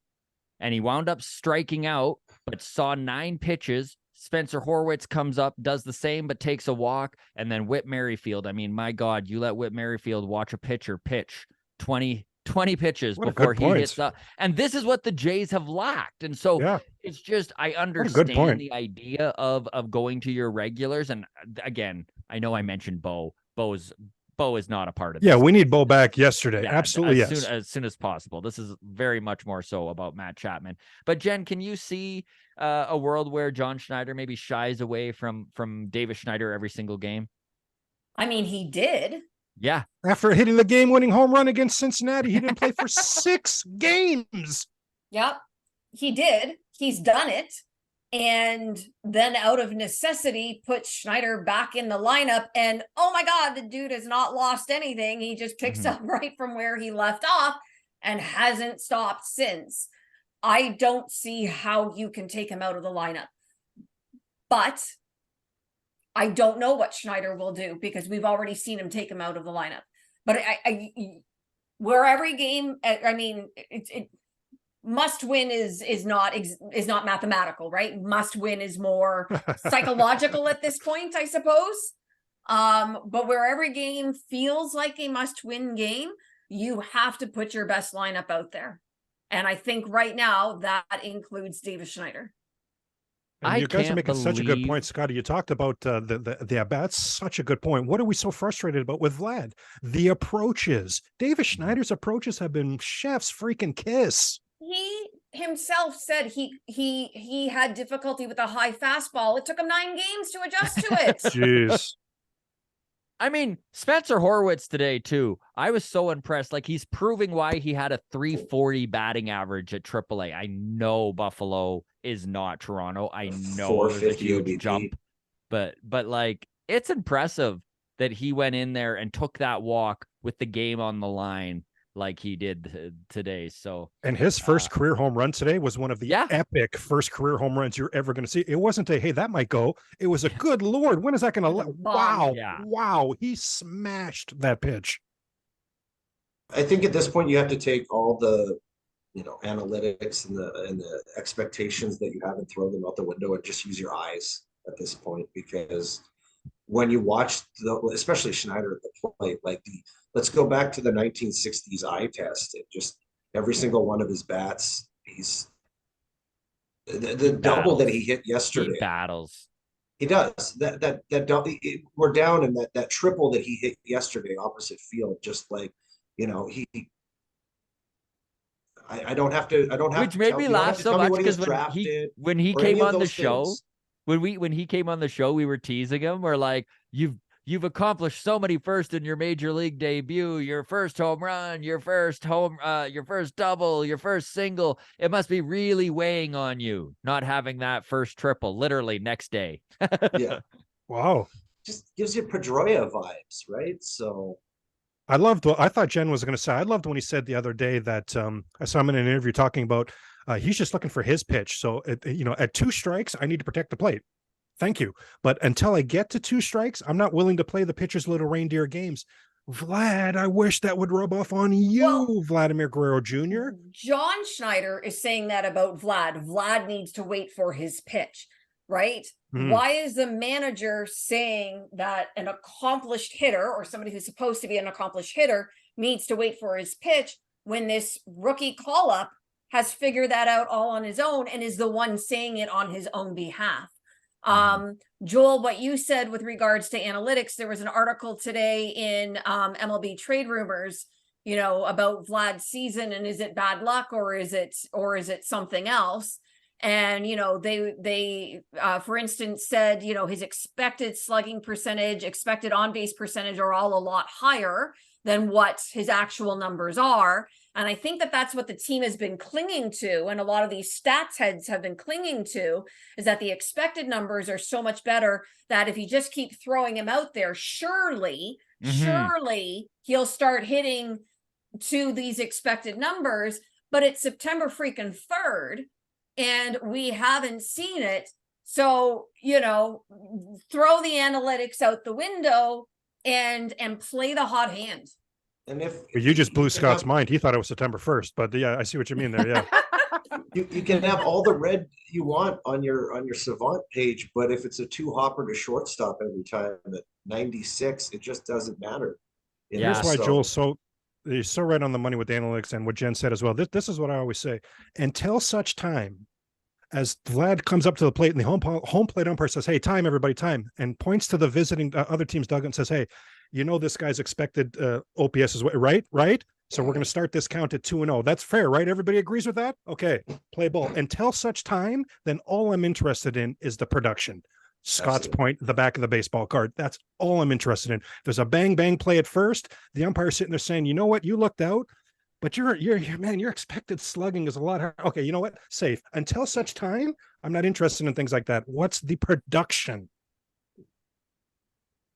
and he wound up striking out, but saw 9 pitches. Spencer Horwitz comes up, does the same, but takes a walk, and then Whit Merrifield. I mean, my God, you let Whit Merrifield watch a pitcher pitch 20 pitches before he hits up. And this is what the Jays have lacked. And so it's just, I understand the idea of going to your regulars. And again, I know I mentioned Bo. Bo is not a part of this. Yeah, we need Bo back yesterday. Yeah, absolutely, as soon as possible. This is very much more so about Matt Chapman. But Jen, can you see a world where John Schneider maybe shies away from Davis Schneider every single game? I mean, he did. Yeah. After hitting the game-winning home run against Cincinnati, he didn't play for 6 games. Yep, he did. He's done it. And then out of necessity, put Schneider back in the lineup. And oh my God, the dude has not lost anything. He just picks up right from where he left off and hasn't stopped since. I don't see how you can take him out of the lineup. But I don't know what Schneider will do because we've already seen him take him out of the lineup. But where every game, I mean, it must win is not mathematical, right? Must win is more psychological at this point, I suppose. But where every game feels like a must win game, you have to put your best lineup out there. And I think right now that includes Davis Schneider. And you guys are making such a good point, Scotty. You talked about the at-bats. Such a good point. What are we so frustrated about with Vlad? The approaches. Davis Schneider's approaches have been chef's freaking kiss. He himself said he had difficulty with a high fastball. It took him 9 games to adjust to it. Jeez. I mean, Spencer Horwitz today, too. I was so impressed. Like, he's proving why he had a 340 batting average at AAA. I know Buffalo is not Toronto. I know it's a huge jump. But like, it's impressive that he went in there and took that walk with the game on the line like he did today. So, and his first career home run today was one of the epic first career home runs you're ever going to see. It wasn't hey, that might go. It was a good Lord. When is that going to wow. Yeah. Wow. He smashed that pitch. I think at this point you have to take all the, analytics and the expectations that you have and throw them out the window and just use your eyes at this point, because when you watch especially Schneider at the plate, let's go back to the 1960s eye test. It just every single one of his bats, he's the double that he hit yesterday. He battles. He does we're down in that triple that he hit yesterday opposite field. Just like, I don't have to. Which made me laugh so much because when he came on the show. When he came on the show, we were teasing him. We're like, you've accomplished so many first in your major league debut, your first home run, your first double, your first single. It must be really weighing on you not having that first triple literally next day. Yeah. Wow. Just gives you Pedroia vibes, right? So I thought Jen was going to say, I loved when he said the other day that I saw him in an interview talking about he's just looking for his pitch. So, at 2 strikes, I need to protect the plate. Thank you. But until I get to 2 strikes, I'm not willing to play the pitcher's little reindeer games. Vlad, I wish that would rub off on you, Vladimir Guerrero Jr. John Schneider is saying that about Vlad. Vlad needs to wait for his pitch, right? Why is the manager saying that an accomplished hitter or somebody who's supposed to be an accomplished hitter needs to wait for his pitch when this rookie call-up has figured that out all on his own and is the one saying it on his own behalf? Joel, what you said with regards to analytics, there was an article today in MLB Trade Rumors, about Vlad's season, and is it bad luck or is it something else? And, they for instance said, his expected slugging percentage, expected on base percentage are all a lot higher than what his actual numbers are. And I think that that's what the team has been clinging to. And a lot of these stats heads have been clinging to, is that the expected numbers are so much better that if you just keep throwing him out there, surely he'll start hitting to these expected numbers. But it's September freaking 3rd. And we haven't seen it. So, throw the analytics out the window and play the hot hand. And if you just blew Scott's mind, he thought it was September 1st, but yeah, I see what you mean there. Yeah. you can have all the red you want on your Savant page, but if it's a 2-hopper to shortstop every time at 96, it just doesn't matter. Here's why Joel's he's so right on the money with the analytics and what Jen said as well. This is what I always say. Until such time as Vlad comes up to the plate and the home plate umpire says, "Hey, time, everybody, time," and points to the visiting other team's dugout and says, "Hey, this guy's expected OPS is right? So we're going to start this count at 2-0. That's fair, right? Everybody agrees with that? Okay, play ball." Until such time, then all I'm interested in is the production. Scott's point, the back of the baseball card. That's all I'm interested in. There's a bang bang play at first. The umpire sitting there saying, "You know what? You looked out, but your expected slugging is a lot higher." Okay, you know what? Safe. Until such time, I'm not interested in things like that. What's the production?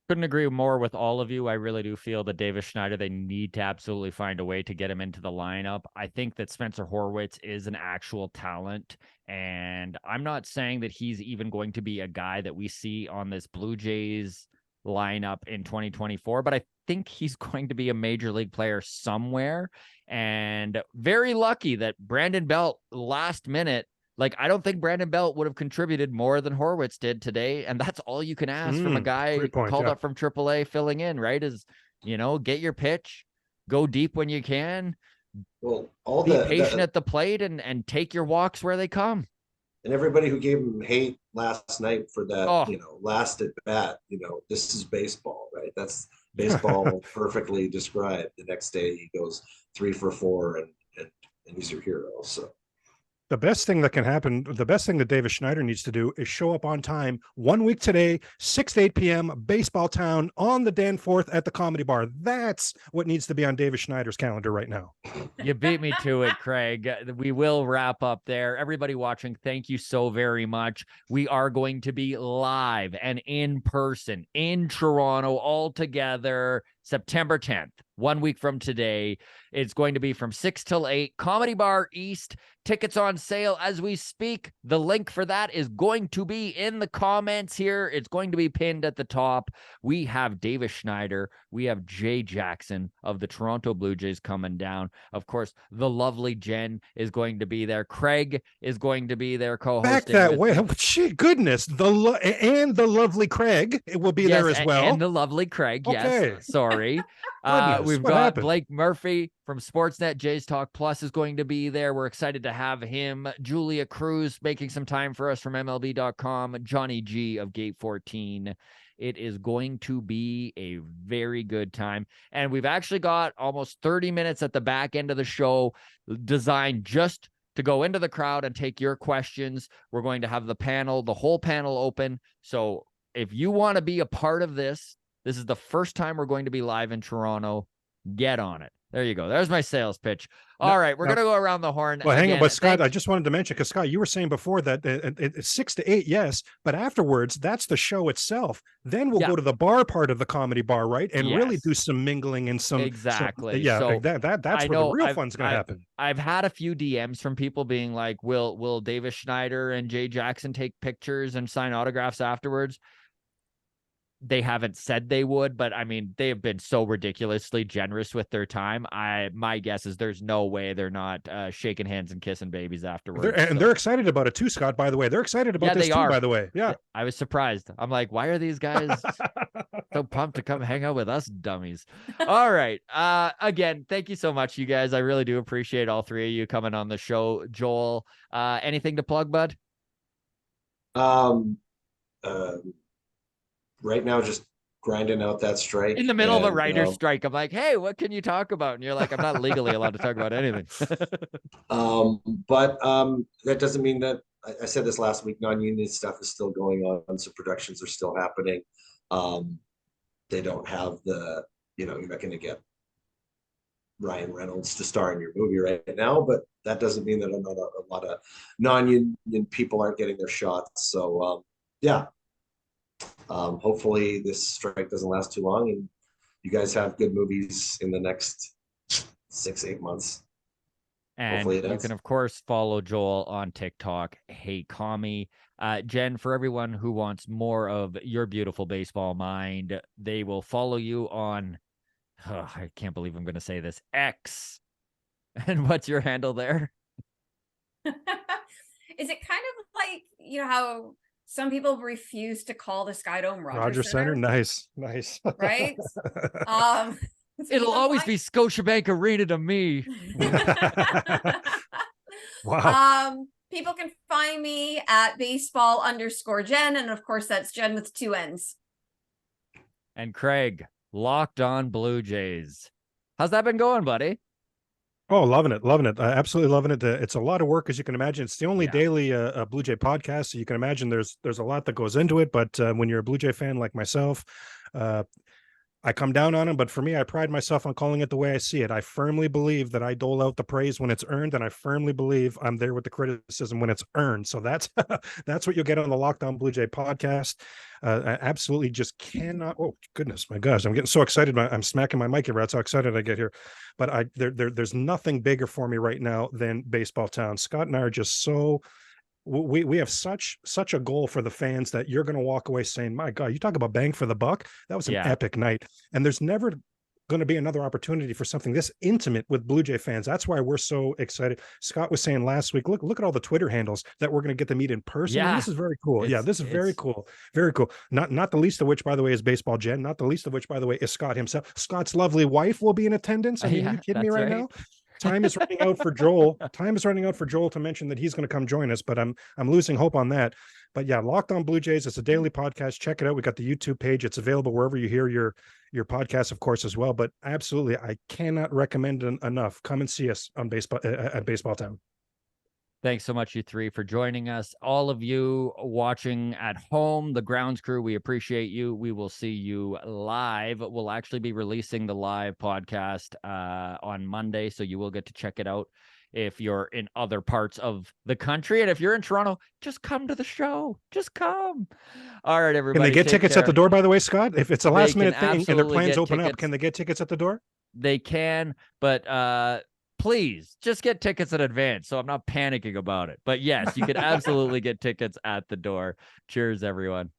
Couldn't agree more with all of you. I really do feel that Davis Schneider, they need to absolutely find a way to get him into the lineup. I think that Spencer Horwitz is an actual talent, and I'm not saying that he's even going to be a guy that we see on this Blue Jays lineup in 2024, but I think he's going to be a major league player somewhere. And very lucky that Brandon Belt last minute, I don't think Brandon Belt would have contributed more than Horwitz did today. And that's all you can ask from a guy called up from AAA filling in, right? Is, get your pitch, go deep when you can, be patient at the plate and take your walks where they come. And everybody who gave him hate last night for that, last at bat, this is baseball, right? That's baseball perfectly described. The next day he goes 3 for 4 and he's your hero. So the best thing that can happen, the best thing that Davis Schneider needs to do is show up on time 1 week today, 6 to 8 p.m., Baseball Town on the Danforth at the Comedy Bar. That's what needs to be on Davis Schneider's calendar right now. You beat me to it, Craig. We will wrap up there. Everybody watching, thank you so very much. We are going to be live and in person in Toronto all together September 10th, 1 week from today. It's going to be from 6 till 8, Comedy Bar East. Tickets on sale as we speak. The link for that is going to be in the comments here. It's going to be pinned at the top. We have Davis Schneider. We have Jay Jackson of the Toronto Blue Jays coming down. Of course, the lovely Jen is going to be there. Craig is going to be there co-hosting. Back that way. Goodness. The lovely Craig will be there as well. And the lovely Craig. Okay. Yes. Sorry. We've got Blake Murphy from Sportsnet. Jays Talk Plus is going to be there. We're excited to have him. Julia Cruz making some time for us from MLB.com. Johnny G of Gate 14. It is going to be a very good time. And we've actually got almost 30 minutes at the back end of the show designed just to go into the crowd and take your questions. We're going to have the whole panel open. So if you want to be a part of this, this is the first time we're going to be live in Toronto. Get on it. There you go. There's my sales pitch. All right, we're going to go around the horn. Well, hang on. But Scott, I just wanted to mention, because Scott, you were saying before that it's 6 to 8, yes, but afterwards, that's the show itself. Then we'll go to the bar part of the Comedy Bar, right? And really do some mingling and some. Exactly. So that's where the real fun's going to happen. I've had a few DMs from people being like, will Davis Schneider and Jay Jackson take pictures and sign autographs afterwards? They haven't said they would, but I mean, they have been so ridiculously generous with their time. My guess is there's no way they're not shaking hands and kissing babies afterwards. They're excited about it too, Scott, by the way. They're excited about this too, by the way. Yeah. I was surprised. I'm like, why are these guys so pumped to come hang out with us dummies? All right. Again, thank you so much, you guys. I really do appreciate all three of you coming on the show. Joel, anything to plug, bud? Right now, just grinding out that strike. In the middle of a writer's strike, I'm like, hey, what can you talk about? And you're like, I'm not legally allowed to talk about anything. But that doesn't mean that I said this last week, non-union stuff is still going on, so productions are still happening. They don't have the, you're not going to get Ryan Reynolds to star in your movie right now, but that doesn't mean that a lot of non-union people aren't getting their shots. So hopefully this strike doesn't last too long, and you guys have good movies in the next 6-8 months. And you can, of course, follow Joel on TikTok, Hey Commie. Jen, for everyone who wants more of your beautiful baseball mind, they will follow you on, I can't believe I'm going to say this, X. And what's your handle there? Is it kind of like, how some people refuse to call the Skydome Rogers Center? Nice. Right? It'll always be Scotiabank Arena to me. Wow. People can find me at baseball_Jen. And of course, that's Jen with 2 N's. And Craig, Locked On Blue Jays. How's that been going, buddy? Oh, loving it. Absolutely loving it. It's a lot of work, as you can imagine. It's the only daily Blue Jay podcast, so you can imagine there's a lot that goes into it. But when you're a Blue Jay fan like myself, I come down on him, but for me, I pride myself on calling it the way I see it. I firmly believe that I dole out the praise when it's earned, and I firmly believe I'm there with the criticism when it's earned. So that's that's what you'll get on the Locked On Blue Jay podcast. I absolutely just cannot. Oh goodness, my gosh, I'm getting so excited. I'm smacking my mic here. That's how excited I get here. But there's nothing bigger for me right now than Baseball Town. Scott and I are just so. We have such a goal for the fans that you're going to walk away saying, my God, you talk about bang for the buck. That was an epic night. And there's never going to be another opportunity for something this intimate with Blue Jay fans. That's why we're so excited. Scott was saying last week, look at all the Twitter handles that we're going to get to meet in person. Yeah. And this is very cool. This is very cool. Very cool. Not the least of which, by the way, is Baseball Jen. Not the least of which, by the way, is Scott himself. Scott's lovely wife will be in attendance. I mean, are you kidding me right now? Time is running out for Joel. Time is running out for Joel to mention that he's going to come join us, but I'm losing hope on that. But yeah, Locked On Blue Jays. It's a daily podcast. Check it out. We got the YouTube page. It's available wherever you hear your podcast, of course, as well. But absolutely, I cannot recommend it enough. Come and see us on baseball at Baseball Town. Thanks so much, you three, for joining us. All of you watching at home, the grounds crew, we appreciate you. We will see you live. We'll actually be releasing the live podcast on Monday, so you will get to check it out if you're in other parts of the country. And if you're in Toronto, just come to the show. Just come. All right, everybody. Can they get tickets at the door, by the way, Scott? If it's a last-minute thing and their plans open up, can they get tickets at the door? They can, but please just get tickets in advance so I'm not panicking about it. But yes, you can absolutely get tickets at the door. Cheers, everyone.